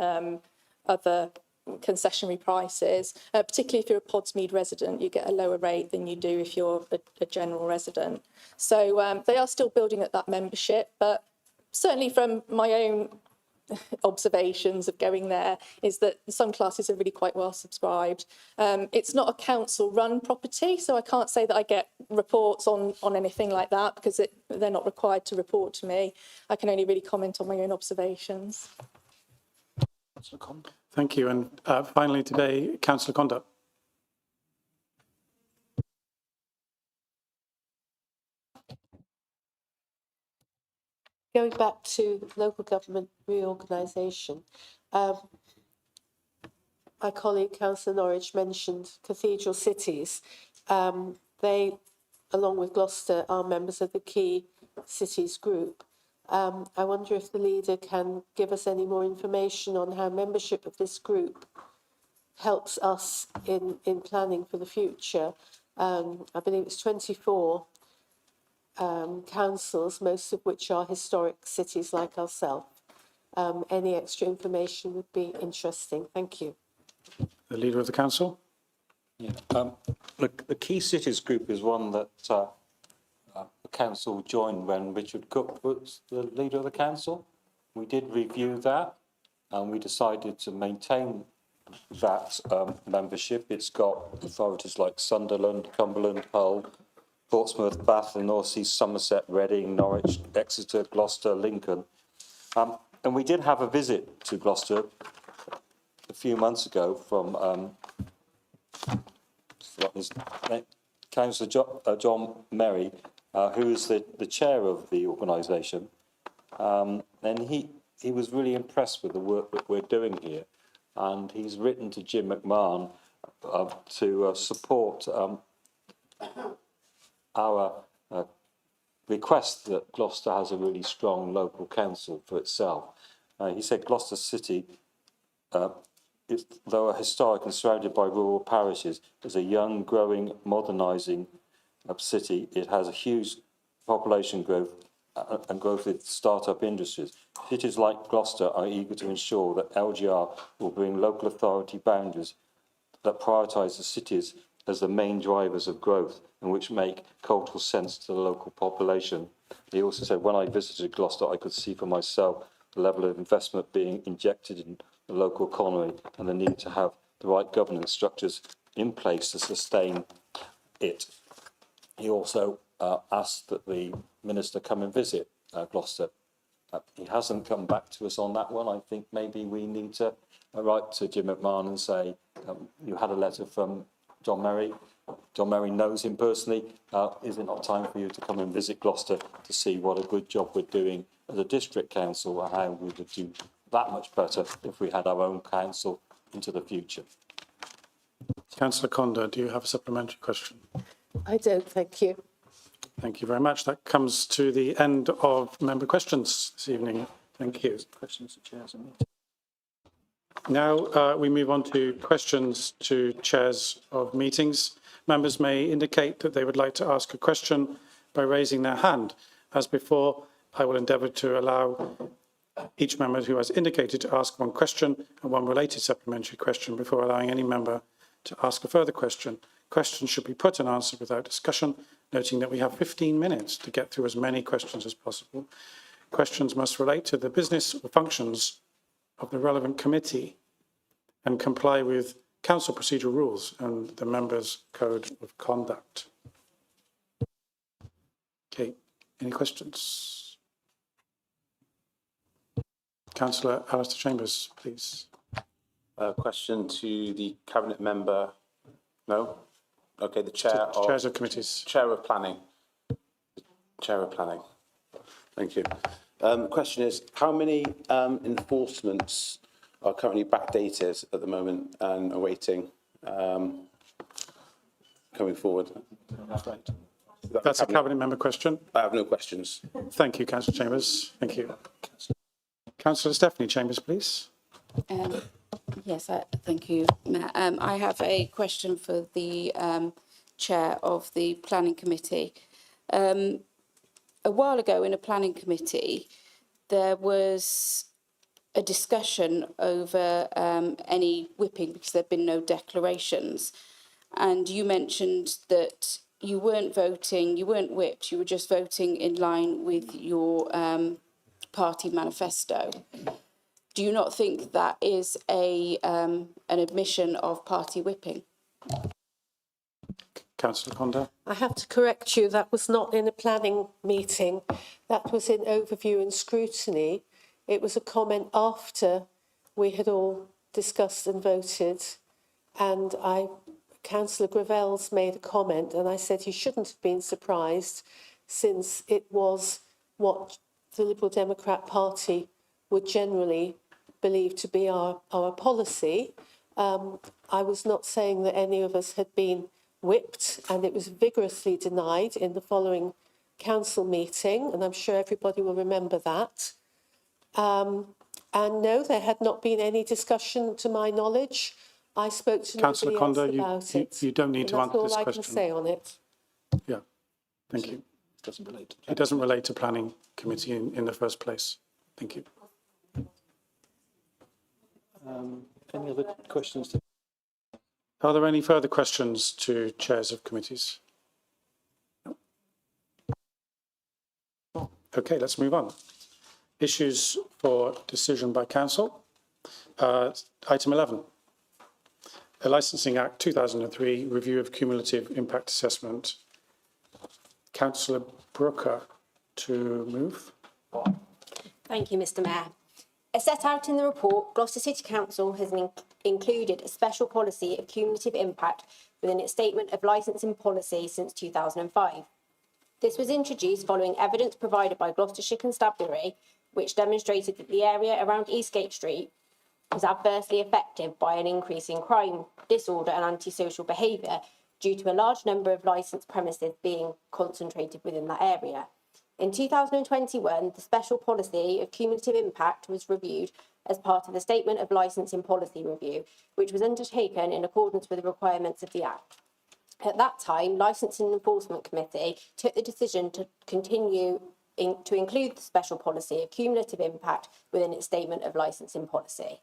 other concessionary prices. Particularly if you're a Podsmead resident, you get a lower rate than you do if you're a general resident. So they are still building at that membership, but certainly from my own observations of going there is that some classes are really quite well subscribed. It's not a council run property, so I can't say that I get reports on anything like that because they're not required to report to me. I can only really comment on my own observations. Thank you. And finally today, Councillor Conduct. Going back to local government reorganisation, my colleague Councillor Norwich mentioned cathedral cities. They, along with Gloucester, are members of the Key Cities group. I wonder if the leader can give us any more information on how membership of this group helps us in planning for the future. I believe it's 24 councils, most of which are historic cities like ourselves. Any extra information would be interesting. Thank you. The Leader of the Council. Yeah. The Key Cities group is one that the council joined when Richard Cook was the leader of the council. We did review that and we decided to maintain that membership. It's got authorities like Sunderland, Cumberland, Hull, Portsmouth, Bath, the North Sea, Somerset, Reading, Norwich, Exeter, Gloucester, Lincoln. And we did have a visit to Gloucester a few months ago from Councillor John Merry, who is the chair of the organisation. And he was really impressed with the work that we're doing here. And he's written to Jim McMahon to support our request that Gloucester has a really strong local council for itself. He said Gloucester City, though a historic and surrounded by rural parishes, is a young, growing, modernising city. It has a huge population growth and growth with start-up industries. Cities like Gloucester are eager to ensure that LGR will bring local authority boundaries that prioritise the cities as the main drivers of growth and which make cultural sense to the local population. He also said, when I visited Gloucester, I could see for myself the level of investment being injected in the local economy and the need to have the right governance structures in place to sustain it. He also asked that the Minister come and visit Gloucester. He hasn't come back to us on that one. I think maybe we need to write to Jim McMahon and say, you had a letter from John Merry. John Merry knows him personally. Is it not time for you to come and visit Gloucester to see what a good job we're doing as a district council and how we would do that much better if we had our own council into the future? Councillor Conda, do you have a supplementary question? I don't, thank you. Thank you very much. That comes to the end of member questions this evening. Thank you. Questions to chairs and Now we move on to questions to chairs of meetings. Members may indicate that they would like to ask a question by raising their hand. As before, I will endeavour to allow each member who has indicated to ask one question and one related supplementary question before allowing any member to ask a further question. Questions should be put and answered without discussion, noting that we have 15 minutes to get through as many questions as possible. Questions must relate to the business or functions of the relevant committee and comply with council procedural rules and the members' code of conduct. Okay, any questions? Councillor Alistair Chambers, please. Question to the cabinet member. No? Okay, the chair of... Chairs of committees. Chair of planning. Chair of planning. Thank you. Question is, how many enforcements are currently backdated at the moment and awaiting coming forward? That's a cabinet member question. I have no questions. Thank you, Councillor Chambers. Thank you. Councillor Stephanie Chambers, please. Yes, thank you, Mayor. I have a question for the chair of the planning committee. A while ago in a planning committee, there was a discussion over any whipping because there'd been no declarations. And you mentioned that you weren't voting, you weren't whipped, you were just voting in line with your party manifesto. Do you not think that is an admission of party whipping? Councillor Conda. I have to correct you, that was not in a planning meeting. That was in overview and scrutiny. It was a comment after we had all discussed and voted. And Councillor Gravell's made a comment and I said he shouldn't have been surprised since it was what the Liberal Democrat Party would generally believe to be our policy. I was not saying that any of us had been whipped, and it was vigorously denied in the following council meeting, and I'm sure everybody will remember that. And no, there had not been any discussion to my knowledge. I spoke to Councillor nobody Conda, else about it. you don't need to answer this That's all I question. can say on it. Yeah, thank you. It doesn't relate to It doesn't relate to planning committee in the first place. Thank you. any other questions? To... Are there any further questions to chairs of committees? No. Okay, let's move on. Issues for decision by council. Item 11. The Licensing Act 2003, review of cumulative impact assessment. Councillor Brooker to move. Thank you, Mr. Mayor. As set out in the report, Gloucester City Council has included a special policy of cumulative impact within its statement of licensing policy since 2005. This was introduced following evidence provided by Gloucestershire Constabulary, which demonstrated that the area around Eastgate Street was adversely affected by an increase in crime, disorder and antisocial behaviour due to a large number of licensed premises being concentrated within that area. In 2021, the special policy of cumulative impact was reviewed as part of the Statement of Licensing Policy Review, which was undertaken in accordance with the requirements of the Act. At that time, Licensing Enforcement Committee took the decision to continue to include the special policy of cumulative impact within its Statement of Licensing Policy.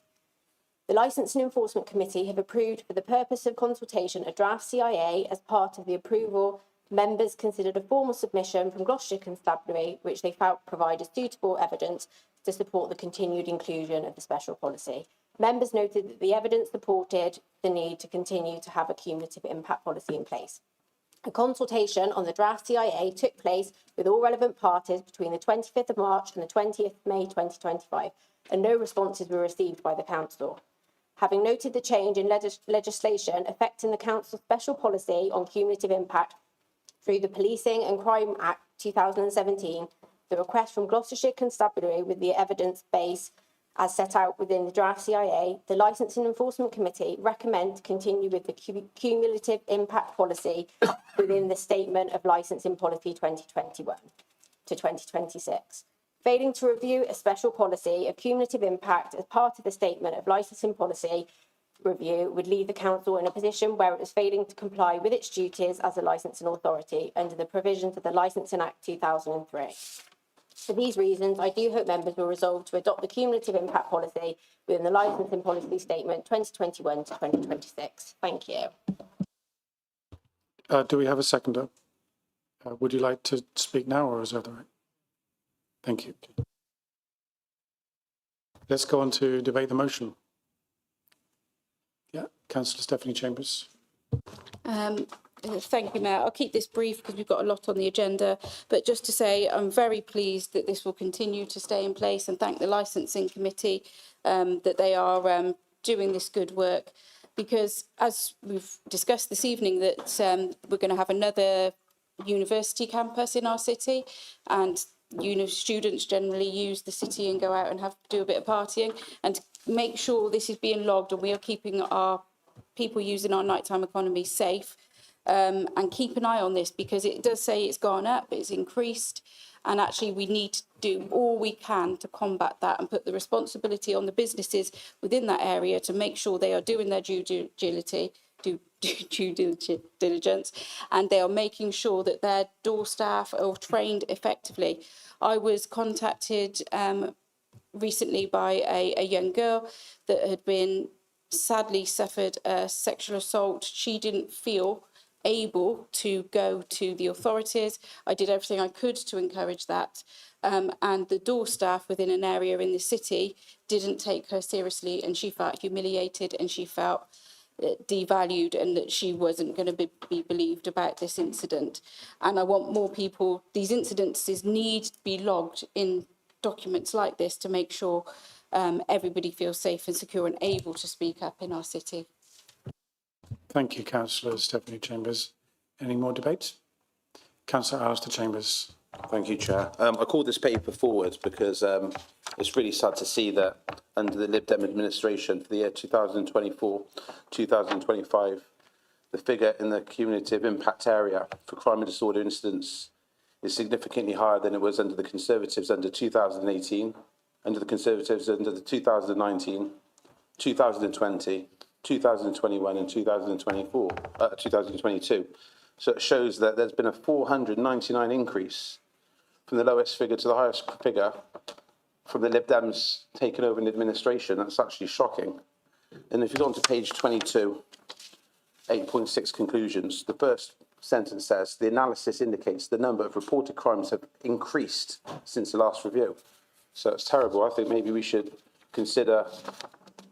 The Licensing Enforcement Committee have approved, for the purpose of consultation, a draft CIA. As part of the approval, members considered a formal submission from Gloucestershire Constabulary, which they felt provided suitable evidence to support the continued inclusion of the special policy. Members noted that the evidence supported the need to continue to have a cumulative impact policy in place. A consultation on the draft CIA took place with all relevant parties between the 25th of March and the 20th of May 2025, and no responses were received by the Council. having noted the change in legislation affecting the Council's special policy on cumulative impact through the Policing and Crime Act 2017, the request from Gloucestershire Constabulary with the evidence base as set out within the draft CIA, the Licensing Enforcement Committee recommend to continue with the cumulative impact policy within the Statement of Licensing Policy 2021 to 2026. Failing to review a special policy of cumulative impact as part of the Statement of Licensing Policy review would leave the Council in a position where it was failing to comply with its duties as a licensing authority under the provisions of the Licensing Act 2003. For these reasons, I do hope members will resolve to adopt the cumulative impact policy within the Licensing Policy Statement 2021 to 2026. Thank you. Do we have a seconder? Would you like to speak now or reserve the right? Thank you. Let's go on to debate the motion. Yeah, Councillor Stephanie Chambers. Thank you, Mayor. I'll keep this brief because we've got a lot on the agenda, but just to say I'm very pleased that this will continue to stay in place and thank the Licensing Committee that they are doing this good work, because as we've discussed this evening that we're going to have another university campus in our city, and students generally use the city and go out and do a bit of partying, and to make sure this is being logged and we are keeping our people using our nighttime economy safe. And keep an eye on this, because it does say it's gone up, it's increased, and actually we need to do all we can to combat that and put the responsibility on the businesses within that area to make sure they are doing their due diligence, and they are making sure that their door staff are trained effectively. I was contacted recently by a young girl that had been sadly suffered a sexual assault. She didn't feel able to go to the authorities. I did everything I could to encourage that. And the door staff within an area in the city didn't take her seriously, and she felt humiliated and she felt devalued, and that she wasn't going to be believed about this incident. And I want more people, these incidences need to be logged in documents like this to make sure everybody feels safe and secure and able to speak up in our city. Thank you, Councillor Stephanie Chambers. Any more debate? Councillor Alistair Chambers. Thank you, Chair. I called this paper forward because it's really sad to see that under the Lib Dem administration for the year 2024-2025, the figure in the cumulative impact area for crime and disorder incidents is significantly higher than it was under the Conservatives under 2018, under the Conservatives under the 2019, 2020, 2021 and 2022. So it shows that there's been a 499 increase from the lowest figure to the highest figure from the Lib Dems taken over in administration. That's actually shocking. And if you go on to page 22, 8.6 conclusions, the first sentence says, the analysis indicates the number of reported crimes have increased since the last review. So it's terrible. I think maybe we should consider,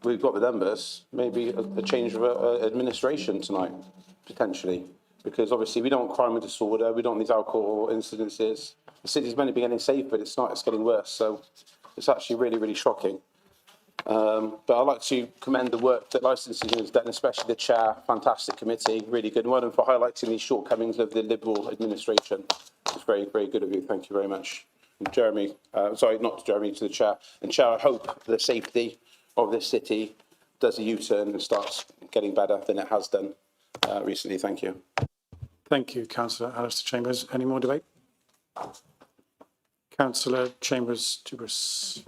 we've got the numbers, maybe a change of administration tonight, potentially. Because obviously we don't want crime and disorder, we don't want these alcohol incidences. The city's meant to be getting safe, but it's not, it's getting worse. So it's actually really, really shocking. But I'd like to commend the work that licensing has done, especially the chair, fantastic committee, really good. Well done for highlighting these shortcomings of the Liberal administration. It's very, very good of you. Thank you very much. And Jeremy, sorry, not Jeremy, to the chair. And chair, I hope the safety of this city does a U-turn and starts getting better than it has done recently. Thank you. Thank you, Councillor Alistair Chambers. Any more debate? Councillor Chambers-Tubris.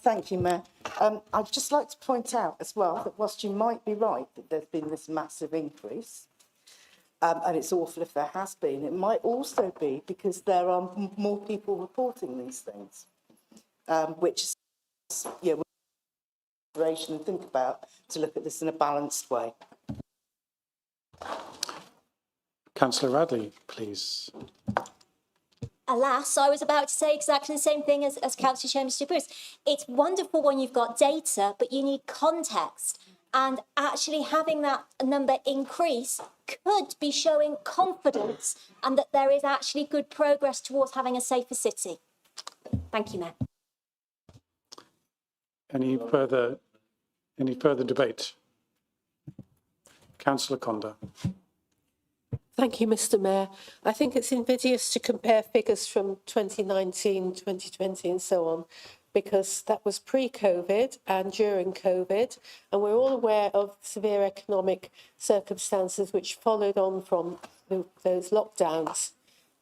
Thank you, Mayor. I'd just like to point out as well that whilst you might be right that there's been this massive increase, and it's awful if there has been, it might also be because there are more people reporting these things, which is, yeah, and think about to look at this in a balanced way. Councillor Radley, please. Alas, I was about to say exactly the same thing as Councillor Chambers-Tubris. It's wonderful when you've got data, but you need context. And actually having that number increase could be showing confidence and that there is actually good progress towards having a safer city. Thank you, Mayor. Any further Any further debate? Councillor Conda. Thank you, Mr. Mayor. I think it's invidious to compare figures from 2019, 2020 and so on, because that was pre-COVID and during COVID, and we're all aware of severe economic circumstances which followed on from those lockdowns,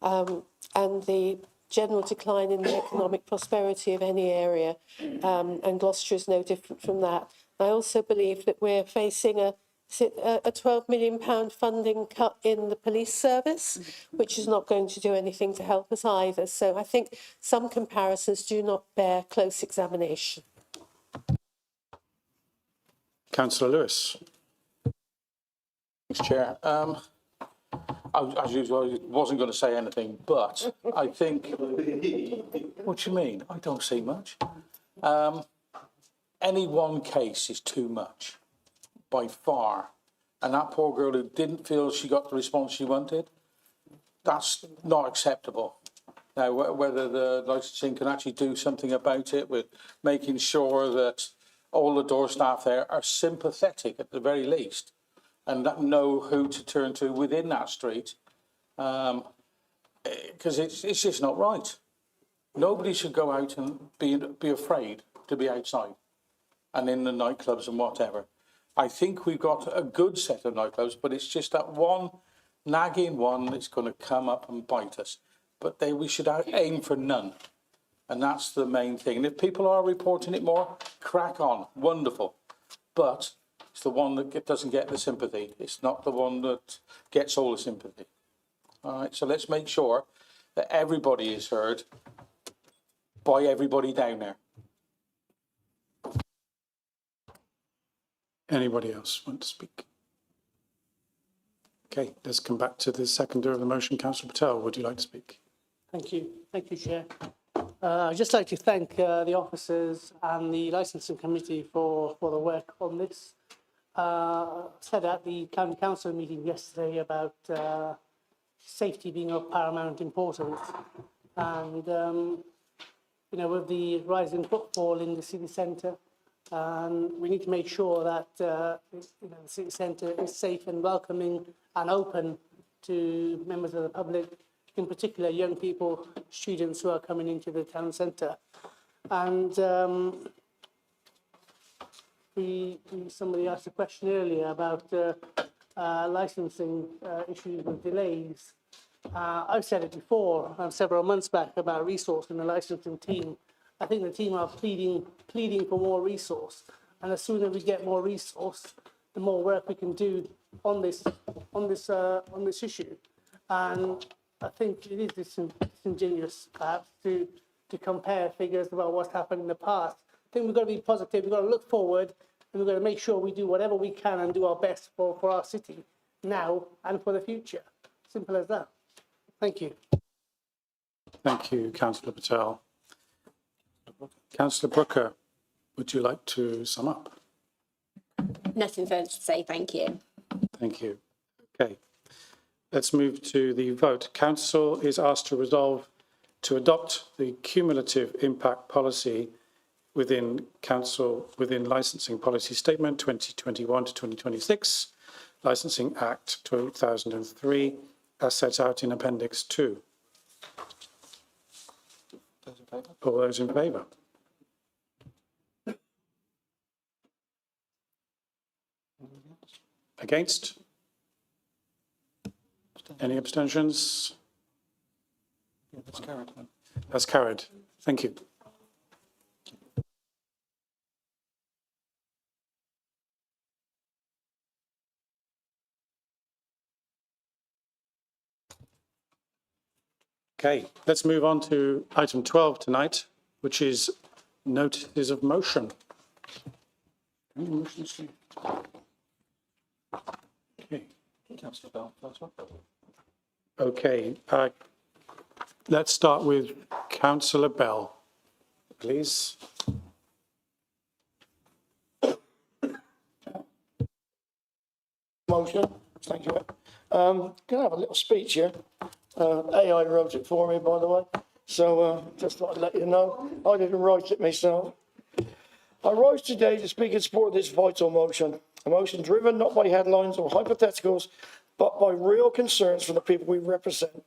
and the general decline in the economic prosperity of any area, and Gloucester is no different from that. I also believe that we're facing a £12 million funding cut in the police service, which is not going to do anything to help us either. So I think some comparisons do not bear close examination. Councillor Lewis. Thanks, Chair. As usual, I wasn't going to say anything, but I think... What do you mean? I don't see much. Any one case is too much, by far. And that poor girl who didn't feel she got the response she wanted, that's not acceptable. Now, whether the licensing can actually do something about it with making sure that all the door staff there are sympathetic at the very least and that know who to turn to within that street, because it's just not right. Nobody should go out and be afraid to be outside and in the nightclubs and whatever. I think we've got a good set of nightclubs, but it's just that one nagging one that's going to come up and bite us. But we should aim for none. And that's the main thing. And if people are reporting it more, crack on, wonderful. But it's the one that doesn't get the sympathy. It's not the one that gets all the sympathy. All right, so let's make sure that everybody is heard by everybody down there. Anybody else want to speak? Okay, let's come back to the seconder of the motion. Councillor Patel, would you like to speak? Thank you, Chair. I'd just like to thank the officers and the licensing committee for the work on this. Said at the county council meeting yesterday about safety being of paramount importance, and you know, with the rising footfall in the city centre, we need to make sure that you know, the city centre is safe and welcoming and open to members of the public, in particular young people, students who are coming into the town centre. And somebody asked a question earlier about licensing issues with delays. I've said it before, several months back, about resource in the licensing team. I think the team are pleading for more resource, and the sooner we get more resource, the more work we can do on this issue. And I think it is disingenuous, perhaps, to compare figures about what's happened in the past. I think we've got to be positive. We've got to look forward, and we've got to make sure we do whatever we can and do our best for our city now and for the future. Simple as that. Thank you. Thank you, Councillor Patel. Councillor Brooker, would you like to sum up? Nothing further to say, thank you. Thank you. Okay, let's move to the vote. Council is asked to resolve to adopt the cumulative impact policy within Licensing Policy Statement 2021 to 2026, Licensing Act 2003, as set out in Appendix 2. All those in favour? Against? Any abstentions? Yeah, that's carried. That's carried. Thank you. Okay, let's move on to item 12 tonight, which is notices of motion. Any motions? Okay. Councillor Bell, first one. Okay, let's start with Councillor Bell, please. Motion, thank you. Can I have a little speech here? AI wrote it for me, by the way. So just thought I'd let you know. I didn't write it myself. I rise today to speak in support of this vital motion, a motion driven not by headlines or hypotheticals, but by real concerns from the people we represent.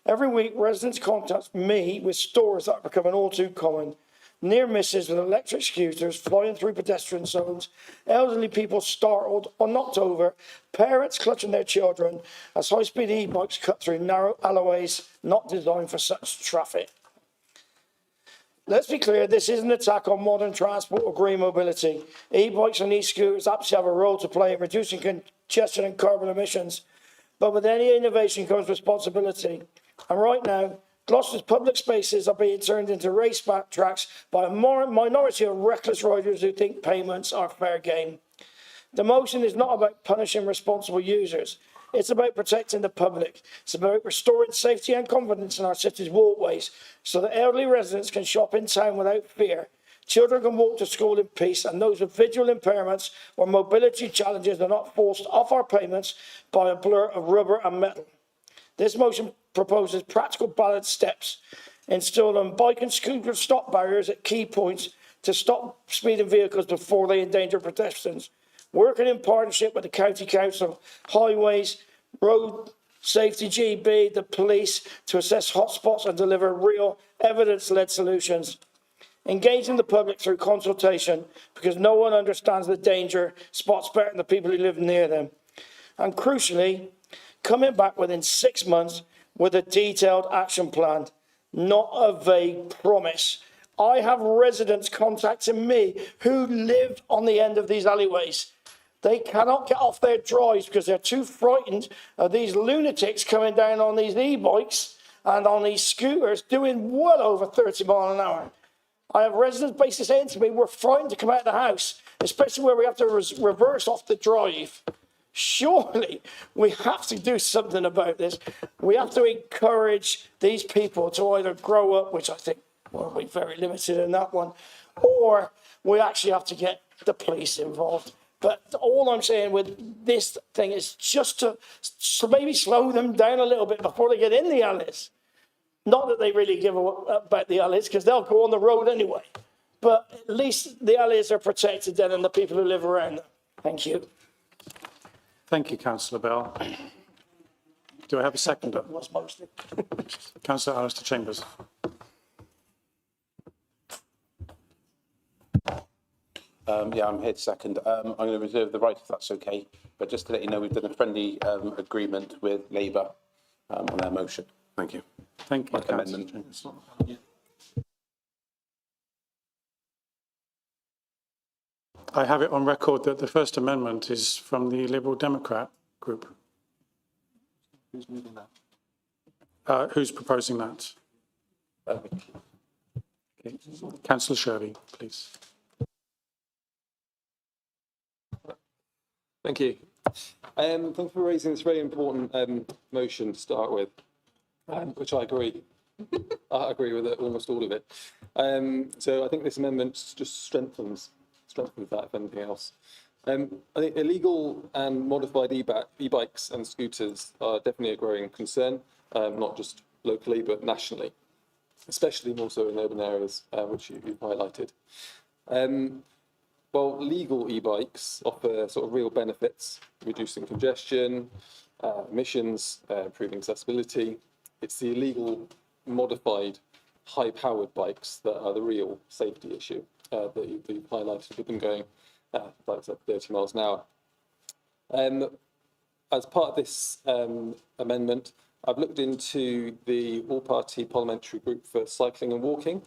Every week, residents contact me with stories that are becoming all too common. Near misses with electric scooters flying through pedestrian zones, elderly people startled or knocked over, parents clutching their children as high-speed e-bikes cut through narrow alleyways not designed for such traffic. Let's be clear, this isn't an attack on modern transport or green mobility. E-bikes and e-scooters absolutely have a role to play in reducing congestion and carbon emissions. But with any innovation comes responsibility. And right now, Gloucester's public spaces are being turned into raceback tracks by a minority of reckless riders who think payments are fair game. The motion is not about punishing responsible users. It's about protecting the public. It's about restoring safety and confidence in our city's walkways so that elderly residents can shop in town without fear. Children can walk to school in peace, and those with visual impairments or mobility challenges are not forced off our payments by a blur of rubber and metal. This motion proposes practical balanced steps, installed on bike and scooter stop barriers at key points to stop speeding vehicles before they endanger pedestrians, working in partnership with the County Council, Highways, Road Safety GB, the police to assess hotspots and deliver real evidence-led solutions, engaging the public through consultation because no one understands the danger spots better than the people who live near them, and crucially, coming back within 6 months with a detailed action plan, not a vague promise. I have residents contacting me who live on the end of these alleyways. They cannot get off their drives because they're too frightened of these lunatics coming down on these e-bikes and on these scooters doing well over 30 miles an hour. I have residents basically saying to me, we're frightened to come out of the house, especially where we have to reverse off the drive. Surely we have to do something about this. We have to encourage these people to either grow up, which I think will be very limited in that one, or we actually have to get the police involved. But all I'm saying with this thing is just to maybe slow them down a little bit before they get in the alleys. Not that they really give about the alleys, because they'll go on the road anyway. But at least the alleys are protected then and the people who live around them. Thank you. Thank you, Councillor Bell. Do I have a seconder? Councillor Alistair Chambers. Yeah, I'm here to second. I'm going to reserve the right if that's okay. But just to let you know, we've done a friendly agreement with Labour on their motion. Thank you. Thank you, Councillor Chambers. I have it on record that the First Amendment is from the Liberal Democrat group. Who's moving that? Who's proposing that? Okay. Councillor Shirley, please. Thank you. Thanks for raising this very important motion to start with, which I agree. I agree with it, almost all of it. So I think this amendment just strengthens that, if anything else. I think illegal and modified e-bikes and scooters are definitely a growing concern, not just locally, but nationally, especially more so in urban areas, which you've highlighted. While legal e-bikes offer sort of real benefits, reducing congestion, emissions, improving accessibility, it's the illegal modified high-powered bikes that are the real safety issue that you've highlighted with them going, like I said, 30 miles an hour. As part of this amendment, I've looked into the all-party parliamentary group for cycling and walking,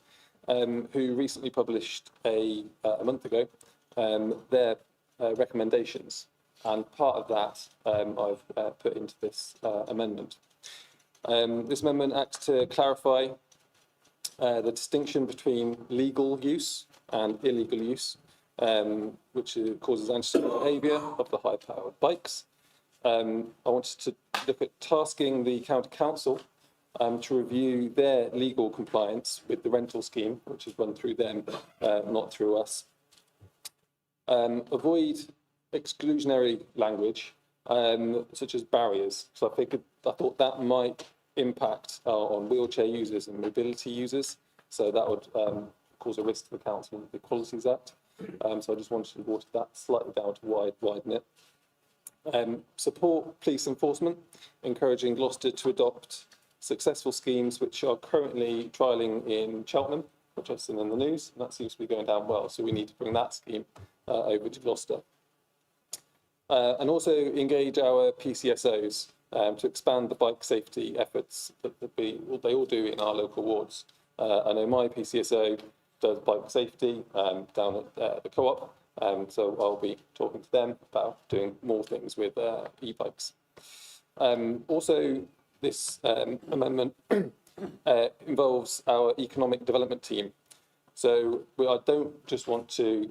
who recently published a month ago their recommendations, and part of that I've put into this amendment. This amendment acts to clarify the distinction between legal use and illegal use, which causes antisocial behaviour of the high-powered bikes. I wanted to look at tasking the county council to review their legal compliance with the rental scheme, which is run through them, not through us. Avoid exclusionary language, such as barriers. So I thought that might impact on wheelchair users and mobility users. So that would cause a risk to the Council of the Equalities Act. So I just wanted to water that slightly down to widen it. Support police enforcement, encouraging Gloucester to adopt successful schemes which are currently trialling in Cheltenham, which I've seen in the news, and that seems to be going down well. So we need to bring that scheme over to Gloucester. And also engage our PCSOs to expand the bike safety efforts that they all do in our local wards. I know my PCSO does bike safety down at the co-op, so I'll be talking to them about doing more things with e-bikes. Also, this amendment involves our economic development team. So I don't just want to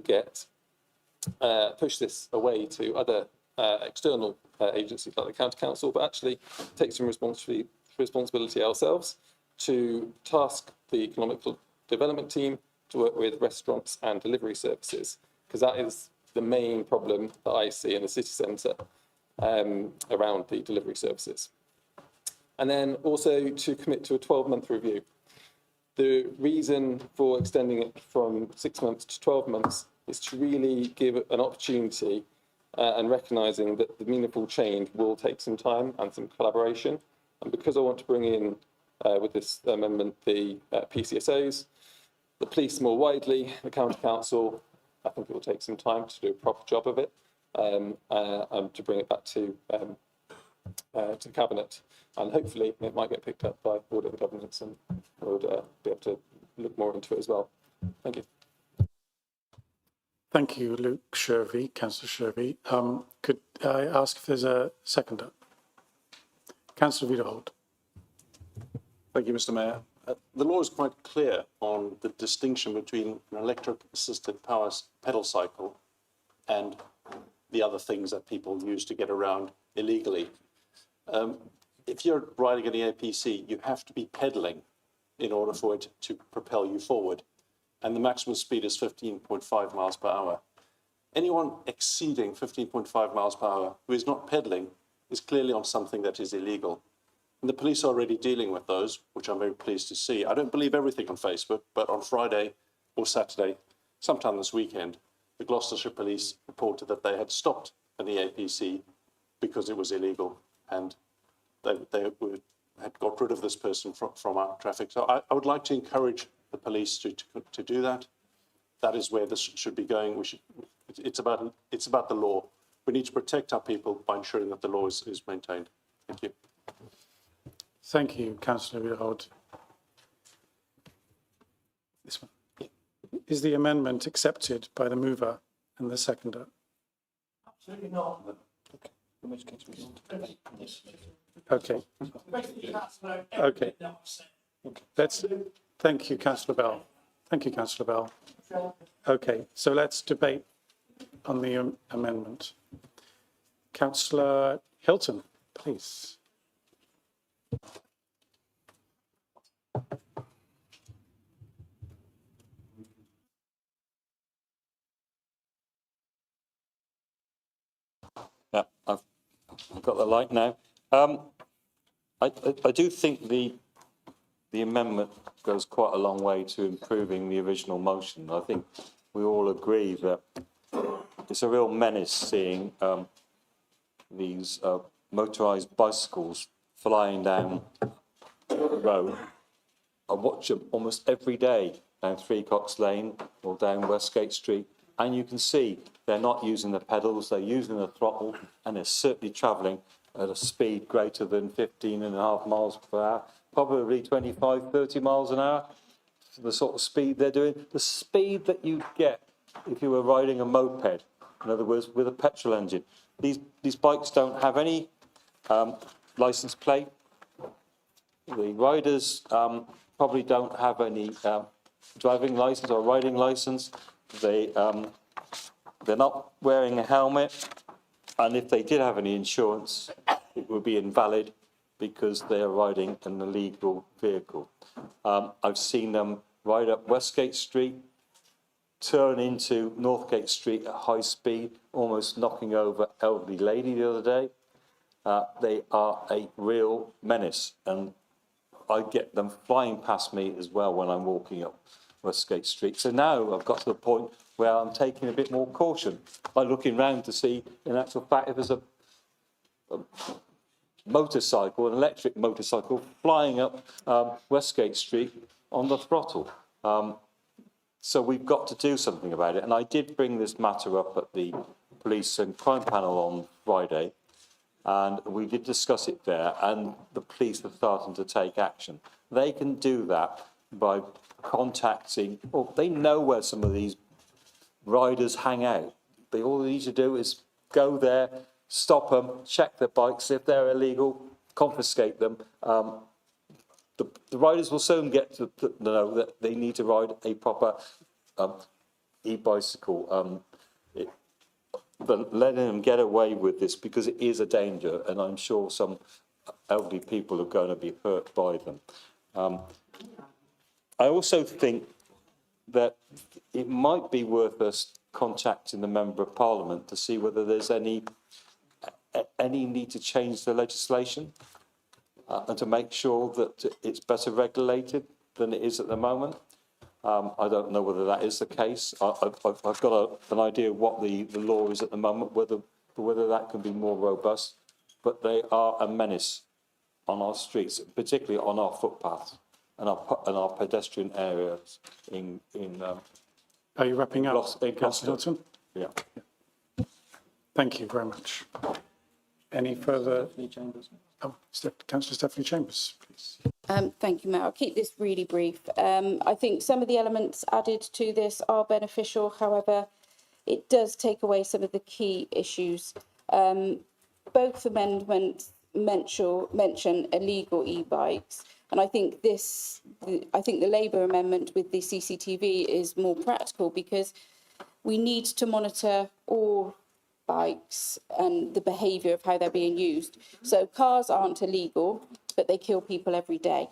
push this away to other external agencies like the County Council, but actually take some responsibility ourselves to task the economic development team to work with restaurants and delivery services, because that is the main problem that I see in the city centre around the delivery services. And then also to commit to a 12-month review. The reason for extending it from 6 months to 12 months is to really give an opportunity and recognising that the meaningful change will take some time and some collaboration. And because I want to bring in, with this amendment, the PCSOs, the police more widely, the County Council, I think it will take some time to do a proper job of it and to bring it back to Cabinet. And hopefully it might get picked up by all of the governments and would be able to look more into it as well. Thank you. Thank you, Luke Shervey, Councillor Shervey. Could I ask if there's a seconder? Councillor Wiederholt. Thank you, Mr. Mayor. The law is quite clear on the distinction between an electric-assisted power pedal cycle and the other things that people use to get around illegally. If you're riding an EAPC, you have to be pedaling in order for it to propel you forward. And the maximum speed is 15.5 miles per hour. Anyone exceeding 15.5 miles per hour who is not pedaling is clearly on something that is illegal. And the police are already dealing with those, which I'm very pleased to see. I don't believe everything on Facebook, but on Friday or Saturday, sometime this weekend, the Gloucestershire Police reported that they had stopped an EAPC because it was illegal, and they had got rid of this person from our traffic. So I would like to encourage the police to do that. That is where this should be going. It's about the law. We need to protect our people by ensuring that the law is maintained. Thank you. Thank you, Councillor Wiederholt. This one. Is the amendment accepted by the mover and the seconder? Absolutely not. Okay. Okay. Thank you, Councillor Bell. Thank you, Councillor Bell. Okay, so let's debate on the amendment. Councillor Hilton, please. Yeah, I've got the light now. I do think the amendment goes quite a long way to improving the original motion. I think we all agree that it's a real menace seeing these motorised bicycles flying down the road. I watch them almost every day down Three Cocks Lane or down Westgate Street, and you can see they're not using the pedals, they're using the throttle, and they're certainly travelling at a speed greater than 15.5 miles per hour, probably 25, 30 miles an hour, the sort of speed they're doing. The speed that you get if you were riding a moped, in other words, with a petrol engine. These bikes don't have any licence plate. The riders probably don't have any driving licence or riding licence. They're not wearing a helmet, and if they did have any insurance, it would be invalid because they are riding an illegal vehicle. I've seen them ride up Westgate Street, turn into Northgate Street at high speed, almost knocking over an elderly lady the other day. They are a real menace, and I get them flying past me as well when I'm walking up Westgate Street. So now I've got to the point where I'm taking a bit more caution by looking round to see, in actual fact, if there's a motorcycle, an electric motorcycle, flying up Westgate Street on the throttle. So we've got to do something about it. And I did bring this matter up at the police and crime panel on Friday, and we did discuss it there, and the police are starting to take action. They can do that by contacting, or they know where some of these riders hang out. All they need to do is go there, stop them, check their bikes. If they're illegal, confiscate them. The riders will soon get to know that they need to ride a proper e-bicycle. But letting them get away with this, because it is a danger, and I'm sure some elderly people are going to be hurt by them. I also think that it might be worth us contacting the Member of Parliament to see whether there's any need to change the legislation and to make sure that it's better regulated than it is at the moment. I don't know whether that is the case. I've got an idea of what the law is at the moment, whether that can be more robust. But they are a menace on our streets, particularly on our footpaths and our pedestrian areas. Are you wrapping up, Councillor Hilton? Yeah. Thank you very much. Any further? Oh, Councillor Stephanie Chambers, please. Thank you, Mayor. I'll keep this really brief. I think some of the elements added to this are beneficial. However, it does take away some of the key issues. Both amendments mention illegal e-bikes, and I think the Labour amendment with the CCTV is more practical, because we need to monitor all bikes and the behaviour of how they're being used. So cars aren't illegal, but they kill people every day.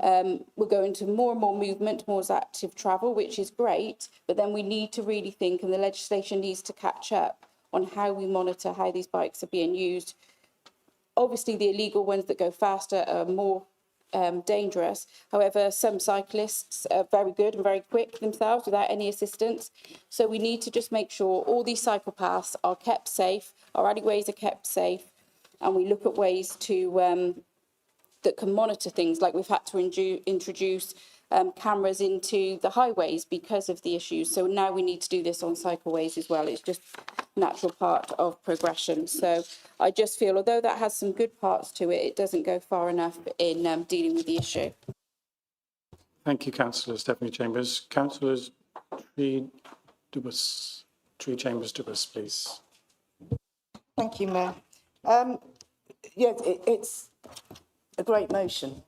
We're going to more and more movement, more active travel, which is great, but then we need to really think, and the legislation needs to catch up on how we monitor how these bikes are being used. Obviously, the illegal ones that go faster are more dangerous. However, some cyclists are very good and very quick themselves without any assistance. So we need to just make sure all these cycle paths are kept safe, our alleyways are kept safe, and we look at ways to that can monitor things, like we've had to introduce cameras into the highways because of the issues. So now we need to do this on cycleways as well. It's just a natural part of progression. So I just feel, although that has some good parts to it, it doesn't go far enough in dealing with the issue. Thank you, Councillor Stephanie Chambers. Councillors Tree Chambers Dubus, please. Thank you, Mayor. Yes, it's a great motion.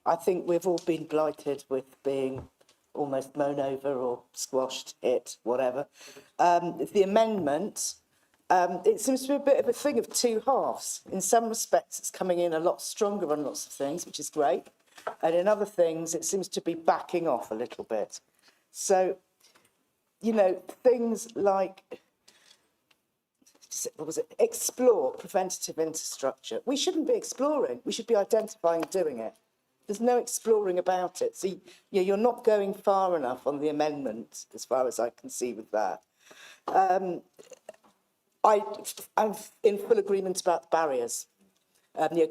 I think we've all been blighted with being almost mown over or squashed, hit, whatever. The amendment, it seems to be a bit of a thing of two halves. In some respects, it's coming in a lot stronger on lots of things, which is great. And in other things, it seems to be backing off a little bit. So, you know, things like, what was it? Explore preventative infrastructure. We shouldn't be exploring. We should be identifying and doing it. There's no exploring about it. So you're not going far enough on the amendment, as far as I can see with that. I'm in full agreement about the barriers.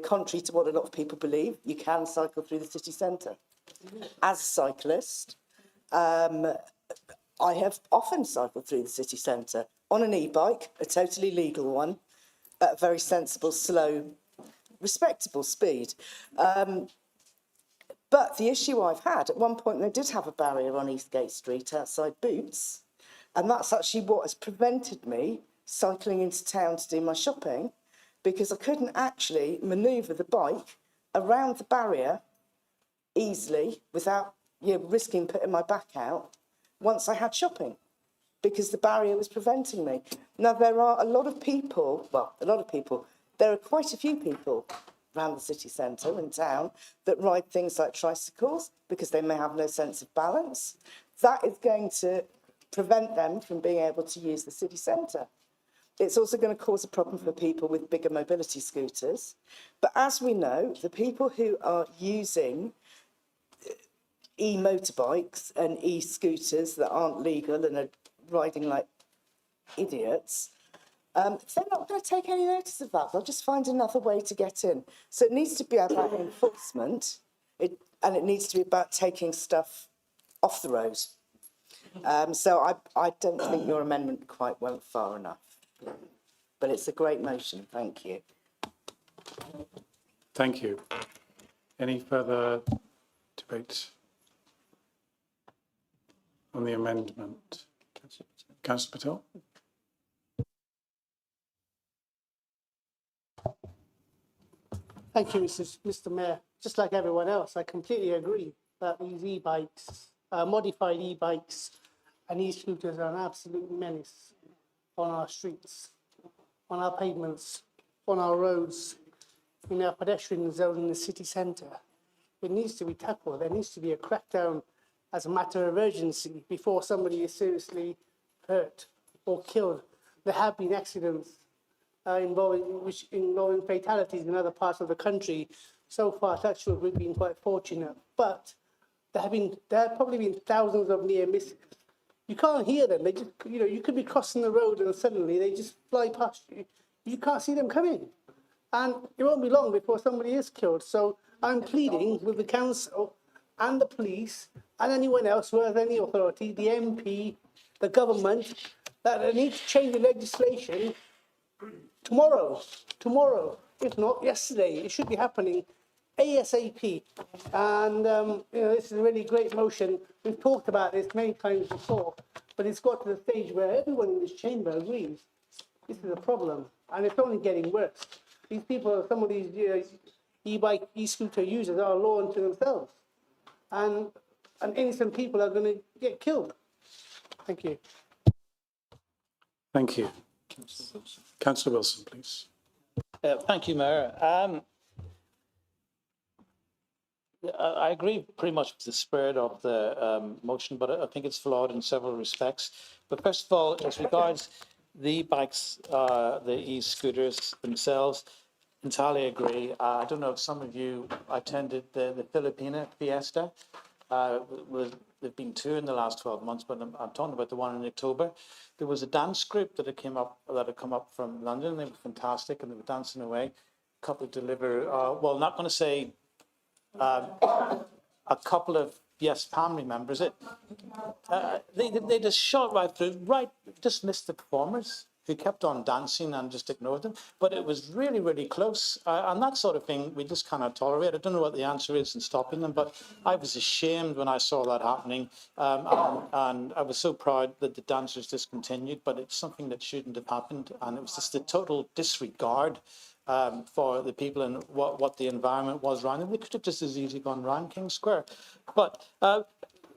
Contrary to what a lot of people believe, you can cycle through the city centre. As a cyclist, I have often cycled through the city centre on an e-bike, a totally legal one, at a very sensible, slow, respectable speed. But the issue I've had, at one point they did have a barrier on Eastgate Street outside Boots, and that's actually what has prevented me cycling into town to do my shopping, because I couldn't actually manoeuvre the bike around the barrier easily without risking putting my back out once I had shopping, because the barrier was preventing me. Now, there are there are quite a few people around the city centre in town that ride things like tricycles because they may have no sense of balance. That is going to prevent them from being able to use the city centre. It's also going to cause a problem for people with bigger mobility scooters. But as we know, the people who are using e-motorbikes and e-scooters that aren't legal and are riding like idiots, they're not going to take any notice of that. They'll just find another way to get in. So it needs to be about enforcement, and it needs to be about taking stuff off the roads. So I don't think your amendment quite went far enough. But it's a great motion. Thank you. Thank you. Any further debate on the amendment? Councillor Patel? Thank you, Mr. Mayor. Just like everyone else, I completely agree that these e-bikes, modified e-bikes and e-scooters are an absolute menace on our streets, on our pavements, on our roads, in our pedestrian zone in the city centre. It needs to be tackled. There needs to be a crackdown as a matter of urgency before somebody is seriously hurt or killed. There have been accidents involving fatalities in other parts of the country. So far, touch wood, we've been quite fortunate. But there have probably been thousands of near misses. You can't hear them. They just, you could be crossing the road and suddenly they just fly past you. You can't see them coming. And it won't be long before somebody is killed. So I'm pleading with the council and the police and anyone else who has any authority, the MP, the government, that they need to change the legislation tomorrow, if not yesterday. It should be happening ASAP. And this is a really great motion. We've talked about this many times before, but it's got to the stage where everyone in this chamber agrees this is a problem, and it's only getting worse. These people, some of these e-bike, e-scooter users are a law unto themselves, and innocent people are going to get killed. Thank you. Thank you. Councillor Wilson, please. Thank you, Mayor. I agree pretty much with the spirit of the motion, but I think it's flawed in several respects. But first of all, as regards the bikes, the e-scooters themselves, entirely agree. I don't know if some of you attended the Filipina Fiesta. There've been two in the last 12 months, but I'm talking about the one in October. There was a dance group that had come up from London. They were fantastic, and they were dancing away. A couple deliver, well, not going to say a couple of, yes, family members. They just shot right through, just missed the performers who kept on dancing and just ignored them. But it was really, really close. And that sort of thing, we just cannot tolerate. I don't know what the answer is in stopping them, but I was ashamed when I saw that happening. And I was so proud that the dancers discontinued, but it's something that shouldn't have happened. And it was just a total disregard for the people and what the environment was around them. They could have just as easily gone round King Square. But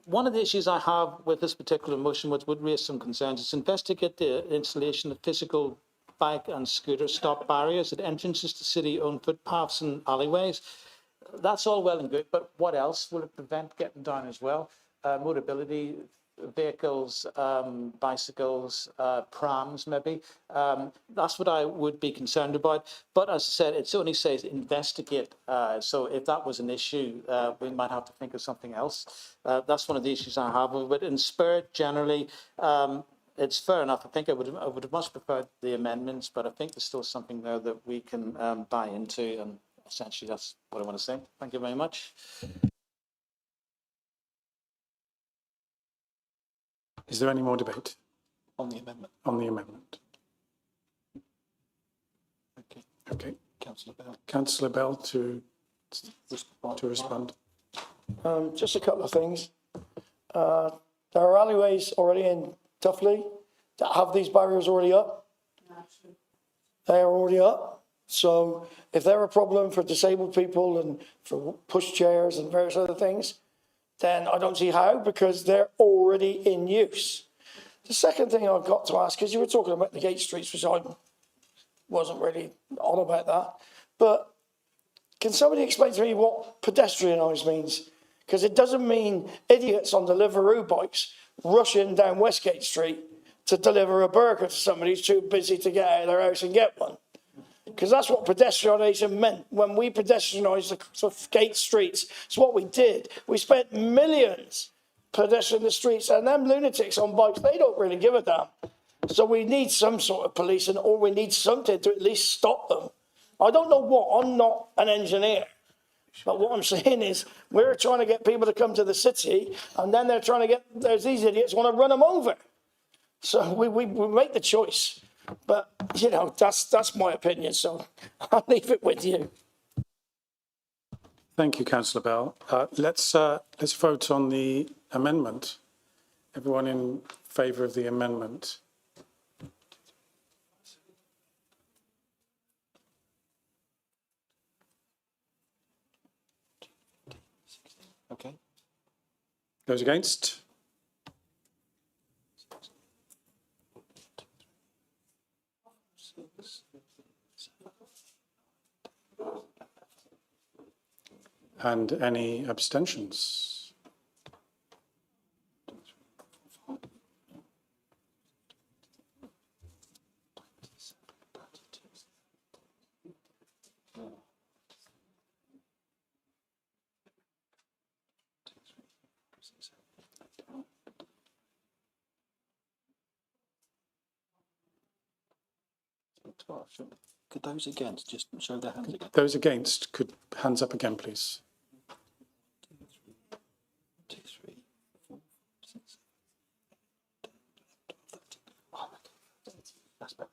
one of the issues I have with this particular motion, which would raise some concerns, is investigate the installation of physical bike and scooter stop barriers at entrances to city-owned footpaths and alleyways. That's all well and good, but what else will it prevent getting down as well? Mobility vehicles, bicycles, prams maybe. That's what I would be concerned about. But as I said, it only says investigate. So if that was an issue, we might have to think of something else. That's one of the issues I have with it. In spirit, generally, it's fair enough. I think I would have much preferred the amendments, but I think there's still something there that we can buy into. And essentially, that's what I want to say. Thank you very much. Is there any more debate? On the amendment. On the amendment. Okay. Okay. Councillor Bell. Councillor Bell to respond. Just a couple of things. There are alleyways already in Tuffley that have these barriers already up. They are already up. So if they're a problem for disabled people and for push chairs and various other things, then I don't see how, because they're already in use. The second thing I've got to ask, because you were talking about the gate streets, which I wasn't really on about that, but can somebody explain to me what pedestrianised means? Because it doesn't mean idiots on Deliveroo bikes rushing down Westgate Street to deliver a burger to somebody who's too busy to get out of their house and get one. Because that's what pedestrianisation meant. When we pedestrianised the gate streets, it's what we did. We spent millions pedestrians in the streets, and them lunatics on bikes, they don't really give a damn. So we need some sort of policing, or we need something to at least stop them. I don't know what, I'm not an engineer. But what I'm saying is, we're trying to get people to come to the city, and then they're trying to get, there's these idiots want to run them over. So we make the choice. But, you know, that's my opinion, so I'll leave it with you. Thank you, Councillor Bell. Let's vote on the amendment. Everyone in favour of the amendment? Okay. Those against? And any abstentions? Could those against just show their hands again? Those against, could hands up again, please. 2, 3, 4, 6, 7, 8, 9, 10, 11, 12, 13. Oh, okay. That's better.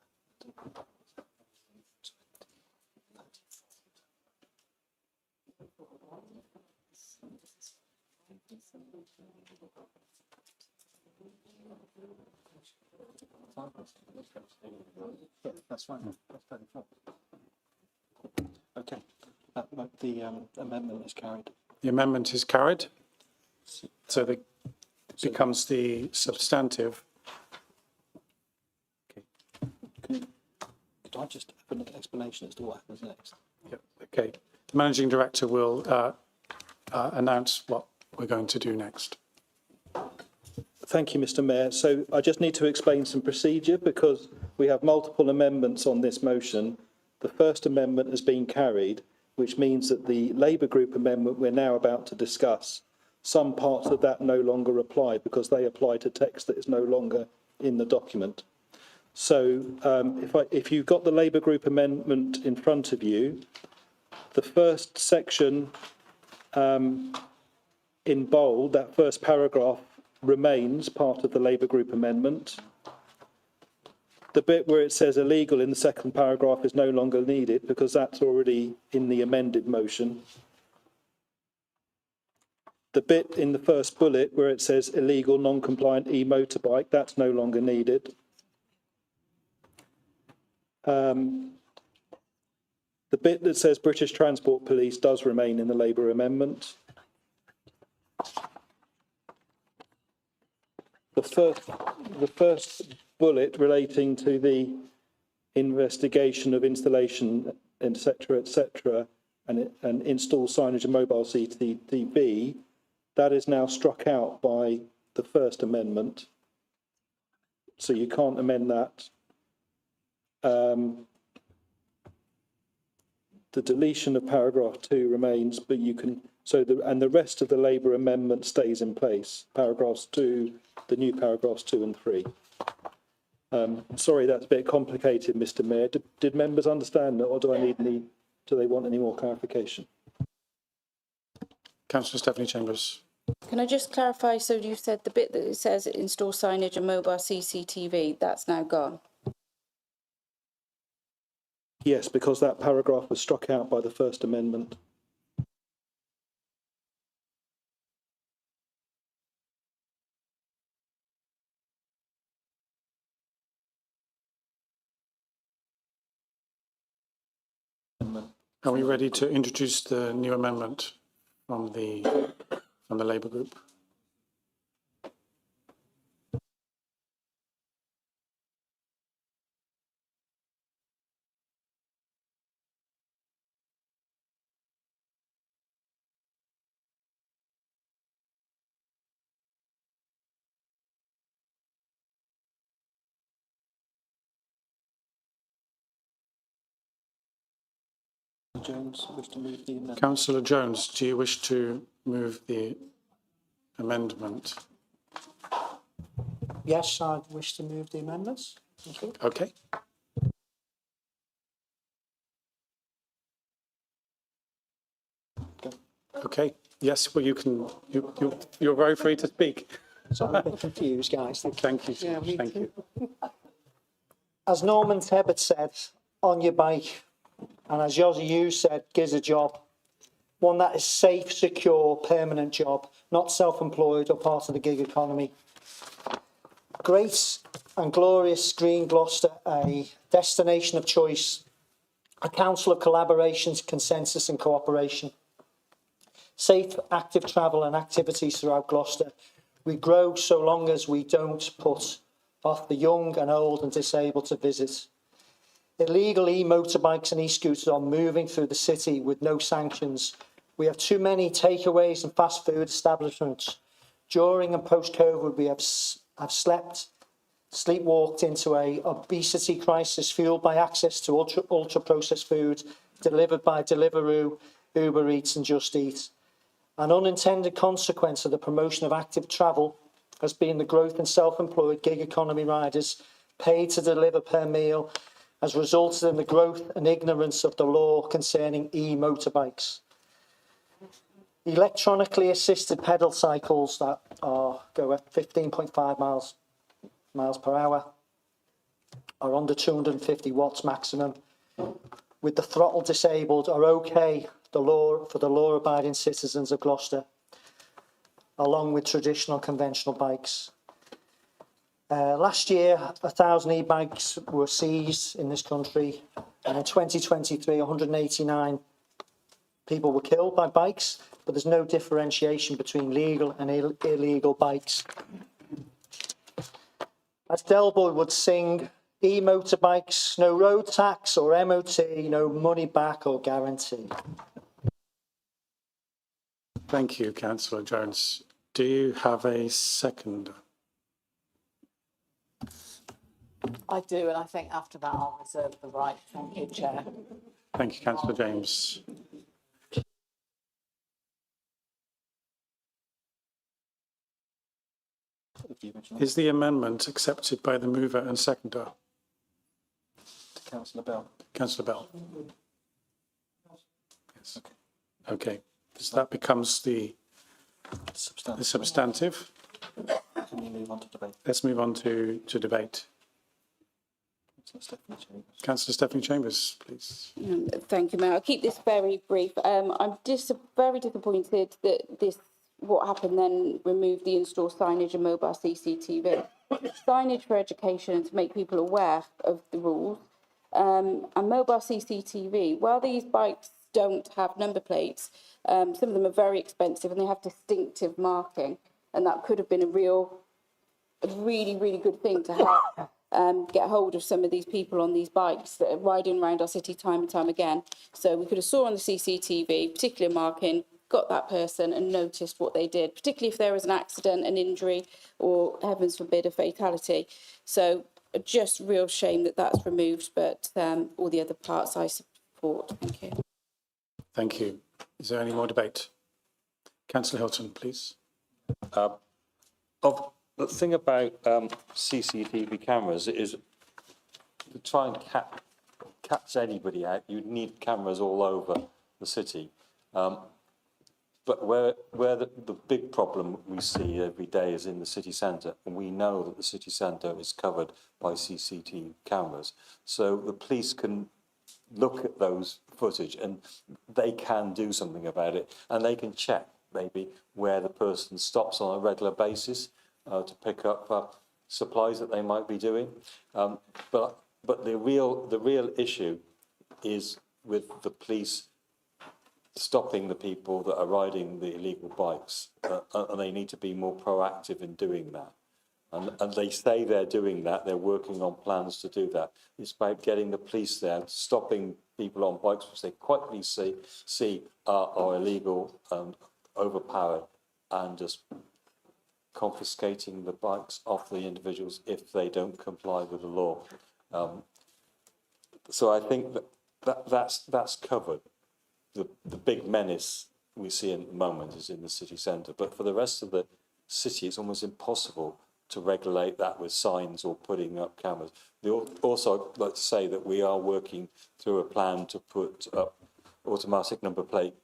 Yeah, that's fine. That's 34. Okay. The amendment is carried. The amendment is carried. So it becomes the substantive. Could I just have an explanation as to what happens next? Yep. Okay. The Managing Director will announce what we're going to do next. Thank you, Mr. Mayor. So I just need to explain some procedure because we have multiple amendments on this motion. The first amendment has been carried, which means that the Labour Group amendment we're now about to discuss, some parts of that no longer apply because they apply to text that is no longer in the document. So if you've got the Labour Group amendment in front of you, the first section in bold, that first paragraph, remains part of the Labour Group amendment. The bit where it says illegal in the second paragraph is no longer needed because that's already in the amended motion. The bit in the first bullet where it says illegal non-compliant e-motorbike, that's no longer needed. The bit that says British Transport Police does remain in the Labour amendment. The first bullet relating to the investigation of installation, etc., and install signage and mobile CCTV, that is now struck out by the first amendment. So you can't amend that. The deletion of paragraph 2 remains, but you can, and the rest of the Labour amendment stays in place. Paragraphs 2, the new paragraphs 2 and 3. Sorry, that's a bit complicated, Mr. Mayor. Did members understand that, or do they want any more clarification? Councillor Stephanie Chambers. Can I just clarify, so you said the bit that it says install signage and mobile CCTV, that's now gone? Yes, because that paragraph was struck out by the first amendment. Are we ready to introduce the new amendment from the Labour Group? Jones wish to move the amendment. Councillor Jones, do you wish to move the amendment? Yes, I wish to move the amendments. Thank you. Okay. Okay. Yes, well, you're very free to speak. So I'm a bit confused, guys. Thank you so much. Thank you. As Norman Tebbett said, on your bike, and as Yossi Hughes said, gives a job. One that is safe, secure, permanent job, not self-employed or part of the gig economy. Great and glorious Green Gloucester, a destination of choice, a council of collaborations, consensus and cooperation. Safe, active travel and activities throughout Gloucester. We grow so long as we don't put off the young and old and disabled to visit. Illegal e-motorbikes and e-scooters are moving through the city with no sanctions. We have too many takeaways and fast food establishments. During and post-COVID, we have sleepwalked into a obesity crisis fueled by access to ultra-processed food delivered by Deliveroo, Uber Eats and Just Eat. An unintended consequence of the promotion of active travel has been the growth in self-employed gig economy riders paid to deliver per meal, has resulted in the growth and ignorance of the law concerning e-motorbikes. Electronically assisted pedal cycles that go at 15.5 miles per hour are under 250 watts maximum, with the throttle disabled, are okay for the law-abiding citizens of Gloucester, along with traditional conventional bikes. Last year, 1,000 e-bikes were seized in this country, and in 2023, 189 people were killed by bikes, but there's no differentiation between legal and illegal bikes. As Delboy would sing, e-motorbikes, no road tax or MOT, no money back or guarantee. Thank you, Councillor Jones. Do you have a second? I do, and I think after that I'll reserve the right. Thank you, Chair. Thank you, Councillor James. Is the amendment accepted by the mover and seconder? Councillor Bell. Councillor Bell. Yes. Okay. So that becomes the substantive. Can you move on to debate? Let's move on to debate. Councillor Stephanie Chambers, please. Thank you, Mayor. I'll keep this very brief. I'm very disappointed that what happened then removed the in-store signage and mobile CCTV. Signage for education and to make people aware of the rules. And mobile CCTV, while these bikes don't have number plates, some of them are very expensive and they have distinctive marking. And that could have been a really good thing to help get hold of some of these people on these bikes that are riding around our city time and time again. So we could have saw on the CCTV, particular marking, got that person and noticed what they did, particularly if there was an accident, an injury, or heavens forbid, a fatality. So just real shame that that's removed, but all the other parts I support. Thank you. Thank you. Is there any more debate? Councillor Hilton, please. The thing about CCTV cameras is to try and catch anybody out, you need cameras all over the city. But where the big problem we see every day is in the city centre, and we know that the city centre is covered by CCTV cameras. So the police can look at those footage and they can do something about it, and they can check maybe where the person stops on a regular basis to pick up supplies that they might be doing. But the real issue is with the police stopping the people that are riding the illegal bikes, and they need to be more proactive in doing that. And they say they're doing that, they're working on plans to do that. It's about getting the police there, stopping people on bikes which they quite easily see are illegal and overpowered, and just confiscating the bikes off the individuals if they don't comply with the law. So I think that's covered. The big menace we see at the moment is in the city centre, but for the rest of the city, it's almost impossible to regulate that with signs or putting up cameras. Also, I'd like to say that we are working through a plan to put up automatic number plate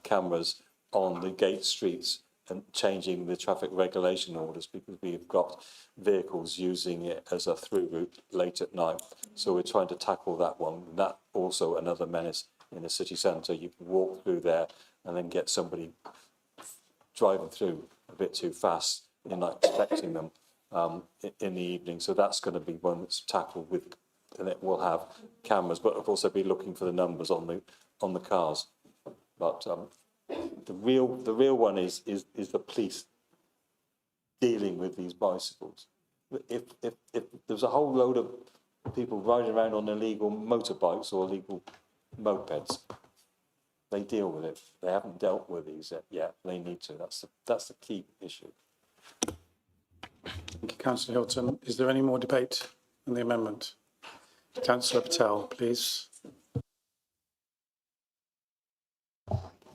cameras on the gate streets and changing the traffic regulation orders, because we've got vehicles using it as a through route late at night. So we're trying to tackle that one. And that also another menace in the city centre. You can walk through there and then get somebody driving through a bit too fast. You're not expecting them in the evening. So that's going to be one that's tackled with, and it will have cameras, but it'll also be looking for the numbers on the cars. But the real one is the police dealing with these bicycles. If there's a whole load of people riding around on illegal motorbikes or illegal mopeds, they deal with it. They haven't dealt with these yet. They need to. That's the key issue. Thank you, Councillor Hilton. Is there any more debate on the amendment? Councillor Patel, please.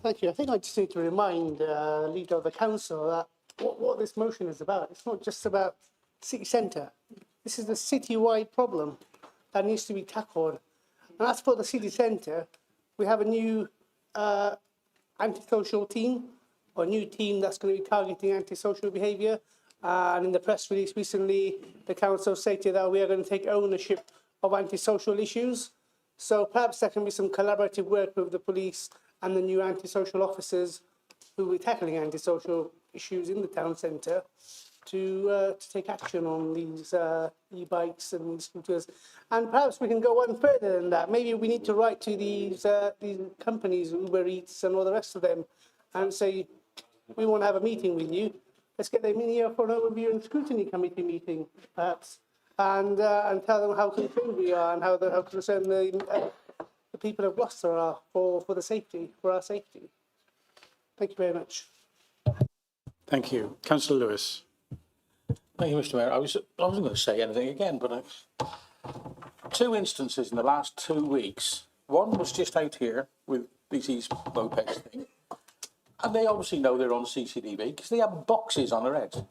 Thank you. I think I just need to remind the leader of the council that what this motion is about. It's not just about city centre. This is a city-wide problem that needs to be tackled. And as for the city centre, we have a new antisocial team, or a new team that's going to be targeting antisocial behaviour. And in the press release recently, the council stated that we are going to take ownership of antisocial issues. So perhaps there can be some collaborative work with the police and the new antisocial officers who will be tackling antisocial issues in the town centre to take action on these e-bikes and scooters. And perhaps we can go one further than that. Maybe we need to write to these companies, Uber Eats and all the rest of them, and say, we want to have a meeting with you. Let's get them in here for an overview and scrutiny committee meeting, perhaps, and tell them how concerned we are and how concerned the people of Gloucester are for our safety. Thank you very much. Thank you. Councillor Lewis. Thank you, Mr. Mayor. I wasn't going to say anything again, but two instances in the last 2 weeks. One was just out here with these mopeds thing. And they obviously know they're on CCTV because they have boxes on their heads.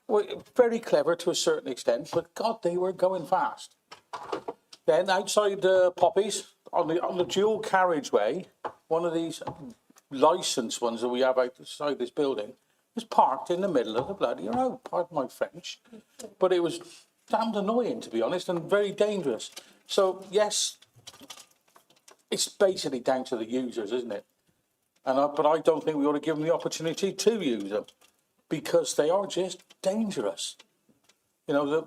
Well, very clever to a certain extent, but God, they were going fast. Then outside Poppies, on the dual carriageway, one of these licensed ones that we have outside this building was parked in the middle of the bloody road, pardon my French. But it was damned annoying, to be honest, and very dangerous. So, yes, it's basically down to the users, isn't it? But I don't think we ought to give them the opportunity to use them because they are just dangerous. You know,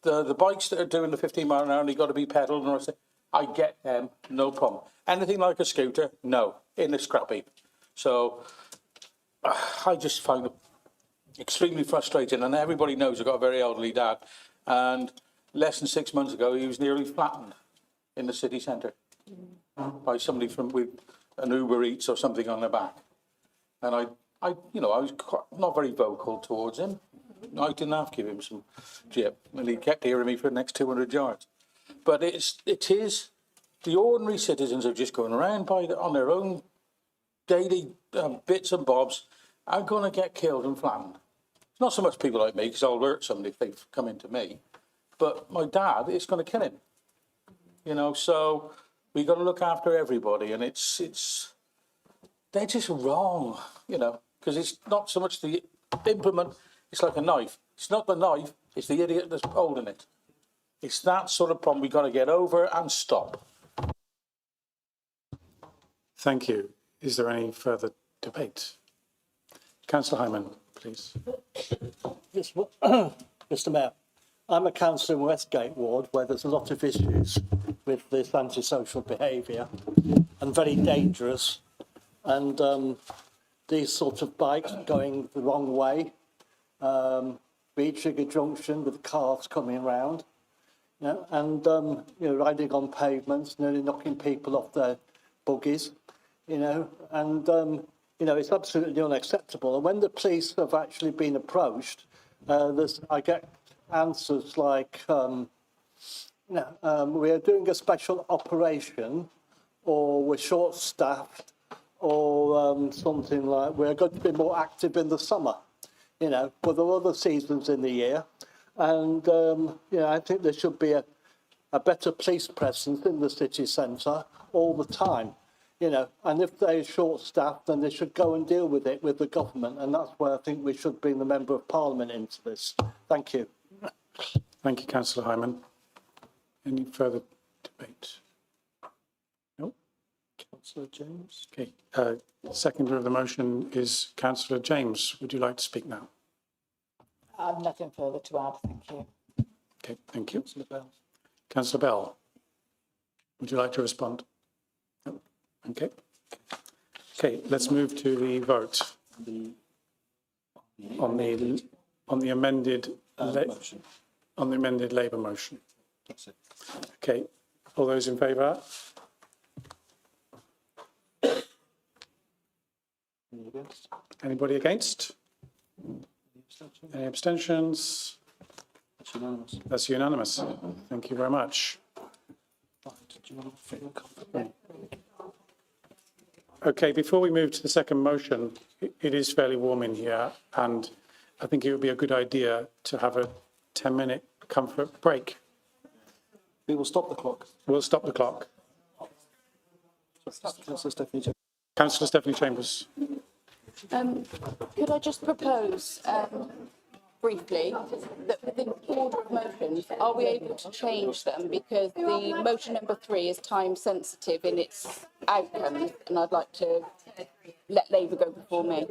the bikes that are doing the 15 mile an hour, they've got to be pedalled, and I get them, no problem. Anything like a scooter, no, in the scrap heap. So I just find it extremely frustrating, and everybody knows I've got a very elderly dad, and less than 6 months ago, he was nearly flattened in the city centre by somebody with an Uber Eats or something on their back. And I was not very vocal towards him. I didn't have to give him some jip, and he kept hearing me for the next 200 yards. But it is the ordinary citizens are just going around on their own daily bits and bobs are going to get killed and flattened. It's not so much people like me, because I'll hurt somebody if they come into me, but my dad, it's going to kill him. You know, so we got to look after everybody, and they're just wrong, you know, because it's not so much the implement, it's like a knife. It's not the knife, it's the idiot that's holding it. It's that sort of problem we got to get over and stop. Thank you. Is there any further debate? Councillor Hyman, please. Yes, Mr. Mayor, I'm a councillor in Westgate Ward where there's a lot of issues with this antisocial behaviour and very dangerous. And these sort of bikes going the wrong way, Trigger Junction with cars coming round, you know, and riding on pavements, nearly knocking people off their buggies, you know, and it's absolutely unacceptable. And when the police have actually been approached, I get answers like, we are doing a special operation, or we're short-staffed, or something like we're going to be more active in the summer, you know, but there are other seasons in the year. And, you know, I think there should be a better police presence in the city centre all the time, you know, and if they're short-staffed, then they should go and deal with it with the government, and that's where I think we should bring the Member of Parliament into this. Thank you. Thank you, Councillor Hyman. Any further debate? No? Councillor James. Okay. Seconder of the motion is Councillor James. Would you like to speak now? I have nothing further to add, thank you. Okay, thank you. Councillor Bell. Councillor Bell, would you like to respond? No? Okay. Okay, let's move to the vote on the amended Motion. on the amended Labour motion. That's it. Okay, all those in favour? Any against? Anybody against? Any abstentions? That's unanimous. That's unanimous. Thank you very much. Right, do you want to fit a copy? Okay, before we move to the second motion, it is fairly warm in here, and I think it would be a good idea to have a 10-minute comfort break. We will stop the clock. We'll stop the clock. Councillor Stephanie Jones. Councillor Stephanie Chambers. Could I just propose briefly that within order of motions, are we able to change them? Because the motion number 3 is time sensitive in its outcomes, and I'd like to let Labour go before me.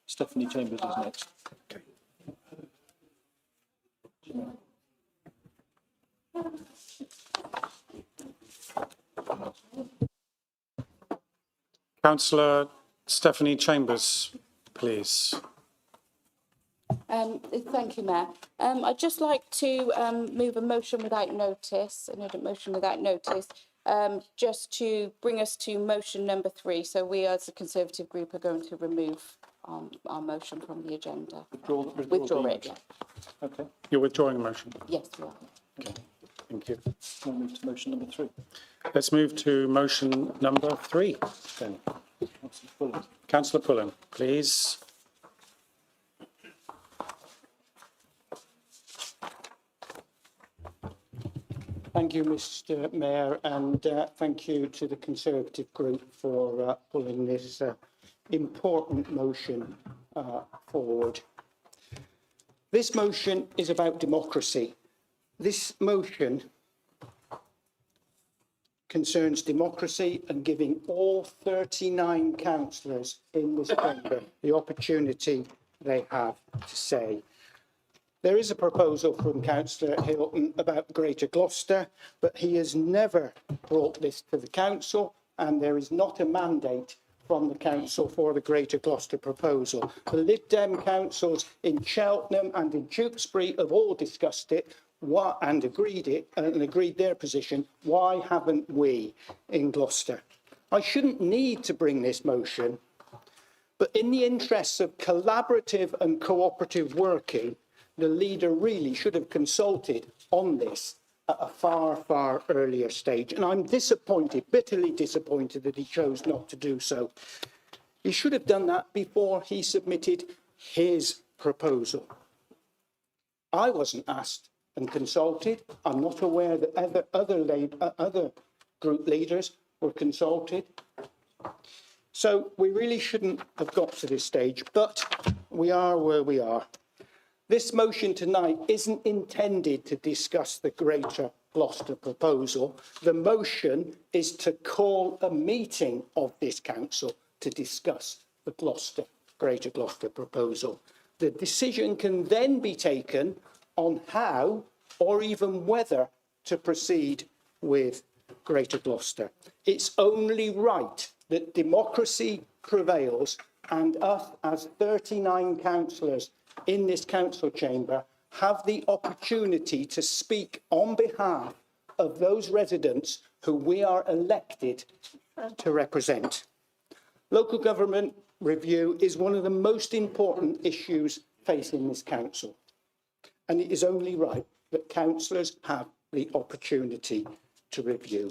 Stephanie Chambers is next. Councillor Stephanie Chambers, please. Thank you, Mayor. I'd just like to move a motion without notice, an urgent motion without notice, just to bring us to motion number 3. So we as a Conservative group are going to remove our motion from the agenda. Withdraw it. Yeah. Okay. You're withdrawing a motion? Yes, we are. Okay, thank you. We'll move to motion number 3. Let's move to motion number 3 then. Councillor Pullen, please. Thank you, Mr Mayor, and thank you to the Conservative group for pulling this important motion forward. This motion is about democracy. This motion concerns democracy and giving all 39 councillors in this chamber the opportunity they have to say. There is a proposal from Councillor Hilton about Greater Gloucester, but he has never brought this to the council, and there is not a mandate from the council for the Greater Gloucester proposal. The Lib Dem councils in Cheltenham and in Tewkesbury have all discussed it and agreed their position. Why haven't we in Gloucester? I shouldn't need to bring this motion, but in the interests of collaborative and cooperative working, the leader really should have consulted on this at a far, far earlier stage. And I'm disappointed, bitterly disappointed that he chose not to do so. He should have done that before he submitted his proposal. I wasn't asked and consulted. I'm not aware that other group leaders were consulted. So we really shouldn't have got to this stage, but we are where we are. This motion tonight isn't intended to discuss the Greater Gloucester proposal. The motion is to call a meeting of this council to discuss the Greater Gloucester proposal. The decision can then be taken on how or even whether to proceed with Greater Gloucester. It's only right that democracy prevails and us as 39 councillors in this council chamber have the opportunity to speak on behalf of those residents who we are elected to represent. Local government review is one of the most important issues facing this council, and it is only right that councillors have the opportunity to review,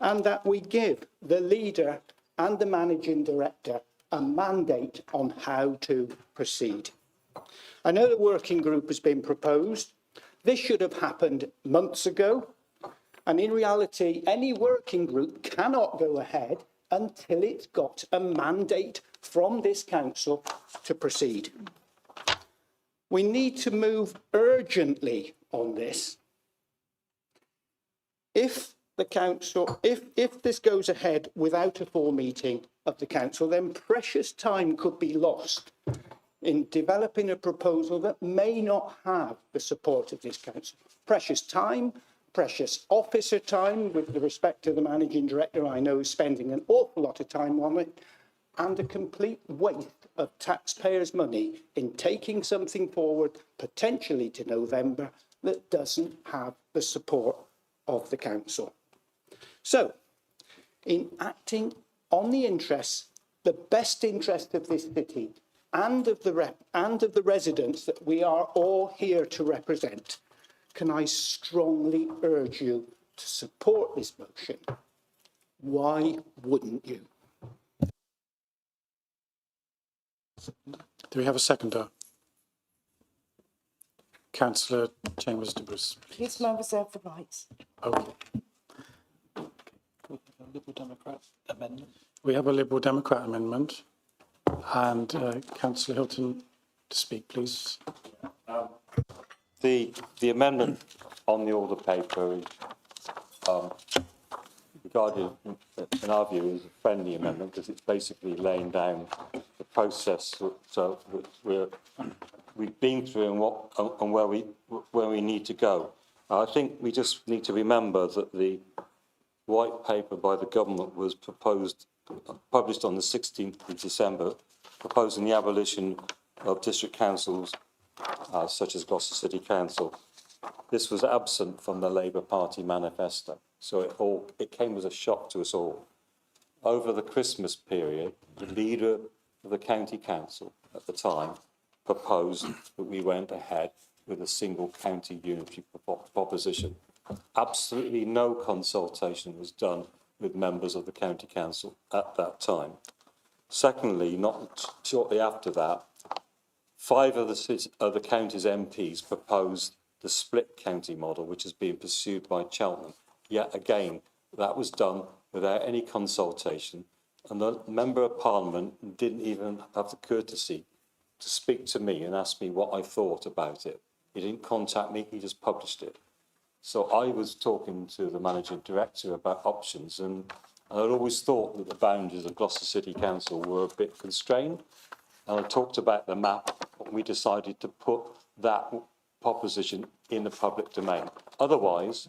and that we give the leader and the managing director a mandate on how to proceed. I know the working group has been proposed. This should have happened months ago. And in reality, any working group cannot go ahead until it's got a mandate from this council to proceed. We need to move urgently on this. If this goes ahead without a full meeting of the council, then precious time could be lost in developing a proposal that may not have the support of this council. Precious time, precious officer time, with the respect to the managing director, I know is spending an awful lot of time on it, and a complete waste of taxpayers' money in taking something forward, potentially to November, that doesn't have the support of the council. So, in acting on the interests, the best interest of this city, and of the residents that we are all here to represent, can I strongly urge you to support this motion? Why wouldn't you? Do we have a seconder? Councillor Chambers de Bruce. It's my reserve for rights. Okay. Liberal Democrat amendment. We have a Liberal Democrat amendment. And Councillor Hilton to speak, please. The amendment on the order paper is regarded, in our view, as a friendly amendment because it's basically laying down the process so that we've been through and where we need to go. I think we just need to remember that the white paper by the government was published on the 16th of December, proposing the abolition of district councils such as Gloucester City Council. This was absent from the Labour Party manifesto, so it came as a shock to us all. Over the Christmas period, the leader of the county council at the time proposed that we went ahead with a single county unitary proposition. Absolutely no consultation was done with members of the county council at that time. Secondly, not shortly after that, 5 of the county's MPs proposed the split county model, which is being pursued by Cheltenham. Yet again, that was done without any consultation, and the Member of Parliament didn't even have the courtesy to speak to me and ask me what I thought about it. He didn't contact me, he just published it. So I was talking to the Managing Director about options, and I'd always thought that the boundaries of Gloucester City Council were a bit constrained. And I talked about the map, and we decided to put that proposition in the public domain. Otherwise,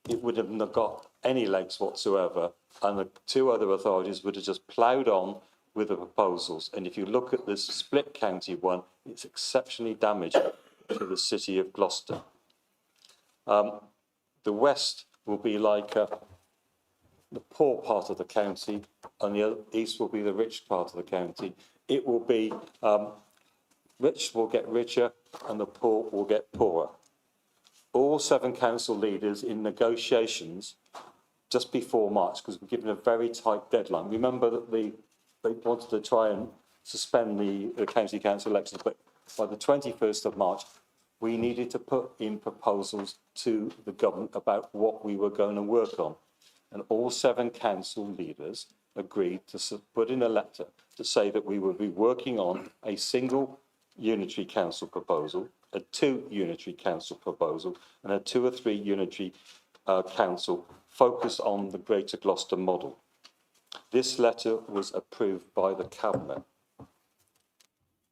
it would have not got any legs whatsoever, and the 2 other authorities would have just ploughed on with the proposals. And if you look at this split county one, it's exceptionally damaging to the city of Gloucester. The west will be like the poor part of the county, and the east will be the rich part of the county. It will be rich will get richer and the poor will get poorer. All 7 council leaders in negotiations just before March, because we're given a very tight deadline. Remember that they wanted to try and suspend the county council elections, but by the 21st of March, we needed to put in proposals to the government about what we were going to work on. And all 7 council leaders agreed to put in a letter to say that we would be working on a single unitary council proposal, a 2 unitary council proposal, and a 2 or 3 unitary council focused on the Greater Gloucester model. This letter was approved by the Cabinet.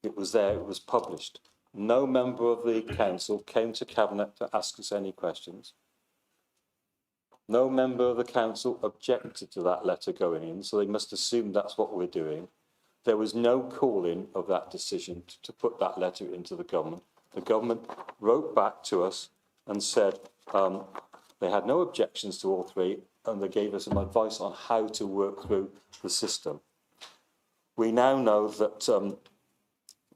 It was there, it was published. No member of the council came to Cabinet to ask us any questions. No member of the council objected to that letter going in, so they must assume that's what we're doing. There was no call-in of that decision to put that letter into the government. The government wrote back to us and said they had no objections to all 3, and they gave us some advice on how to work through the system. We now know that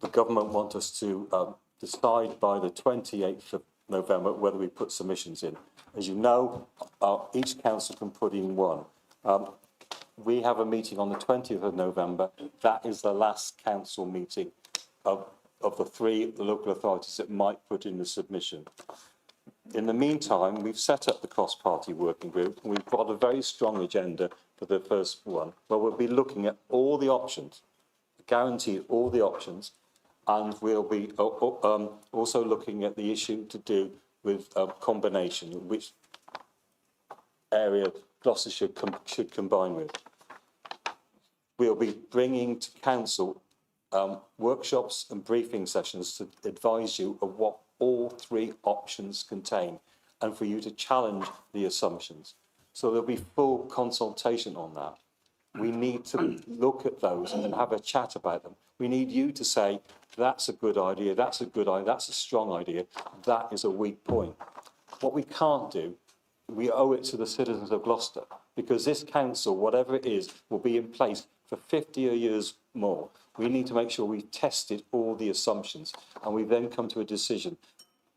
the government want us to decide by the 28th of November whether we put submissions in. As you know, each council can put in 1. We have a meeting on the 20th of November. That is the last council meeting of the 3 local authorities that might put in the submission. In the meantime, we've set up the cross-party working group, and we've got a very strong agenda for the first one, where we'll be looking at all the options, guaranteed all the options, and we'll be also looking at the issue to do with combination, which area Gloucester should combine with. We'll be bringing to council workshops and briefing sessions to advise you of what all 3 options contain, and for you to challenge the assumptions. So there'll be full consultation on that. We need to look at those and have a chat about them. We need you to say, that's a good idea, that's a good idea, that's a strong idea, that is a weak point. What we can't do, we owe it to the citizens of Gloucester, because this council, whatever it is, will be in place for 50 years more. We need to make sure we've tested all the assumptions, and we then come to a decision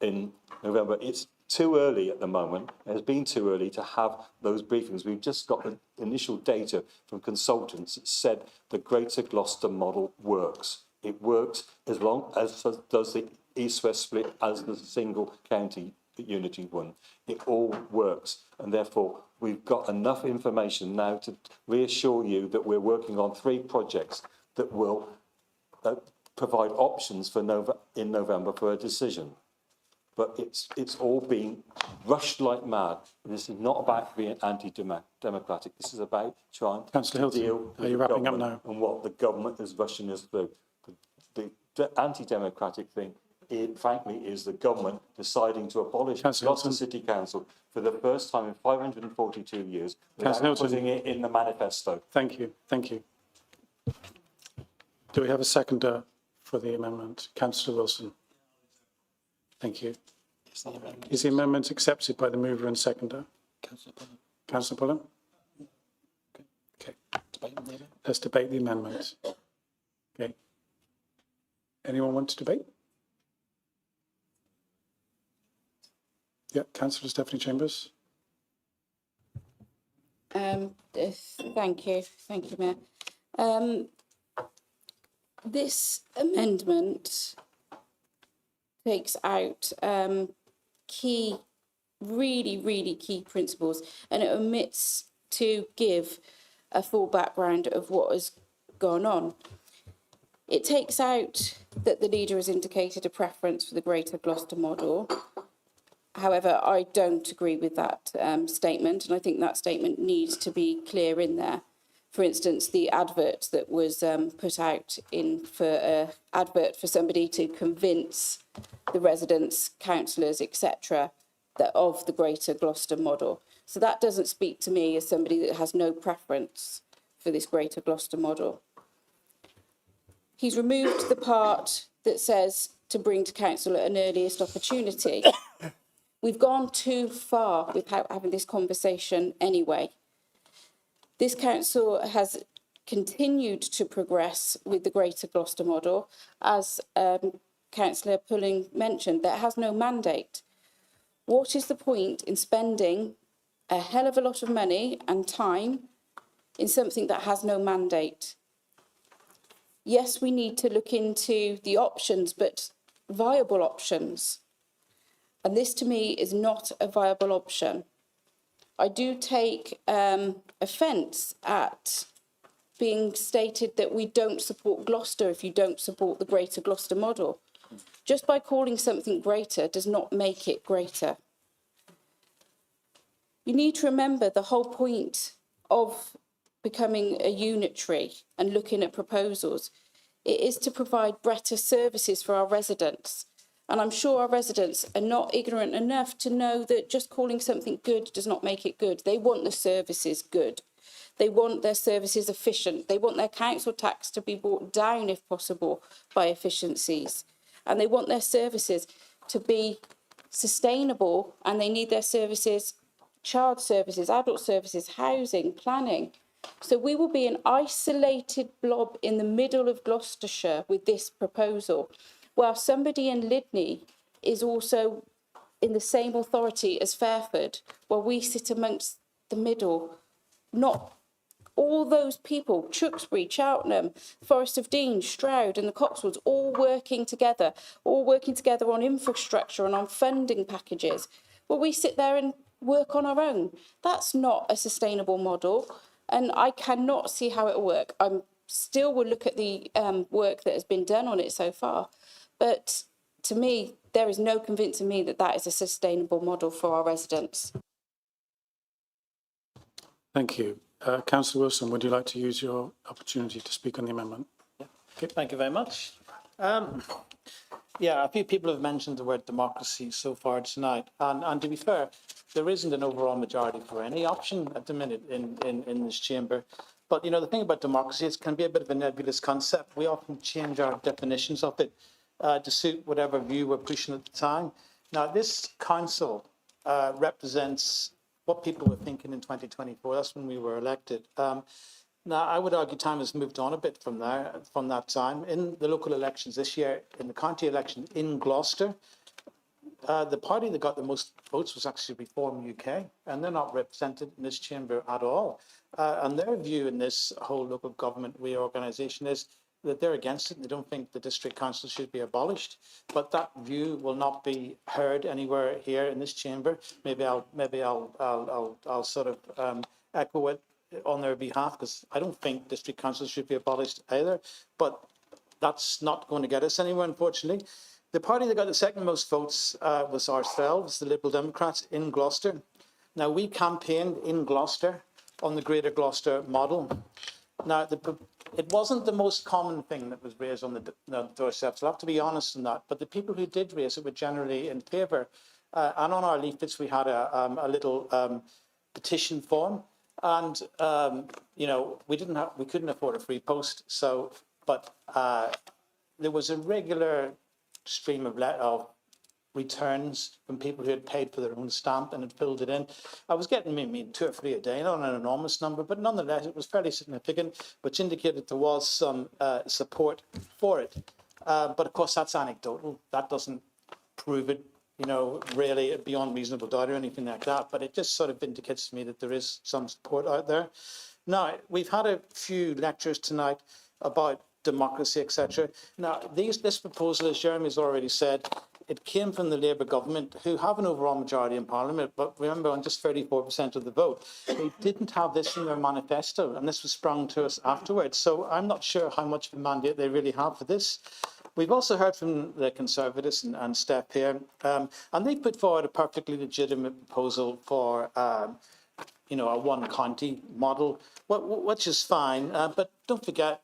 in November. It's too early at the moment. It has been too early to have those briefings. We've just got the initial data from consultants that said the Greater Gloucester model works. It works as long as does the east-west split as the single county unity one. It all works, and therefore we've got enough information now to reassure you that we're working on 3 projects that will provide options for in November for a decision. but it's all been rushed like mad. This is not about being anti-democratic. This is about trying Councillor to Hilton, deal with are you the wrapping up government now? and what the government is rushing us through. The anti-democratic thing, frankly, is the government deciding to abolish Gloucester City Council for the first time in 542 years without putting it in the manifesto. Thank you. Thank you. Do we have a seconder for the amendment? Councillor Wilson. Thank you. Is the amendment accepted by the mover and seconder? Councillor Bullen? Okay. Let's debate the amendment. Okay. Anyone want to debate? Yeah, Councillor Stephanie Chambers. Thank you, Mayor. This amendment takes out really key principles, and it omits to give a full background of what has gone on. It takes out that the leader has indicated a preference for the Greater Gloucester model. However, I don't agree with that statement, and I think that statement needs to be clear in there. For instance, the advert that was put out advert for somebody to convince the residents, councillors, etc., that of the Greater Gloucester model. So that doesn't speak to me as somebody that has no preference for this Greater Gloucester model. He's removed the part that says to bring to council at an earliest opportunity. We've gone too far without having this conversation anyway. This council has continued to progress with the Greater Gloucester model. As Councillor Pulling mentioned, that has no mandate. What is the point in spending a hell of a lot of money and time in something that has no mandate? Yes, we need to look into the options, but viable options. And this, to me, is not a viable option. I do take offence at being stated that we don't support Gloucester if you don't support the Greater Gloucester model. Just by calling something greater does not make it greater. You need to remember the whole point of becoming a unitary and looking at proposals. It is to provide better services for our residents. And I'm sure our residents are not ignorant enough to know that just calling something good does not make it good. They want the services good. They want their services efficient. They want their council tax to be brought down, if possible, by efficiencies. And they want their services to be sustainable, and they need their services, child services, adult services, housing, planning. So we will be an isolated blob in the middle of Gloucestershire with this proposal, while somebody in Lydney is also in the same authority as Fairford, while we sit amongst the middle. Not all those people, Tewkesbury, Cheltenham, Forest of Dean, Stroud and the Cotswolds, all working together on infrastructure and on funding packages. Well, we sit there and work on our own. That's not a sustainable model, and I cannot see how it will work. I still will look at the work that has been done on it so far, but to me, there is no convincing me that that is a sustainable model for our residents. Thank you. Councillor Wilson, would you like to use your opportunity to speak on the amendment? Yeah. Okay, thank you very much. Yeah, a few people have mentioned the word democracy so far tonight. And to be fair, there isn't an overall majority for any option at the minute in this chamber. But, you know, the thing about democracy, it can be a bit of a nebulous concept. We often change our definitions of it to suit whatever view we're pushing at the time. Now, this council represents what people were thinking in 2024. That's when we were elected. Now, I would argue time has moved on a bit from that time. In the local elections this year, in the county election in Gloucester, the party that got the most votes was actually Reform UK, and they're not represented in this chamber at all. And their view in this whole local government reorganisation is that they're against it. And they don't think the district council should be abolished. But that view will not be heard anywhere here in this chamber. Maybe I'll sort of echo it on their behalf, because I don't think district councils should be abolished either. But that's not going to get us anywhere, unfortunately. The party that got the second most votes was ourselves, the Liberal Democrats in Gloucester. Now, we campaigned in Gloucester on the Greater Gloucester model. Now, it wasn't the most common thing that was raised on the doorsteps. I'll have to be honest in that. But the people who did raise it were generally in favour. And on our leaflets, we had a little petition form. And, you know, we couldn't afford a free post. So, but there was a regular stream of returns from people who had paid for their own stamp and had filled it in. I was getting maybe 2 or 3 a day, not an enormous number, but nonetheless, it was fairly significant, which indicated there was some support for it. But of course, that's anecdotal. That doesn't prove it, you know, really beyond reasonable doubt or anything like that. But it just sort of indicates to me that there is some support out there. Now, we've had a few lectures tonight about democracy, etc. Now, this proposal, as Jeremy's already said, it came from the Labour government, who have an overall majority in Parliament, but remember, on just 34% of the vote. They didn't have this in their manifesto, and this was sprung to us afterwards. So I'm not sure how much of a mandate they really have for this. We've also heard from the Conservatives and Steph here, and they put forward a perfectly legitimate proposal for, you know, a one-county model, which is fine. But don't forget,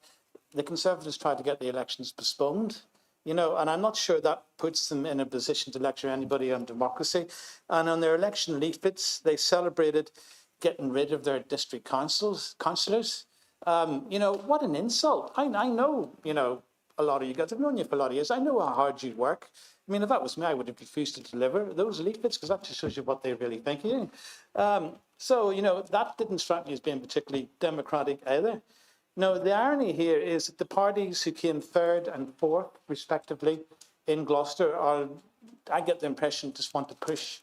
the Conservatives tried to get the elections postponed, you know, and I'm not sure that puts them in a position to lecture anybody on democracy. And on their election leaflets, they celebrated getting rid of their district councillors. You know, what an insult. I know, you know, a lot of you guys, I've known you for a lot of years. I know how hard you work. I mean, if that was me, I would have refused to deliver those leaflets, because that just shows you what they really think of you. So, you know, that didn't strike me as being particularly democratic either. No, the irony here is that the parties who came third and fourth, respectively, in Gloucester are, I get the impression, just want to push,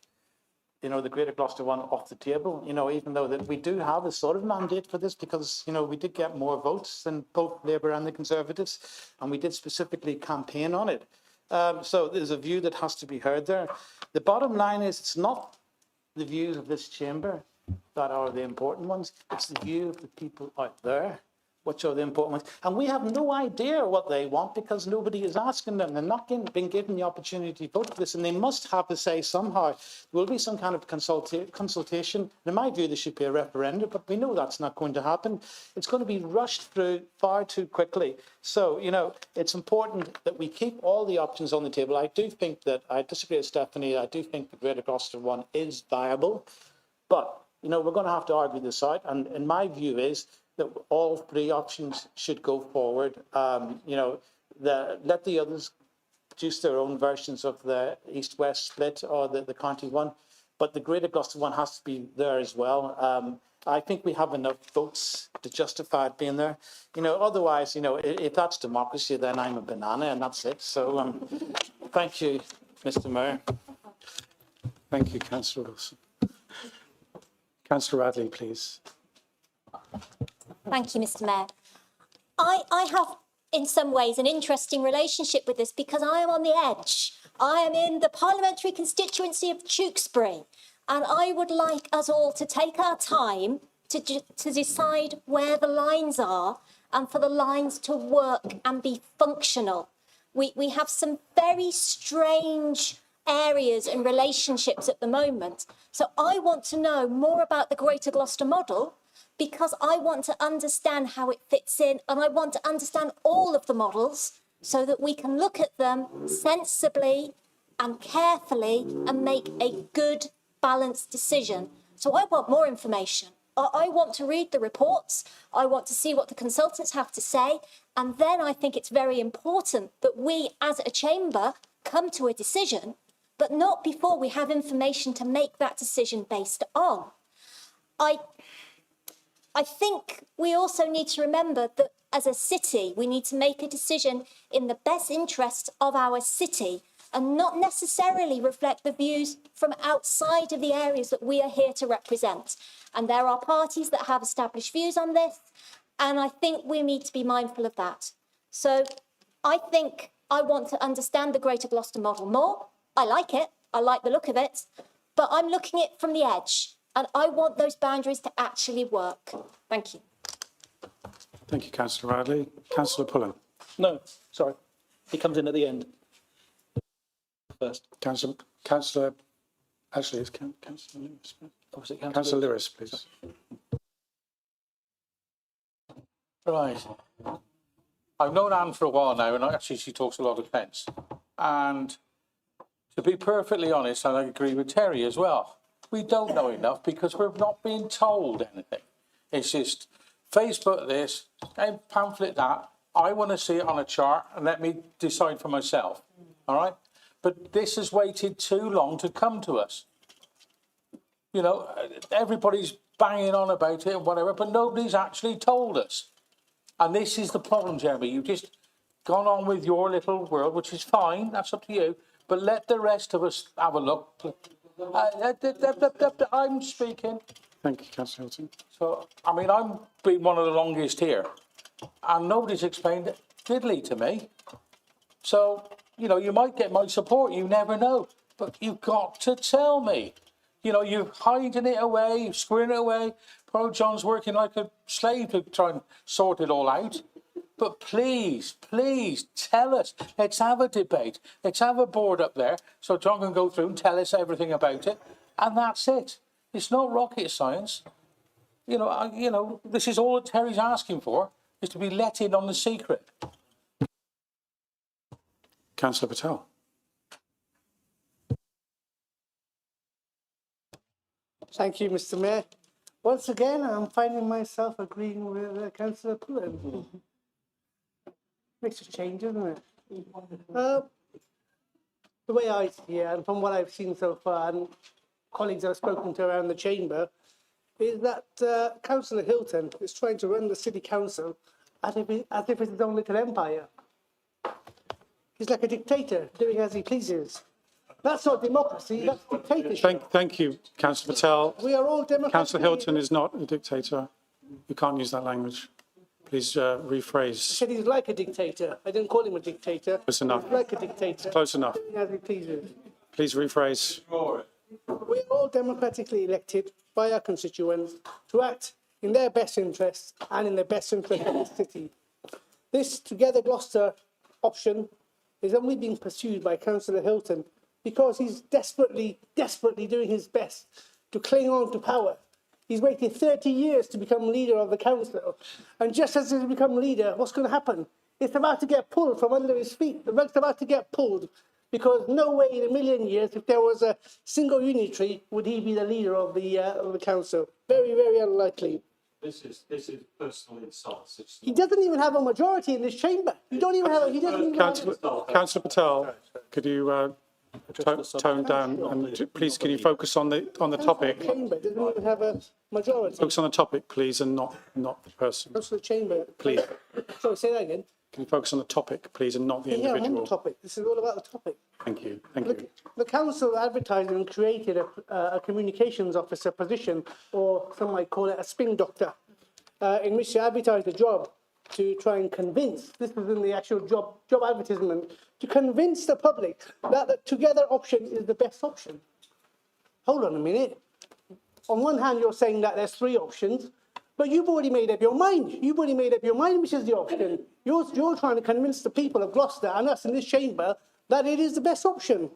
you know, the Greater Gloucester one off the table, you know, even though that we do have a sort of mandate for this, because, you know, we did get more votes than both Labour and the Conservatives, and we did specifically campaign on it. So there's a view that has to be heard there. The bottom line is, it's not the views of this chamber that are the important ones, it's the view of the people out there which are the important ones. And we have no idea what they want, because nobody is asking them. They're not being given the opportunity to vote for this, and they must have a say somehow. There will be some kind of consultation. In my view, there should be a referendum, but we know that's not going to happen. It's going to be rushed through far too quickly. So, you know, it's important that we keep all the options on the table. I do think that, I disagree with Stephanie, I do think the Greater Gloucester one is viable, but, you know, we're going to have to argue this out. And my view is that all 3 options should go forward. You know, let the others produce their own versions of the east-west split or the county one, but the Greater Gloucester one has to be there as well. I think we have enough votes to justify it being there. You know, otherwise, you know, if that's democracy, then I'm a banana and that's it. So thank you, Mr. Mayor. Thank you, Councillor Wilson. Councillor Radley, please. Thank you, Mr. Mayor. I have, in some ways, an interesting relationship with this, because I am on the edge. I am in the parliamentary constituency of Tewkesbury, and I would like us all to take our time to decide where the lines are, and for the lines to work and be functional. We have some very strange areas and relationships at the moment. So I want to know more about the Greater Gloucester model, because I want to understand how it fits in, and I want to understand all of the models so that we can look at them sensibly and carefully and make a good, balanced decision. So I want more information. I want to read the reports. I want to see what the consultants have to say. And then I think it's very important that we, as a chamber, come to a decision, but not before we have information to make that decision based on. I think we also need to remember that as a city, we need to make a decision in the best interests of our city and not necessarily reflect the views from outside of the areas that we are here to represent. And there are parties that have established views on this, and I think we need to be mindful of that. So I think I want to understand the Greater Gloucester model more. I like it. I like the look of it. But I'm looking at it from the edge. And I want those boundaries to actually work. Thank you. Thank you, Councillor Radley. Councillor Pullen. No, sorry. He comes in at the end. first. Councillor, actually, it's Councillor Lewis. Oh, was it Councillor Lewis, please. Right. I've known Anne for a while now, and actually she talks a lot of sense. And to be perfectly honest, and I agree with Terry as well, we don't know enough because we're not being told anything. It's just Facebook this, pamphlet that. I want to see it on a chart and let me decide for myself. All right? But this has waited too long to come to us. You know, everybody's banging on about it and whatever, but nobody's actually told us. And this is the problem, Jeremy. You've just gone on with your little world, which is fine. That's up to you. But let the rest of us have a look. I'm speaking. Thank you, Councillor Hilton. So, I mean, I'm been one of the longest here. And nobody's explained diddly to me. So, you know, you might get my support. You never know. But you've got to tell me. You know, you're hiding it away, you're squaring it away. Poor John's working like a slave to try and sort it all out. But please, please tell us. Let's have a debate. Let's have a board up there so John can go through and tell us everything about it. And that's it. It's not rocket science. You know, this is all that Terry's asking for, is to be let in on the secret. Councillor Patel. Thank you, Mr. Mayor. Once again, I'm finding myself agreeing with Councillor Pullen. Makes a change, doesn't it? The way I see it, and from what I've seen so far, and colleagues I've spoken to around the chamber, is that Councillor Hilton is trying to run the city council as if it's his own little empire. He's like a dictator, doing as he pleases. That's not democracy, that's dictatorship. Thank you, Councillor Patel. We are all democratic. Councillor Hilton is not a dictator. You can't use that language. Please I rephrase. said he's like a dictator. I didn't call him a dictator. Close enough. He's like a dictator. Close enough. Doing as he pleases. Please rephrase. We are all democratically elected by our constituents to act in their best interests and in the best interest of the city. This Together Gloucester option is only being pursued by Councillor Hilton because he's desperately doing his best to cling on to power. He's waited 30 years to become leader of the council. And just as he's become leader, what's going to happen? It's about to get pulled from under his feet. The rug's about to get pulled because no way in a million years, if there was a single unitary, would he be the leader of the council. Very, very unlikely. This is personal insult. He doesn't even have a majority in this chamber. He doesn't even have. Councillor Patel, could you tone down and please can you focus on the topic? The chamber doesn't even have a majority. Focus on the topic, please, and not the person. Councillor Chamber. Please. Sorry, say that again. Can you focus on the topic, please, and not the Yeah, individual? I'm on the topic. This is all about the topic. Thank you. Thank you. The council advertised and created a communications officer position, or some might call it a spin doctor, in which they advertised a job to try and convince, this was in the actual job advertisement, to convince the public that the Together option is the best option. Hold on a minute. On one hand, you're saying that there's 3 options, but you've already made up your mind. You've already made up your mind which is the option. You're trying to convince the people of Gloucester and us in this chamber that it is the best option.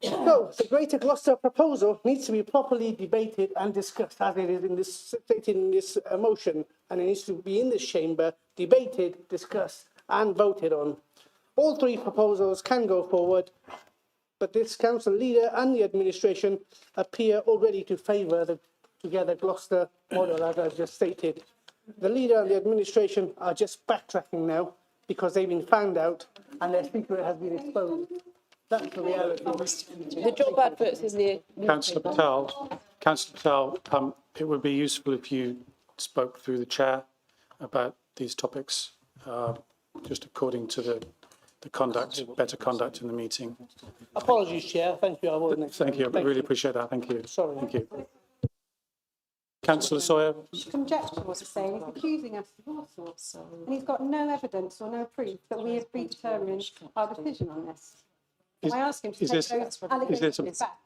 So, the Greater Gloucester proposal needs to be properly debated and discussed as it is stated in this motion, and it needs to be in this chamber, debated, discussed and voted on. All 3 proposals can go forward, but this council leader and the administration appear already to favour the Together Gloucester model, as I've just stated. The leader and the administration are just backtracking now because they've been found out and their secret has been exposed. That's the reality. The job adverts in the... Councillor Patel, it would be useful if you spoke through the chair about these topics, just according to the better conduct in the meeting. Apologies, Chair. Thank you. I will Thank you. I really appreciate that. Thank you. Sorry. Thank you. Councillor Sawyer. Conjecture what he's saying. He's accusing us of all sorts. And he's got no evidence or no proof that we have predetermined our decision on this. Is- I ask him to is take this- those is this allegations a- back?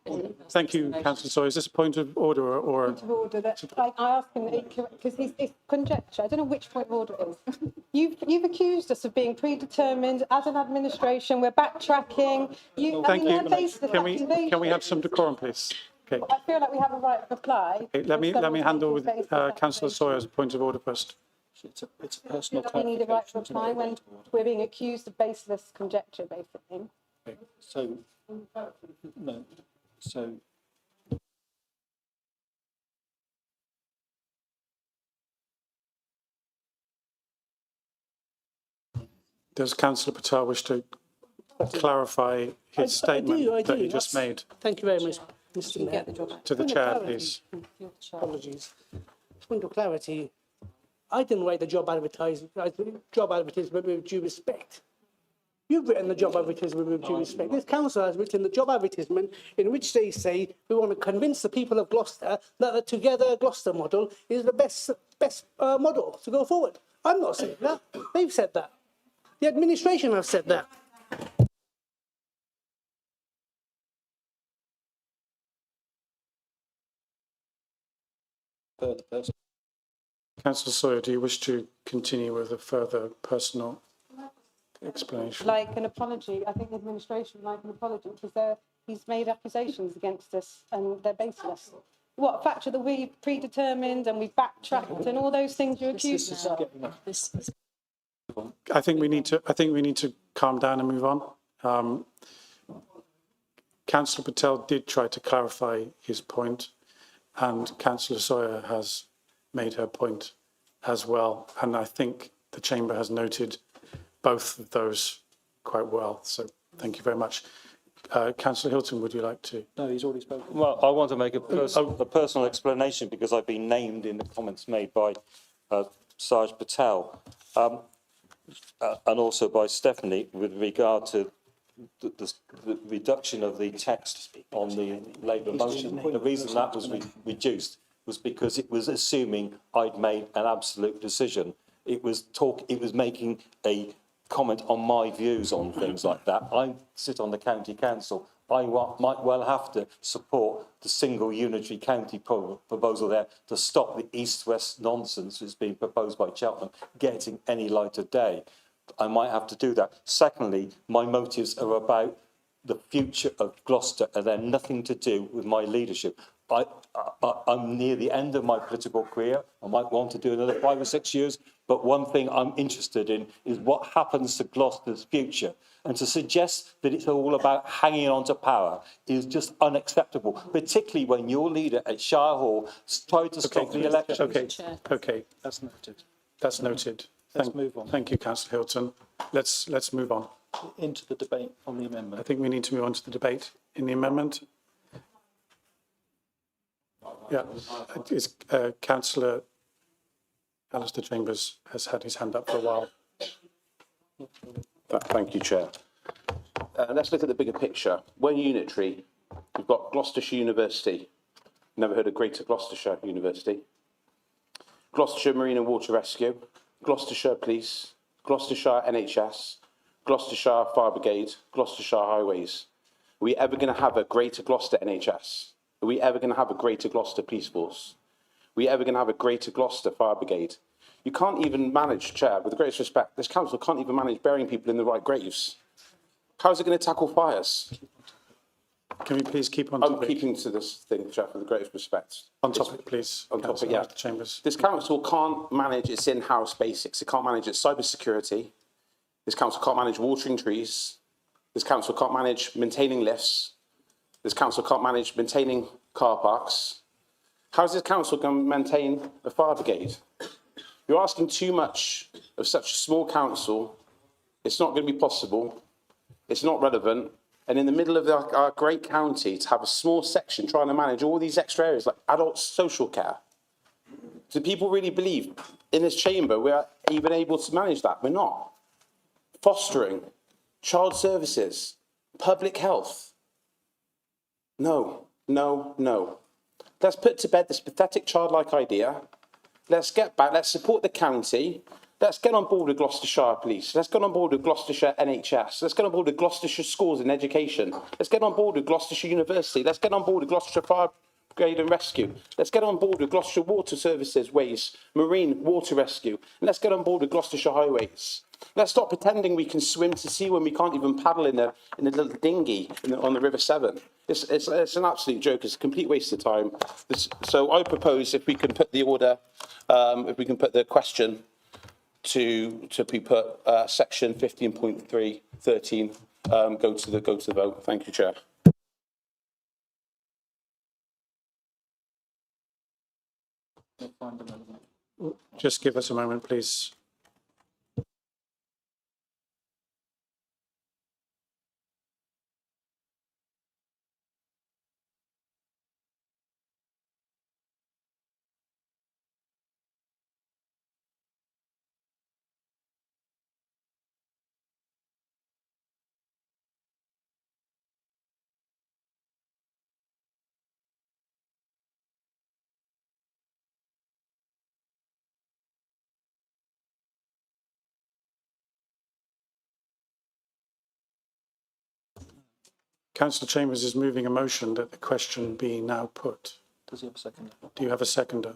Thank you, councillor Sawyer. Is this a point of order or? Point of order that, like, I asked him, because it's conjecture, I don't know which point of order it is. You've accused us of being predetermined as an administration, we're backtracking. Thank you. They're baseless Can we accusations. have some decorum, please? Okay. I feel like we have a right of reply. Okay, let me handle with councillor Sawyer's point of order first. It's a personal We need a right clarification. of reply when we're being accused of baseless conjecture, basically. Okay, so, no, so Does councillor Patel wish to clarify his statement that he just made Thank you very much, Mr. Mayor. to the chair, please? Apologies. Point of clarity, I didn't write the job advertisement with due respect. You've written the job advertisement with due respect. This council has written the job advertisement in which they say we want to convince the people of Gloucester that the Together Gloucester model is the best model to go forward. I'm not saying that. They've said that. The administration have said that. further person. Councillor Sawyer, do you wish to continue with a further personal explanation? Like an apology, I think the administration would like an apology because he's made accusations against us and they're baseless. What factor that we predetermined and we backtracked and all those things you're accused of? I think we need to calm down and move on. Councillor Patel did try to clarify his point, and Councillor Sawyer has made her point as well. And I think the chamber has noted both of those quite well. So thank you very much. Councillor Hilton, would you like to? No, he's already spoken. Well, I want to make a personal explanation because I've been named in the comments made by Sarge Patel and also by Stephanie with regard to the reduction of the text on the Labour motion. The reason that was reduced was because it was assuming I'd made an absolute decision. It was making a comment on my views on things like that. I sit on the county council. I might well have to support the single unitary county proposal there to stop the east-west nonsense that's being proposed by Cheltenham getting any light of day. I might have to do that. Secondly, my motives are about the future of Gloucester and they're nothing to do with my leadership. I'm near the end of my political career. I might want to do another 5 or 6 years, but one thing I'm interested in is what happens to Gloucester's future. And to suggest that it's all about hanging on to power is just unacceptable, particularly when your leader at Shire Hall tried to stop the election. Okay. That's noted. That's noted. Let's move on. Thank you, Councillor Hilton. Let's move on. Into the debate on the amendment. I think we need to move on to the debate in the amendment. Yeah, it's Councillor Alistair Chambers has had his hand up for a while. Thank you, Chair. Let's look at the bigger picture. We're unitary. We've got Gloucestershire University. Never heard of Greater Gloucestershire University. Gloucestershire Marine and Water Rescue. Gloucestershire Police. Gloucestershire NHS. Gloucestershire Fire Brigade. Gloucestershire Highways. Are we ever going to have a Greater Gloucester NHS? Are we ever going to have a Greater Gloucester Police Force? Are we ever going to have a Greater Gloucester Fire Brigade? You can't even manage, Chair, with the greatest respect, this council can't even manage burying people in the right graves. How is it going to tackle fires? Can we please keep on topic? topic? I'm keeping to this thing, Chair, with the greatest respect. On topic, please. On topic, Councillor yeah. Alistair Chambers. This council can't manage its in-house basics. It can't manage its cybersecurity. This council can't manage watering trees. This council can't manage maintaining lifts. This council can't manage maintaining car parks. How is this council going to maintain a fire brigade? You're asking too much of such a small council. It's not going to be possible. It's not relevant. And in the middle of our great county, to have a small section trying to manage all these extra areas like adult social care. Do people really believe in this chamber we're even able to manage that? We're not. Fostering, child services, public health. No, no, no. Let's put to bed this pathetic childlike idea. Let's get back. Let's support the county. Let's get on board with Gloucestershire Police. Let's get on board with Gloucestershire NHS. Let's get on board with Gloucestershire Schools and Education. Let's get on board with Gloucestershire University. Let's get on board with Gloucestershire Fire Brigade and Rescue. Let's get on board with Gloucestershire Water Services, Ways, Marine Water Rescue. And let's get on board with Gloucestershire Highways. Let's stop pretending we can swim to sea when we can't even paddle in a little dinghy on the River Severn. It's an absolute joke. It's a complete waste of time. So I propose if we can put the order, if we can put the question to be put section 15.3.13 go to the vote. Thank you, Chair. Just give us a moment, please. Councillor Chambers is moving a motion that the question be now put. Does he have a second? Do you have a seconder?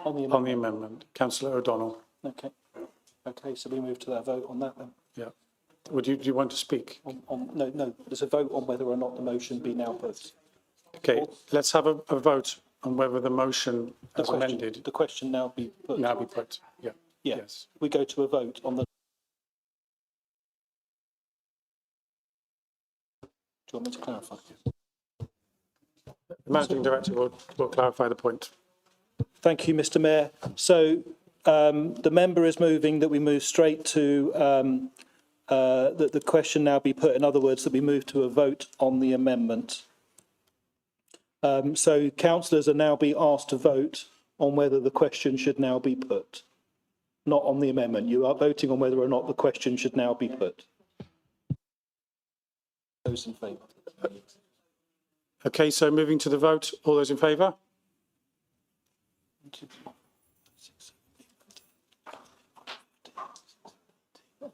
On the amendment. Councillor O'Donnell. Okay. Okay, so we move to that vote on that then. Yeah. Do you want to speak? No, there's a vote on whether or not the motion be now put. Okay, let's have a vote on whether the motion as amended. The question now be put. Now be put, yeah. Yeah. Yes. We go to a vote on the... Do you want me to clarify? The Managing Director will clarify the point. Thank you, Mr. Mayor. So the member is moving that we move straight to that the question now be put. In other words, that we move to a vote on the amendment. So councillors are now being asked to vote on whether the question should now be put, not on the amendment. You are voting on whether or not the question should now be put. Those in favour. Okay, so moving to the vote. All those in favour?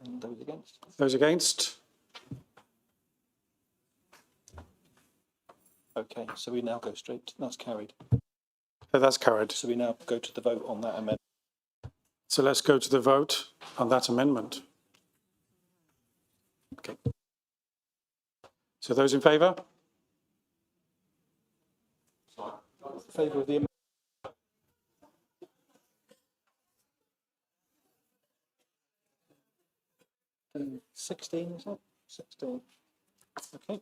And those against? Those against? Okay, so we now go straight. That's carried. So that's carried. So we now go to the vote on that amendment. So let's go to the vote on that amendment. Okay. So those in favour? Favour of the amendment. 16, is it? 16. Okay.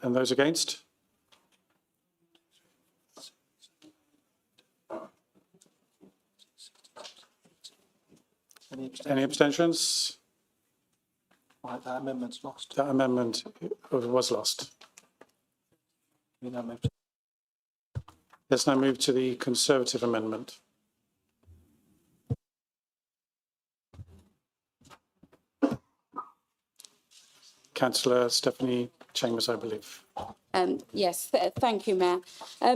And those against? Any abstentions? Right, that amendment's lost. That amendment was lost. We now move to... Let's now move to the Conservative amendment. Councillor Stephanie Chambers, I believe. Yes, thank you, Mayor.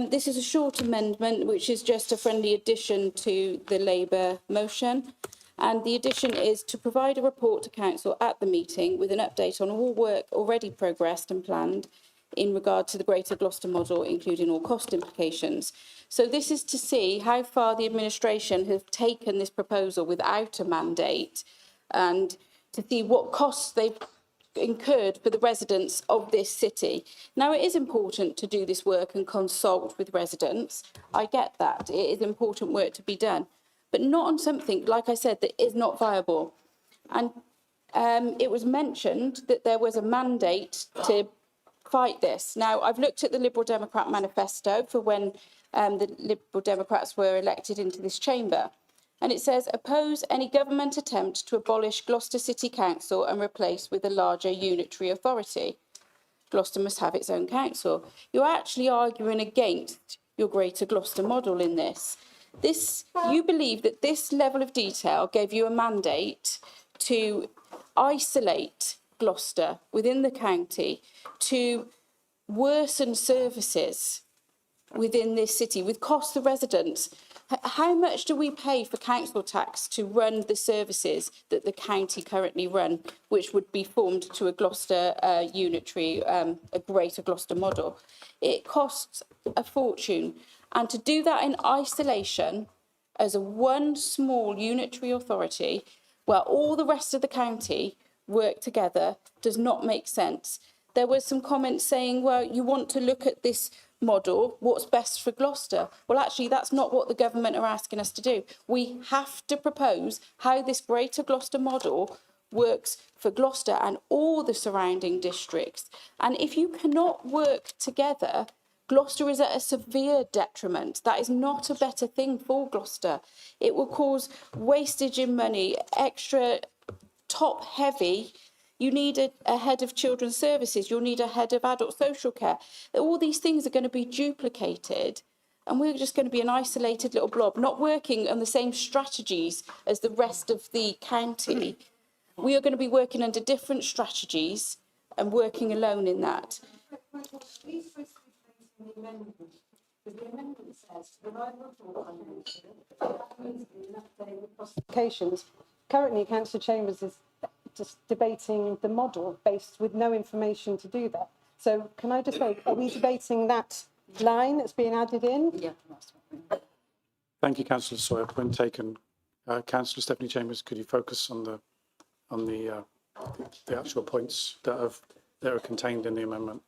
This is a short amendment, which is just a friendly addition to the Labour motion. And the addition is to provide a report to Council at the meeting with an update on all work already progressed and planned in regard to the Greater Gloucester model, including all cost implications. So this is to see how far the administration have taken this proposal without a mandate and to see what costs they've incurred for the residents of this city. Now, it is important to do this work and consult with residents. I get that. It is important work to be done, but not on something, like I said, that is not viable. And it was mentioned that there was a mandate to fight this. Now, I've looked at the Liberal Democrat manifesto for when the Liberal Democrats were elected into this chamber. And it says, oppose any government attempt to abolish Gloucester City Council and replace with a larger unitary authority. Gloucester must have its own council. You're actually arguing against your Greater Gloucester model in this. You believe that this level of detail gave you a mandate to isolate Gloucester within the county, to worsen services within this city with cost to residents How much do we pay for council tax to run the services that the county currently run, which would be formed to a Gloucester unitary, a greater Gloucester model? It costs a fortune. And to do that in isolation as a one small unitary authority, where all the rest of the county work together, does not make sense. There were some comments saying, well, you want to look at this model, what's best for Gloucester? Well, actually, that's not what the government are asking us to do. We have to propose how this greater Gloucester model works for Gloucester and all the surrounding districts. And if you cannot work together, Gloucester is at a severe detriment. That is not a better thing for Gloucester. It will cause wastage in money, extra top heavy. You need a head of children's services, you'll need a head of adult social care. All these things are going to be duplicated, and we're just going to be an isolated little blob, not working on the same strategies as the rest of the county. We are going to be working under different strategies and working alone in that. Currently, Councillor Chambers is just debating the model based with no information to do that. So can I just say, are we debating that line that's being added in? Yeah. Thank you, Councillor Sawyer. Point taken. Councillor Stephanie Chambers, could you focus on the actual points that are contained in the amendment?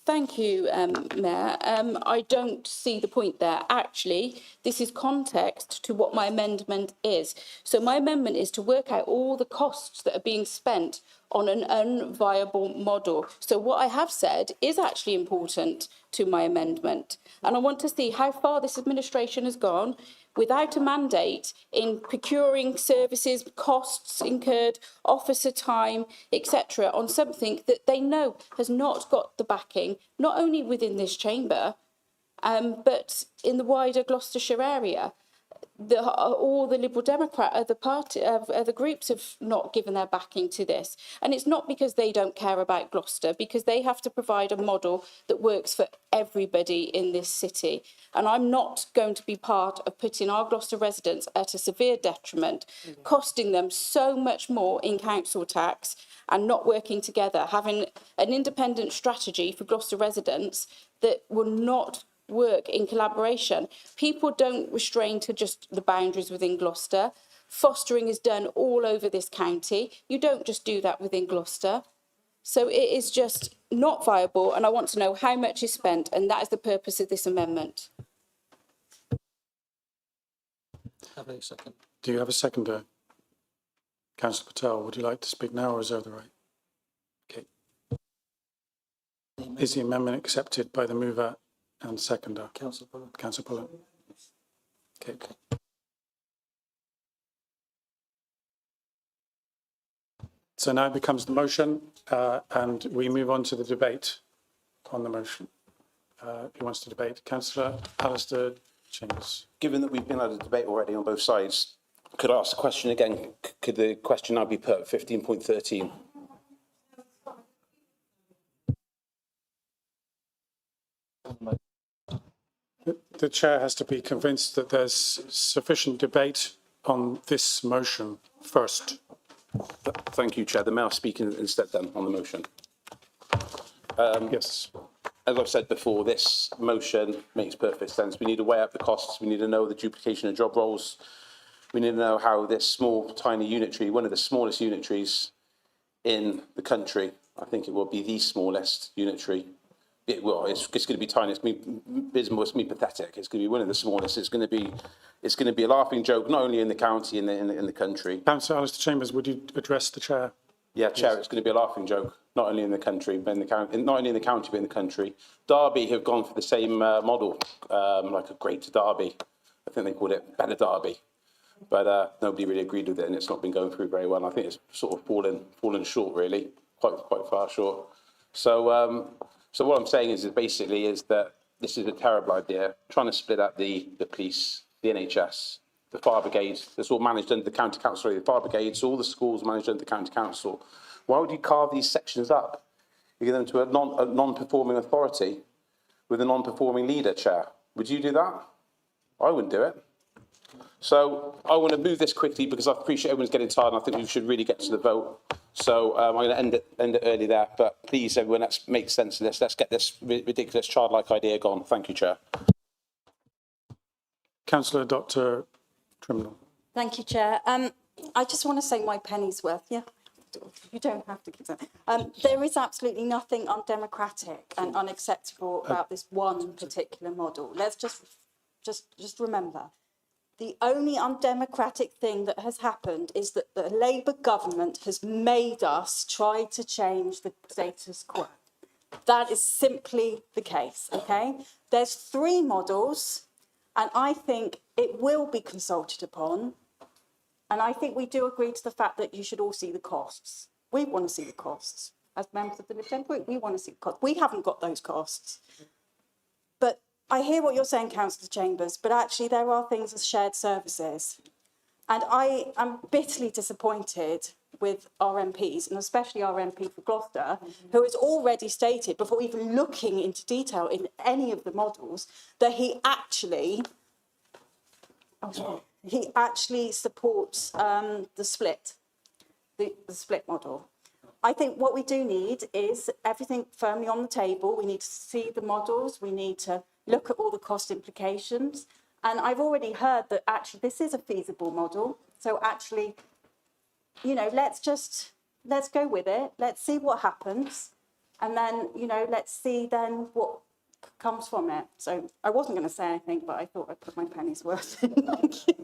Thank you, Mayor. I don't see the point there. Actually, this is context to what my amendment is. So my amendment is to work out all the costs that are being spent on an unviable model. So what I have said is actually important to my amendment. And I want to see how far this administration has gone without a mandate in procuring services, costs incurred, officer time, etc., on something that they know has not got the backing, not only within this chamber, but in the wider Gloucestershire area. All the Liberal Democrat, other groups have not given their backing to this. And it's not because they don't care about Gloucester, because they have to provide a model that works for everybody in this city. And I'm not going to be part of putting our Gloucester residents at a severe detriment, costing them so much more in council tax and not working together, having an independent strategy for Gloucester residents that will not work in collaboration. People don't restrain to just the boundaries within Gloucester. Fostering is done all over this county. You don't just do that within Gloucester. So it is just not viable, and I want to know how much is spent, and that is the purpose of this amendment. Have a second. Do you have a seconder? Councillor Patel, would you like to speak now or reserve the right? Okay. Is the amendment accepted by the mover and seconder? Councillor Pullen. Councillor Pullen. Okay. So now it becomes the motion, and we move on to the debate on the motion. Who wants to debate? Councillor Alistair Chambers. Given that we've been at a debate already on both sides, could I ask the question again? Could the question now be put at 15.13? The chair has to be convinced that there's sufficient debate on this motion first. Thank you, Chair. The Mayor speaking instead then on the motion. Yes. As I've said before, this motion makes perfect sense. We need to weigh up the costs. We need to know the duplication of job roles. We need to know how this small, tiny unitary, one of the smallest unitaries in the country, I think it will be the smallest unitary. It's going to be tiny. It's going to be abysmal. It's going to be pathetic. It's going to be one of the smallest. It's going to be a laughing joke, not only in the county, in the country. Councillor Alistair Chambers, would you address the chair? Yeah, Chair, it's going to be a laughing joke, not only in the country, but in the county, not only in the county, but in the country. Derby have gone for the same model, like a Greater Derby. I think they called it Better Derby, but nobody really agreed with it, and it's not been going through very well. I think it's sort of fallen short, really, quite far short. So what I'm saying is basically that this is a terrible idea. Trying to split up the police, the NHS, the fire brigades. It's all managed under the county council. The fire brigades, all the schools managed under the county council. Why would you carve these sections up? We give them to a non-performing authority with a non-performing leader, Chair. Would you do that? I wouldn't do it. So I want to move this quickly because I appreciate everyone's getting tired and I think we should really get to the vote. So I'm going to end it early there. But please, everyone, let's make sense of this. Let's get this ridiculous childlike idea gone. Thank you, Chair. Councillor Dr. Trimnell. Thank you, Chair. I just want to say my penny's worth. Yeah, you don't have to keep that. There is absolutely nothing undemocratic and unacceptable about this one particular model. Let's just remember. The only undemocratic thing that has happened is that the Labour government has made us try to change the status quo. That is simply the case, okay? There's 3 models, and I think it will be consulted upon. And I think we do agree to the fact that you should all see the costs. We want to see the costs. As members of the Lib Dem group, we want to see the costs. We haven't got those costs. But I hear what you're saying, Councillor Chambers, but actually there are things as shared services. And I am bitterly disappointed with our MPs, and especially our MP for Gloucester, who has already stated, before even looking into detail in any of the models, that he actually supports the split model. I think what we do need is everything firmly on the table. We need to see the models. We need to look at all the cost implications. And I've already heard that actually this is a feasible model. So actually, you know, let's go with it. Let's see what happens. And then, you know, let's see then what comes from it. So I wasn't going to say anything, but I thought I'd put my penny's worth in. Thank you.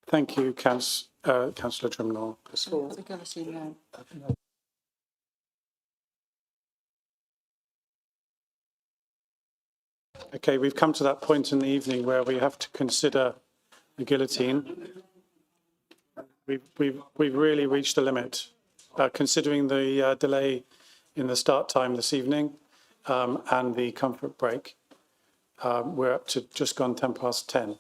Thank you, Councillor Trimnell. I think I've seen no. Okay, we've come to that point in the evening where we have to consider the guillotine. We've really reached the limit, considering the delay in the start time this evening and the comfort break. We're up to just gone 10:10.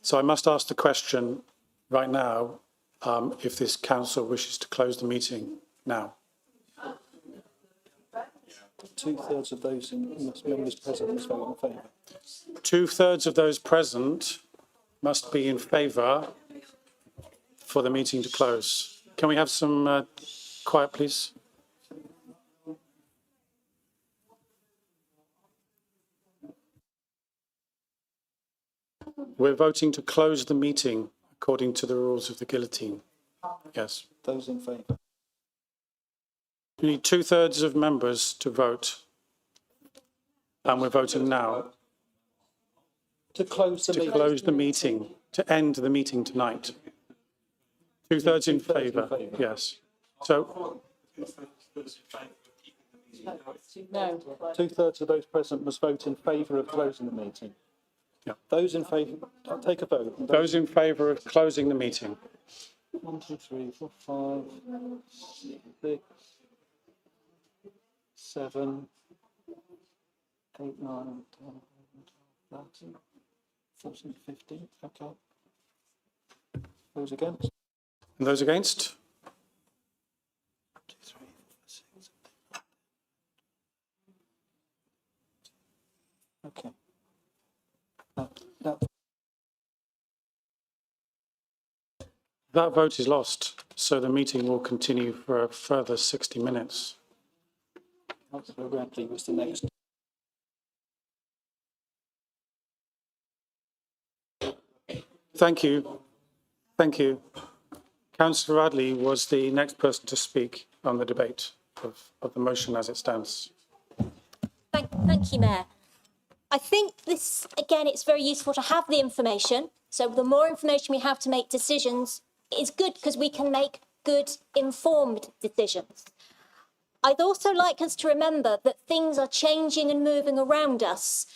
So I must ask the question right now if this council wishes to close the meeting now. 2/3 of those members present must vote in favour. 2/3 of those present must be in favour for the meeting to close. Can we have some quiet, please? We're voting to close the meeting according to the rules of the guillotine. Yes. Those in favour. You need 2/3 of members to vote. And we're voting now. To close the meeting. To close the meeting, to end the meeting tonight. 2/3 in favour, yes. So. No. 2/3 of those present must vote in favour of closing the meeting. Yeah. Those in favour, I'll take a vote. Those in favour of closing the meeting. 1, 2, 3, 4, 5, 6, 7, 8, 9, 10, 11, 13, 14, 15. Okay. Those against? And those against? 2, 3, 4, 5, 6, 7, 8. Okay. That vote is lost, so the meeting will continue for a further 60 minutes. Councillor Radley was the next. Thank you. Thank you. Councillor Radley was the next person to speak on the debate of the motion as it stands. Thank you, Mayor. I think this, again, it's very useful to have the information. So the more information we have to make decisions is good because we can make good, informed decisions. I'd also like us to remember that things are changing and moving around us.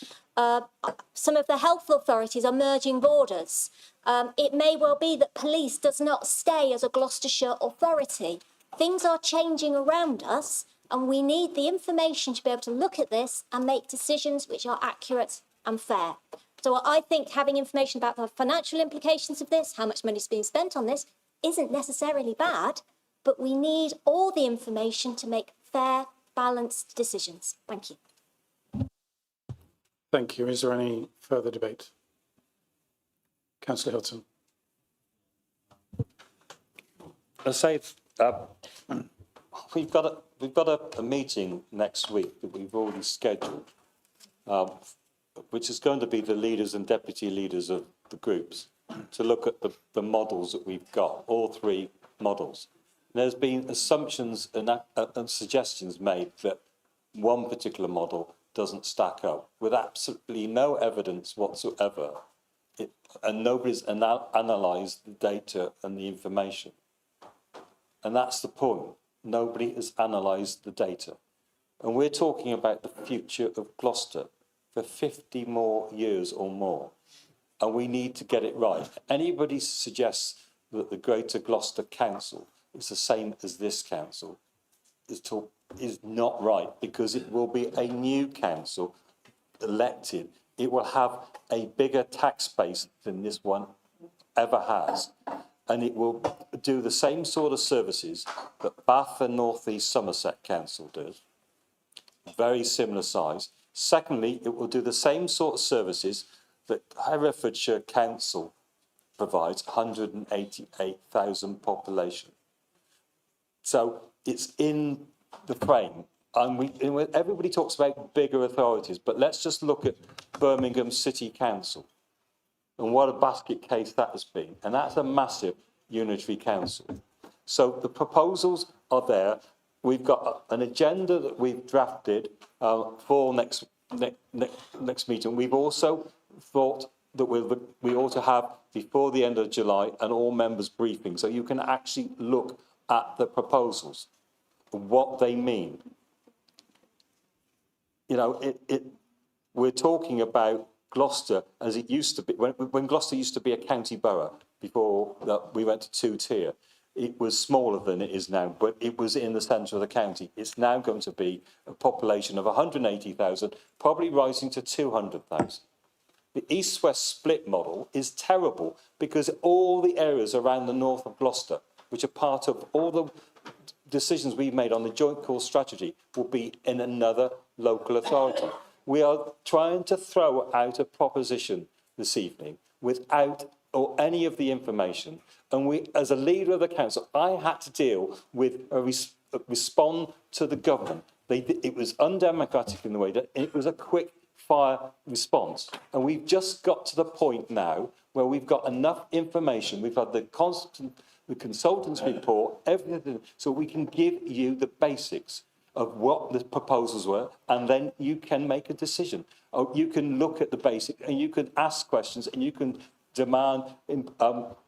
Some of the health authorities are merging borders. It may well be that police does not stay as a Gloucestershire authority. Things are changing around us, and we need the information to be able to look at this and make decisions which are accurate and fair. So I think having information about the financial implications of this, how much money is being spent on this, isn't necessarily bad, but we need all the information to make fair, balanced decisions. Thank you. Thank you. Is there any further debate? Councillor Hilton. I say we've got a meeting next week that we've already scheduled, which is going to be the leaders and deputy leaders of the groups to look at the models that we've got, all three models. There's been assumptions and suggestions made that one particular model doesn't stack up with absolutely no evidence whatsoever, and nobody's analysed the data and the information. And that's the point. Nobody has analysed the data. And we're talking about the future of Gloucester for 50 more years or more. And we need to get it right. Anybody suggests that the Greater Gloucester Council is the same as this council is not right, because it will be a new council elected. It will have a bigger tax base than this one ever has. And it will do the same sort of services that Bath and North East Somerset Council does, very similar size. Secondly, it will do the same sort of services that Herefordshire Council provides, 188,000 population. So it's in the frame. And everybody talks about bigger authorities, but let's just look at Birmingham City Council and what a basket case that has been. And that's a massive unitary council. So the proposals are there. We've got an agenda that we've drafted for next meeting. We've also thought that we ought to have, before the end of July, an all members briefing, so you can actually look at the proposals, what they mean. You know, we're talking about Gloucester as it used to be. When Gloucester used to be a county borough before we went to two-tier, it was smaller than it is now, but it was in the centre of the county. It's now going to be a population of 180,000, probably rising to 200,000. The east-west split model is terrible because all the areas around the north of Gloucester, which are part of all the decisions we've made on the joint core strategy, will be in another local authority. We are trying to throw out a proposition this evening without any of the information. And we, as a leader of the council, I had to deal with respond to the government. It was undemocratic in the way that it was a quick fire response. And we've just got to the point now where we've got enough information. We've had the consultant's report, everything, so we can give you the basics of what the proposals were, and then you can make a decision. Or you can look at the basic, and you can ask questions, and you can demand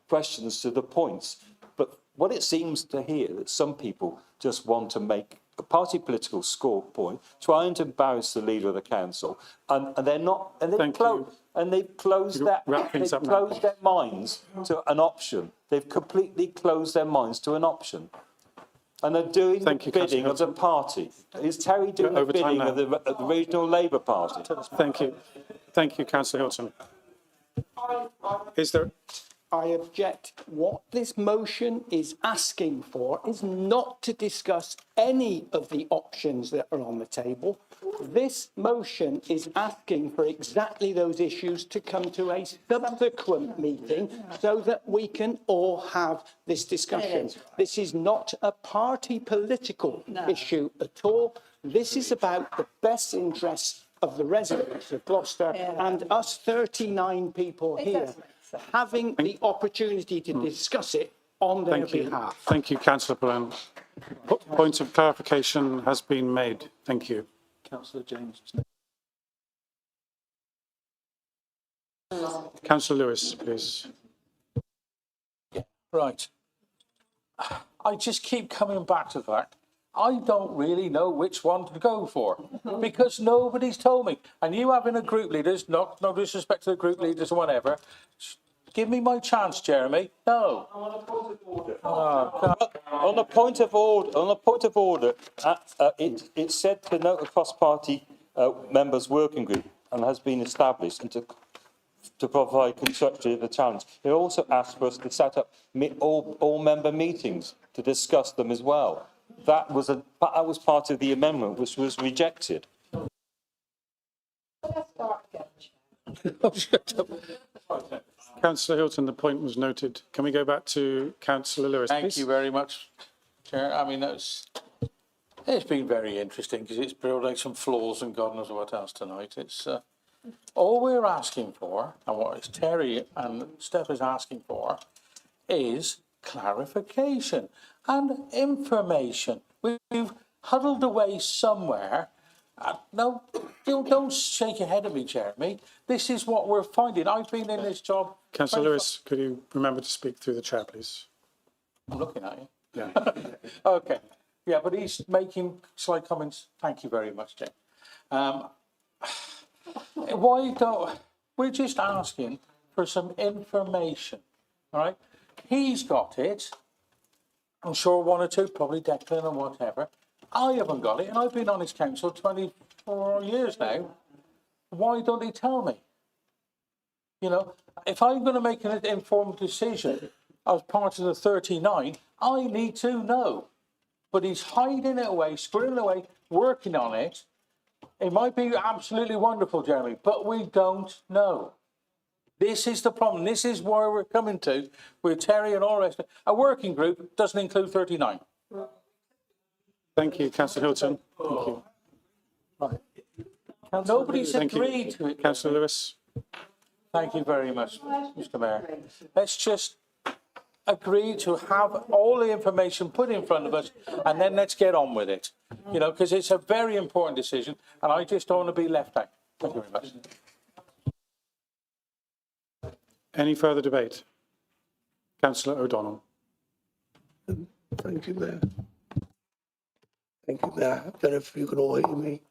questions to the points. But what it seems to hear that some people just want to make a party political score point, trying to embarrass the leader of the council, and they're not, and they've closed their minds to an option. They've completely closed their minds to an option. And they're doing the bidding of the party. Is Terry doing the bidding of the Regional Labour Party? Thank you. Thank you, Councillor Hilton. Is there... I object. What this motion is asking for is not to discuss any of the options that are on the table. This motion is asking for exactly those issues to come to a subsequent meeting so that we can all have this discussion. This is not a party political issue at all. This is about the best interests of the residents of Gloucester and us 39 people here having the opportunity to discuss it on their behalf. Thank you, Councillor Byrne. Point of clarification has been made. Thank you. Councillor James. Councillor Lewis, please. Yeah, right. I just keep coming back to the fact I don't really know which one to go for because nobody's told me. And you having a group leaders, no disrespect to the group leaders or whatever, give me my chance, Jeremy. No. On a point of order, it said to note a cross-party members' working group and has been established, and to to provide constructive challenge. It also asked for us to set up all member meetings to discuss them as well. That was part of the amendment, which was rejected. Councillor Hilton, the point was noted. Can we go back to Councillor Lewis, please? Thank you very much, Chair. I mean, it's been very interesting because it's brought out some flaws and God knows what else tonight. It's all we're asking for, and what Terry and Steph is asking for, is clarification and information. We've huddled away somewhere. No, don't shake your head at me, Jeremy. This is what we're finding. I've been in this job. Councillor Lewis, could you remember to speak through the chair, please? I'm looking at you. Yeah. Okay. Yeah, but he's making slight comments. Thank you very much, Jane. We're just asking for some information, all right? He's got it. I'm sure one or two, probably Declan or whatever. I haven't got it, and I've been on his council 24 years now. Why don't he tell me? You know, if I'm going to make an informed decision as part of the 39, I need to know. But he's hiding it away, squirreling away, working on it. It might be absolutely wonderful, Jeremy, but we don't know. This is the problem. This is where we're coming to with Terry and all the rest. A working group doesn't include 39. Thank you, Councillor Hilton. Thank you. Right. Nobody's agreed to it. Councillor Lewis. Thank you very much, Mr. Mayor. Let's just agree to have all the information put in front of us and then let's get on with it. You know, because it's a very important decision and I just don't want to be left out. Thank you very much. Any further debate? Councillor O'Donnell. Thank you, Mayor. Thank you, Mayor. I don't know if you can all hear me.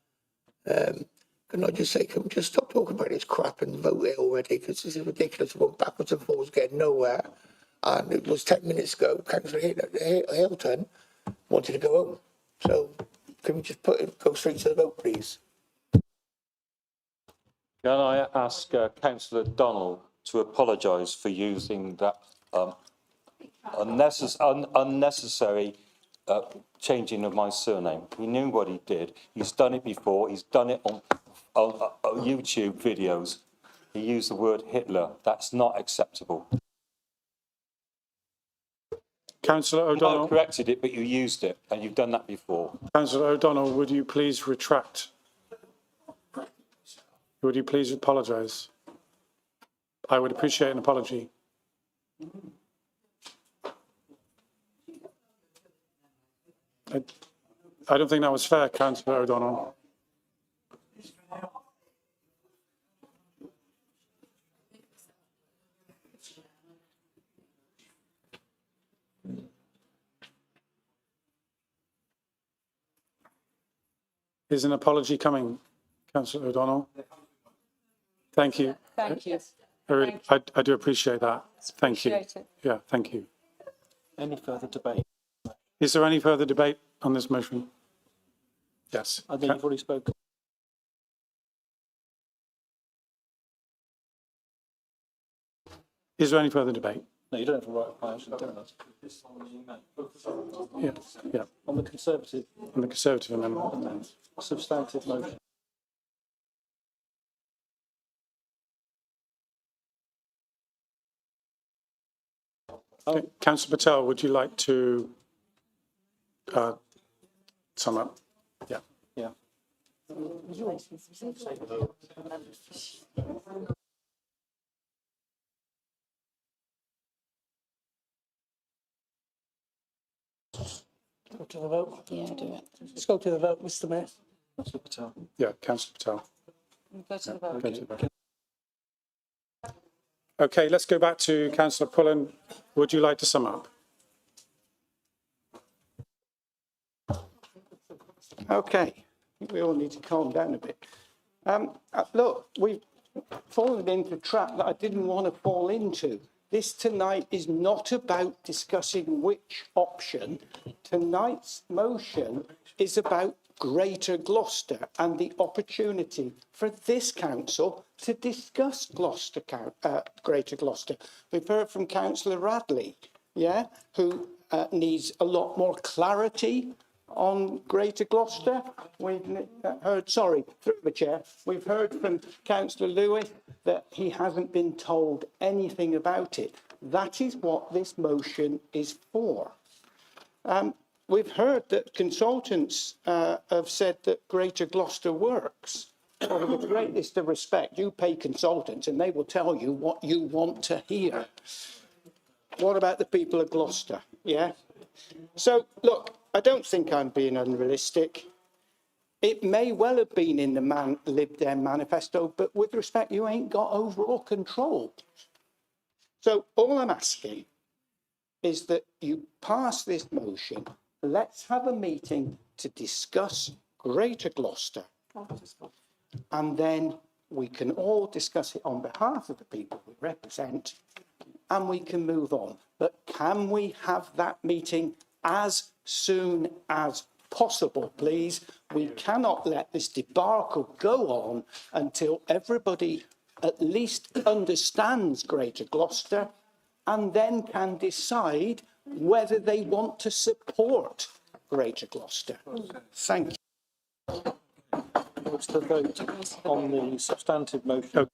Can I just say, can we just stop talking about this crap and vote it already? Because this is ridiculous. We're going backwards and forwards, getting nowhere. And it was 10 minutes ago, Councillor Hilton wanted to go home. So can we just go straight to the vote, please? Can I ask Councillor Donald to apologise for using that unnecessary changing of my surname? He knew what he did. He's done it before. He's done it on YouTube videos. He used the word Hitler. That's not acceptable. Councillor O'Donnell. I corrected it, but you used it, and you've done that before. Councillor O'Donnell, would you please retract? Would you please apologise? I would appreciate an apology. I don't think that was fair, Councillor O'Donnell. Is an apology coming, Councillor O'Donnell? Thank you. Thank you. I do appreciate that. Thank you. Appreciate it. Yeah, thank you. Any further debate? Is there any further debate on this motion? Yes. I think you've already spoken. Is there any further debate? No, you don't have a right of motion, don't you? Yeah, yeah. On the Conservative. On the Conservative amendment. Substantive motion. Okay. Councillor Patel, would you like to sum up? Yeah. Yeah. Go to the vote. Yeah, do it. Let's go to the vote, Mr. Mayor. Councillor Patel. Yeah, Councillor Patel. Go to the vote. Go to the vote. Okay, let's go back to Councillor Pullen. Would you like to sum up? Okay, we all need to calm down a bit. Look, we've fallen into a trap that I didn't want to fall into. This tonight is not about discussing which option. Tonight's motion is about Greater Gloucester and the opportunity for this council to discuss Greater Gloucester. We've heard from Councillor Radley, who needs a lot more clarity on Greater Gloucester. We've heard, through the chair, we've heard from Councillor Lewis that he hasn't been told anything about it. That is what this motion is for. We've heard that consultants have said that Greater Gloucester works. Well, with the greatest of respect, you pay consultants and they will tell you what you want to hear. What about the people of Gloucester? Yeah? So, look, I don't think I'm being unrealistic. It may well have been in the Lib Dem manifesto, but with respect, you ain't got overall control. So all I'm asking is that you pass this motion. Let's have a meeting to discuss Greater Gloucester. And then we can all discuss it on behalf of the people we represent, and we can move on. But can we have that meeting as soon as possible, please? We cannot let this debacle go on until everybody at least understands Greater Gloucester and then can decide whether they want to support Greater Gloucester. Thank you. What's the vote on the substantive motion? Okay.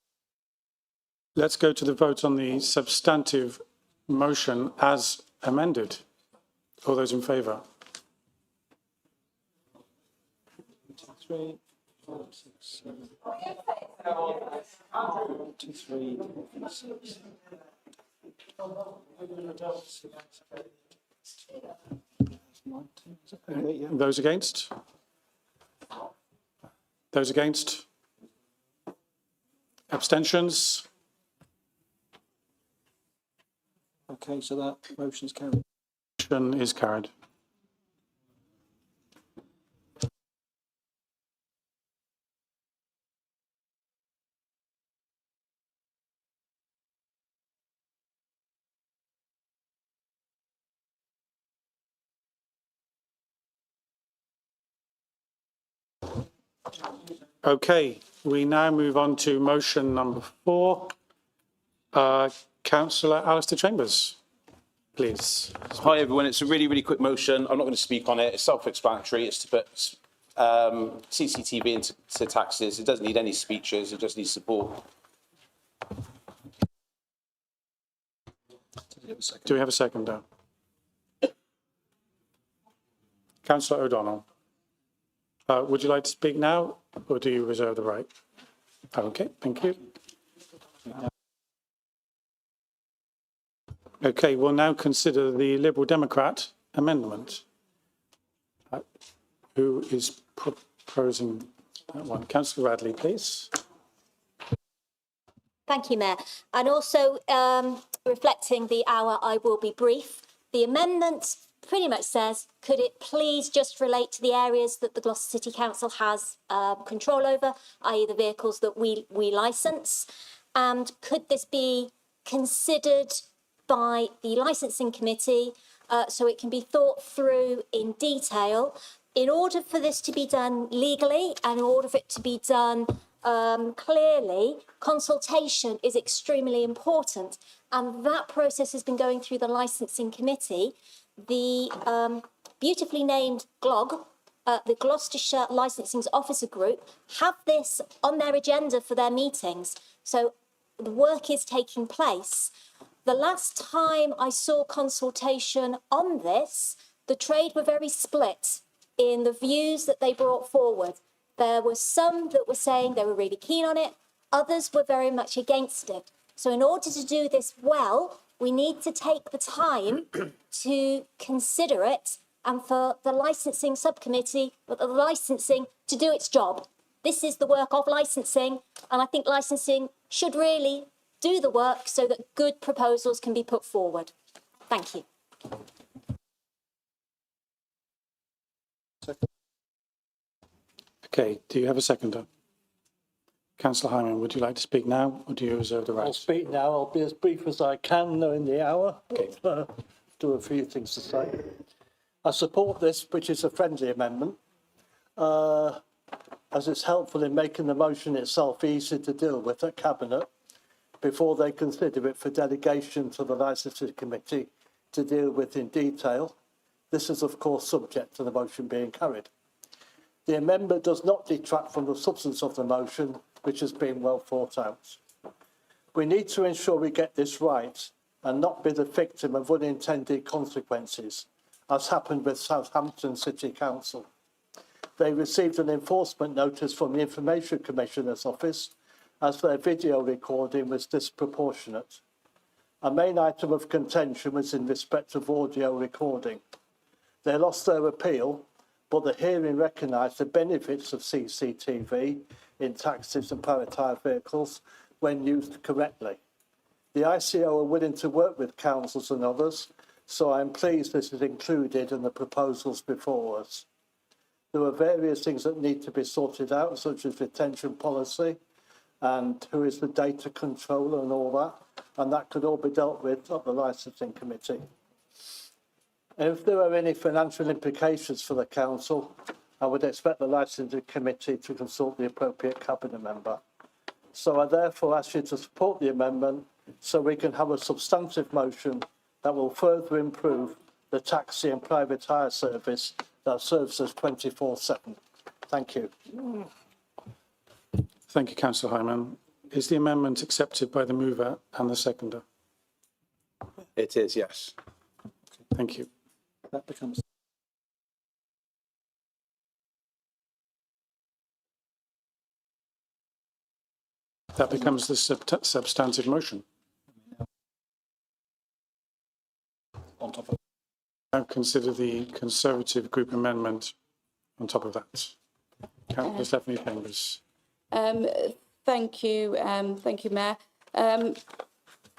Let's go to the vote on the substantive motion as amended. All those in favour? 3, 4, 6, 7. 23, 6. Those against? Those against? Abstentions? Okay, so that motion's carried. Motion is carried. Okay, we now move on to motion number 4. Councillor Alistair Chambers, please. Hi everyone, it's a really, really quick motion. I'm not going to speak on it. It's self-explanatory. It's to put CCTV into taxes. It doesn't need any speeches. It just needs support. Do we have a second now? Councillor O'Donnell, would you like to speak now or do you reserve the right? Okay, thank you. Okay, we'll now consider the Liberal Democrat amendment. Who is proposing that one? Councillor Radley, please. Thank you, Mayor. And also, reflecting the hour, I will be brief. The amendment pretty much says, could it please just relate to the areas that the Gloucester City Council has control over, i.e. the vehicles that we licence? And could this be considered by the licensing committee so it can be thought through in detail? In order for this to be done legally and in order for it to be done clearly, consultation is extremely important, and that process has been going through the licensing committee. The beautifully named GLOG, the Gloucestershire Licensing Officer Group, have this on their agenda for their meetings, so the work is taking place. The last time I saw consultation on this, the trade were very split in the views that they brought forward. There were some that were saying they were really keen on it, others were very much against it. So in order to do this well, we need to take the time to consider it and for the licensing subcommittee, but the licensing to do its job. This is the work of licensing, and I think licensing should really do the work so that good proposals can be put forward. Thank you. Okay, do you have a seconder? Councillor Hyman, would you like to speak now or do you reserve the right? I'll speak now. I'll be as brief as I can, knowing the hour. Okay. Do a few things to say. I support this, which is a friendly amendment. as it's helpful in making the motion itself easy to deal with at Cabinet before they consider it for delegation to the Licensing Committee to deal with in detail. This is, of course, subject to the motion being carried. The amendment does not detract from the substance of the motion, which has been well thought out. We need to ensure we get this right and not be the victim of unintended consequences, as happened with Southampton City Council. They received an enforcement notice from the Information Commissioner's Office as their video recording was disproportionate. A main item of contention was in respect of audio recording. They lost their appeal, but the hearing recognised the benefits of CCTV in taxis and private hire vehicles when used correctly. The ICO are willing to work with councils and others, so I'm pleased this is included in the proposals before us. There are various things that need to be sorted out, such as retention policy and who is the data controller and all that, and that could all be dealt with at the Licensing Committee. If there are any financial implications for the council, I would expect the Licensing Committee to consult the appropriate Cabinet member. So I therefore ask you to support the amendment so we can have a substantive motion that will further improve the taxi and private hire service that serves us 24/7. Thank you. Thank you, Councillor Hyman. Is the amendment accepted by the mover and the seconder? It is, yes. Thank you. That becomes... That becomes the substantive motion. On top of... Now consider the Conservative Group amendment on top of that. Councillor Stephanie Chambers. Thank you, Mayor.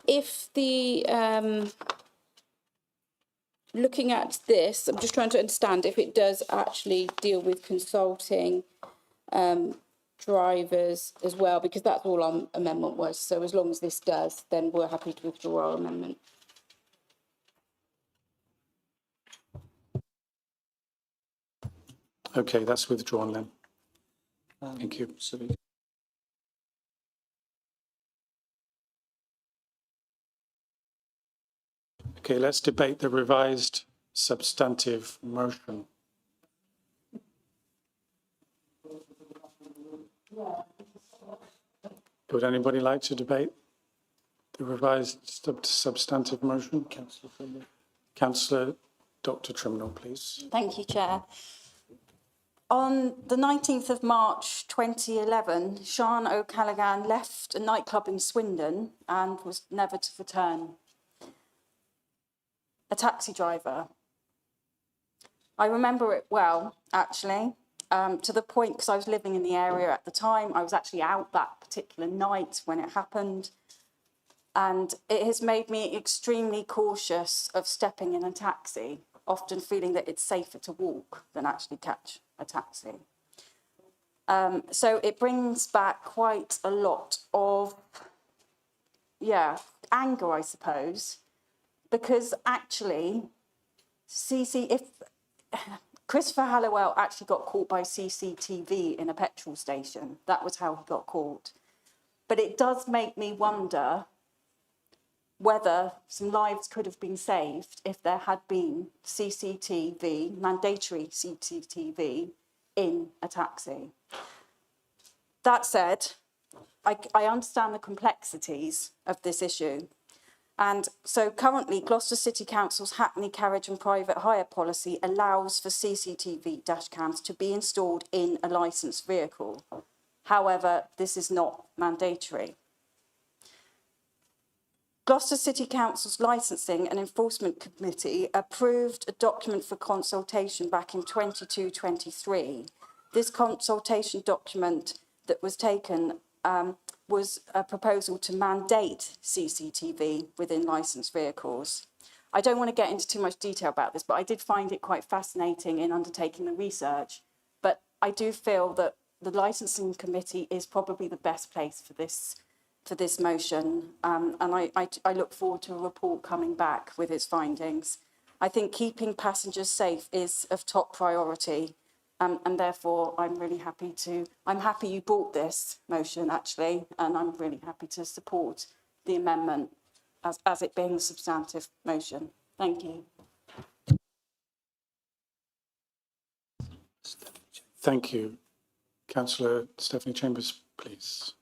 If the looking at this, I'm just trying to understand if it does actually deal with consulting drivers as well, because that's all our amendment was. So as long as this does, then we're happy to withdraw our amendment. Okay, that's withdrawn then. Thank you. Okay, let's debate the revised substantive motion. Would anybody like to debate the revised substantive motion? Councillor Dr. Trimnell, please. Thank you, Chair. On the 19th of March 2011, Sean O'Callaghan left a nightclub in Swindon and was never to return. A taxi driver. I remember it well, actually, to the point, because I was living in the area at the time, I was actually out that particular night when it happened, and it has made me extremely cautious of stepping in a taxi, often feeling that it's safer to walk than actually catch a taxi. So it brings back quite a lot of, anger, I suppose, because actually, if Christopher Halliwell actually got caught by CCTV in a petrol station, that was how he got caught. But it does make me wonder whether some lives could have been saved if there had been CCTV, mandatory CCTV, in a taxi. That said, I understand the complexities of this issue. And so currently, Gloucester City Council's Hackney carriage and private hire policy allows for CCTV dash cams to be installed in a licensed vehicle. However, this is not mandatory. Gloucester City Council's Licensing and Enforcement Committee approved a document for consultation back in 22-23. This consultation document that was taken was a proposal to mandate CCTV within licensed vehicles. I don't want to get into too much detail about this, but I did find it quite fascinating in undertaking the research. But I do feel that the Licensing Committee is probably the best place for this motion, and I look forward to a report coming back with its findings. I think keeping passengers safe is of top priority, And therefore, I'm happy you brought this motion, actually, and I'm really happy to support the amendment as it being a substantive motion. Thank you. Thank you. Councillor Stephanie Chambers, please.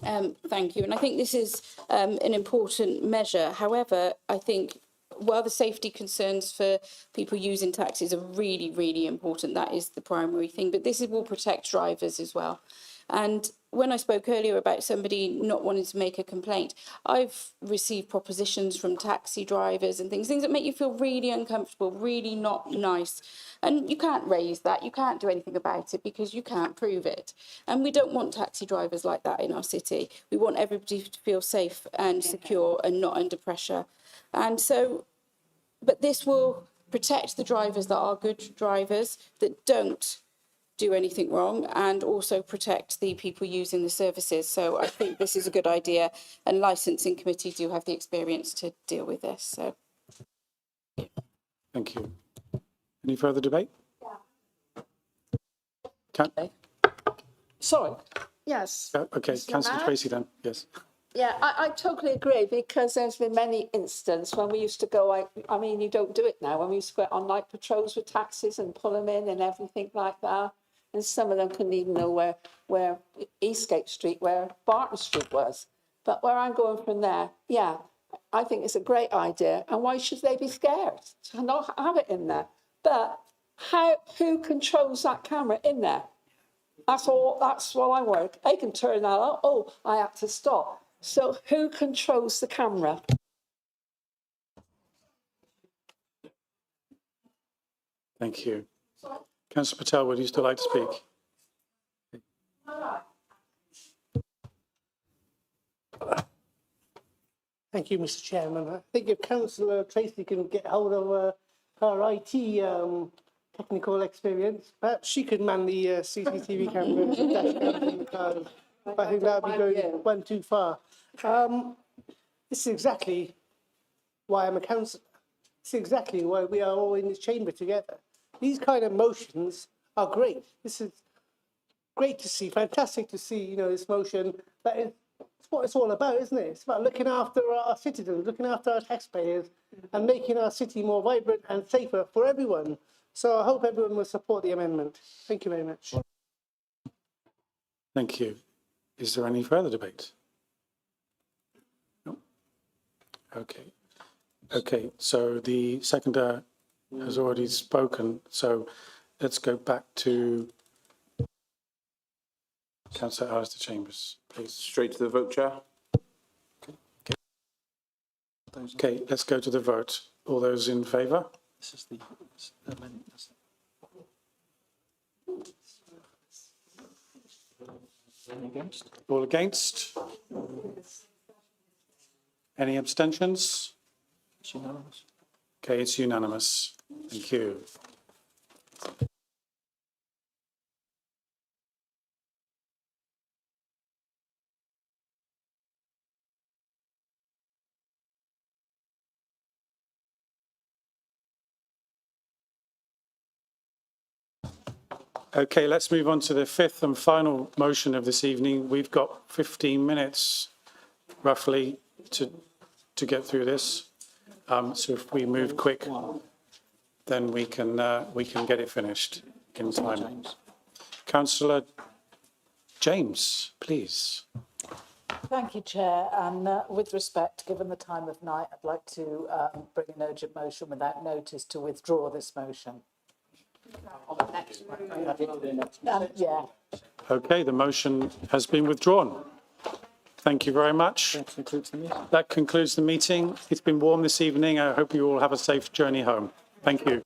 Thank you. And I think this is an important measure. However, I think while the safety concerns for people using taxis are really, really important, that is the primary thing. But this will protect drivers as well. And when I spoke earlier about somebody not wanting to make a complaint, I've received propositions from taxi drivers and things that make you feel really uncomfortable, really not nice. And you can't raise that, you can't do anything about it because you can't prove it. And we don't want taxi drivers like that in our city. We want everybody to feel safe and secure and not under pressure. And so, but this will protect the drivers that are good drivers, that don't do anything wrong, and also protect the people using the services. So I think this is a good idea, and licensing committee do have the experience to deal with this. So, Thank you. Any further debate? Sorry. Yes. Okay, Councillor Tracy then, yes. Yeah, I totally agree, because there's been many incidents when we used to go, I mean, you don't do it now, when we used to go on night patrols with taxis and pull them in and everything like that. And some of them couldn't even know where Eastgate Street, where Barton Street was. But where I'm going from there, yeah, I think it's a great idea. And why should they be scared to not have it in there? But who controls that camera in there? That's what I want. They can turn that on. Oh, I had to stop. So who controls the camera? Thank you. Councillor Patel, would you still like to speak? Thank you, Mr. Chairman. I think if Councillor Tracy can get hold of her IT technical experience, perhaps she could man the CCTV cameras and dash cams in the cars. I think that would be going one too far. This is exactly why I'm a councillor. This is exactly why we are all in this chamber together. These kind of motions are great. This is great to see, fantastic to see, you know, this motion. That is what it's all about, isn't it? It's about looking after our citizens, looking after our taxpayers, and making our city more vibrant and safer for everyone. So I hope everyone will support the amendment. Thank you very much. Thank you. Is there any further debate? No? Okay. Okay, so the seconder has already spoken, so let's go back to Councillor Alistair Chambers, please. Straight to the vote, Chair. Okay, let's go to the vote. All those in favour? This is the amendment. Any against? All against? Any abstentions? It's unanimous. Okay, it's unanimous. Thank you. Okay, let's move on to the fifth and final motion of this evening. We've got 15 minutes, roughly, to get through this. So if we move quick, then we can get it finished in time. Councillor James, please. Thank you, Chair. And with respect, given the time of night, I'd like to bring an urgent motion without notice to withdraw this motion. Yeah. Okay, the motion has been withdrawn. Thank you very much. That concludes the meeting. It's been warm this evening. I hope you all have a safe journey home. Thank you.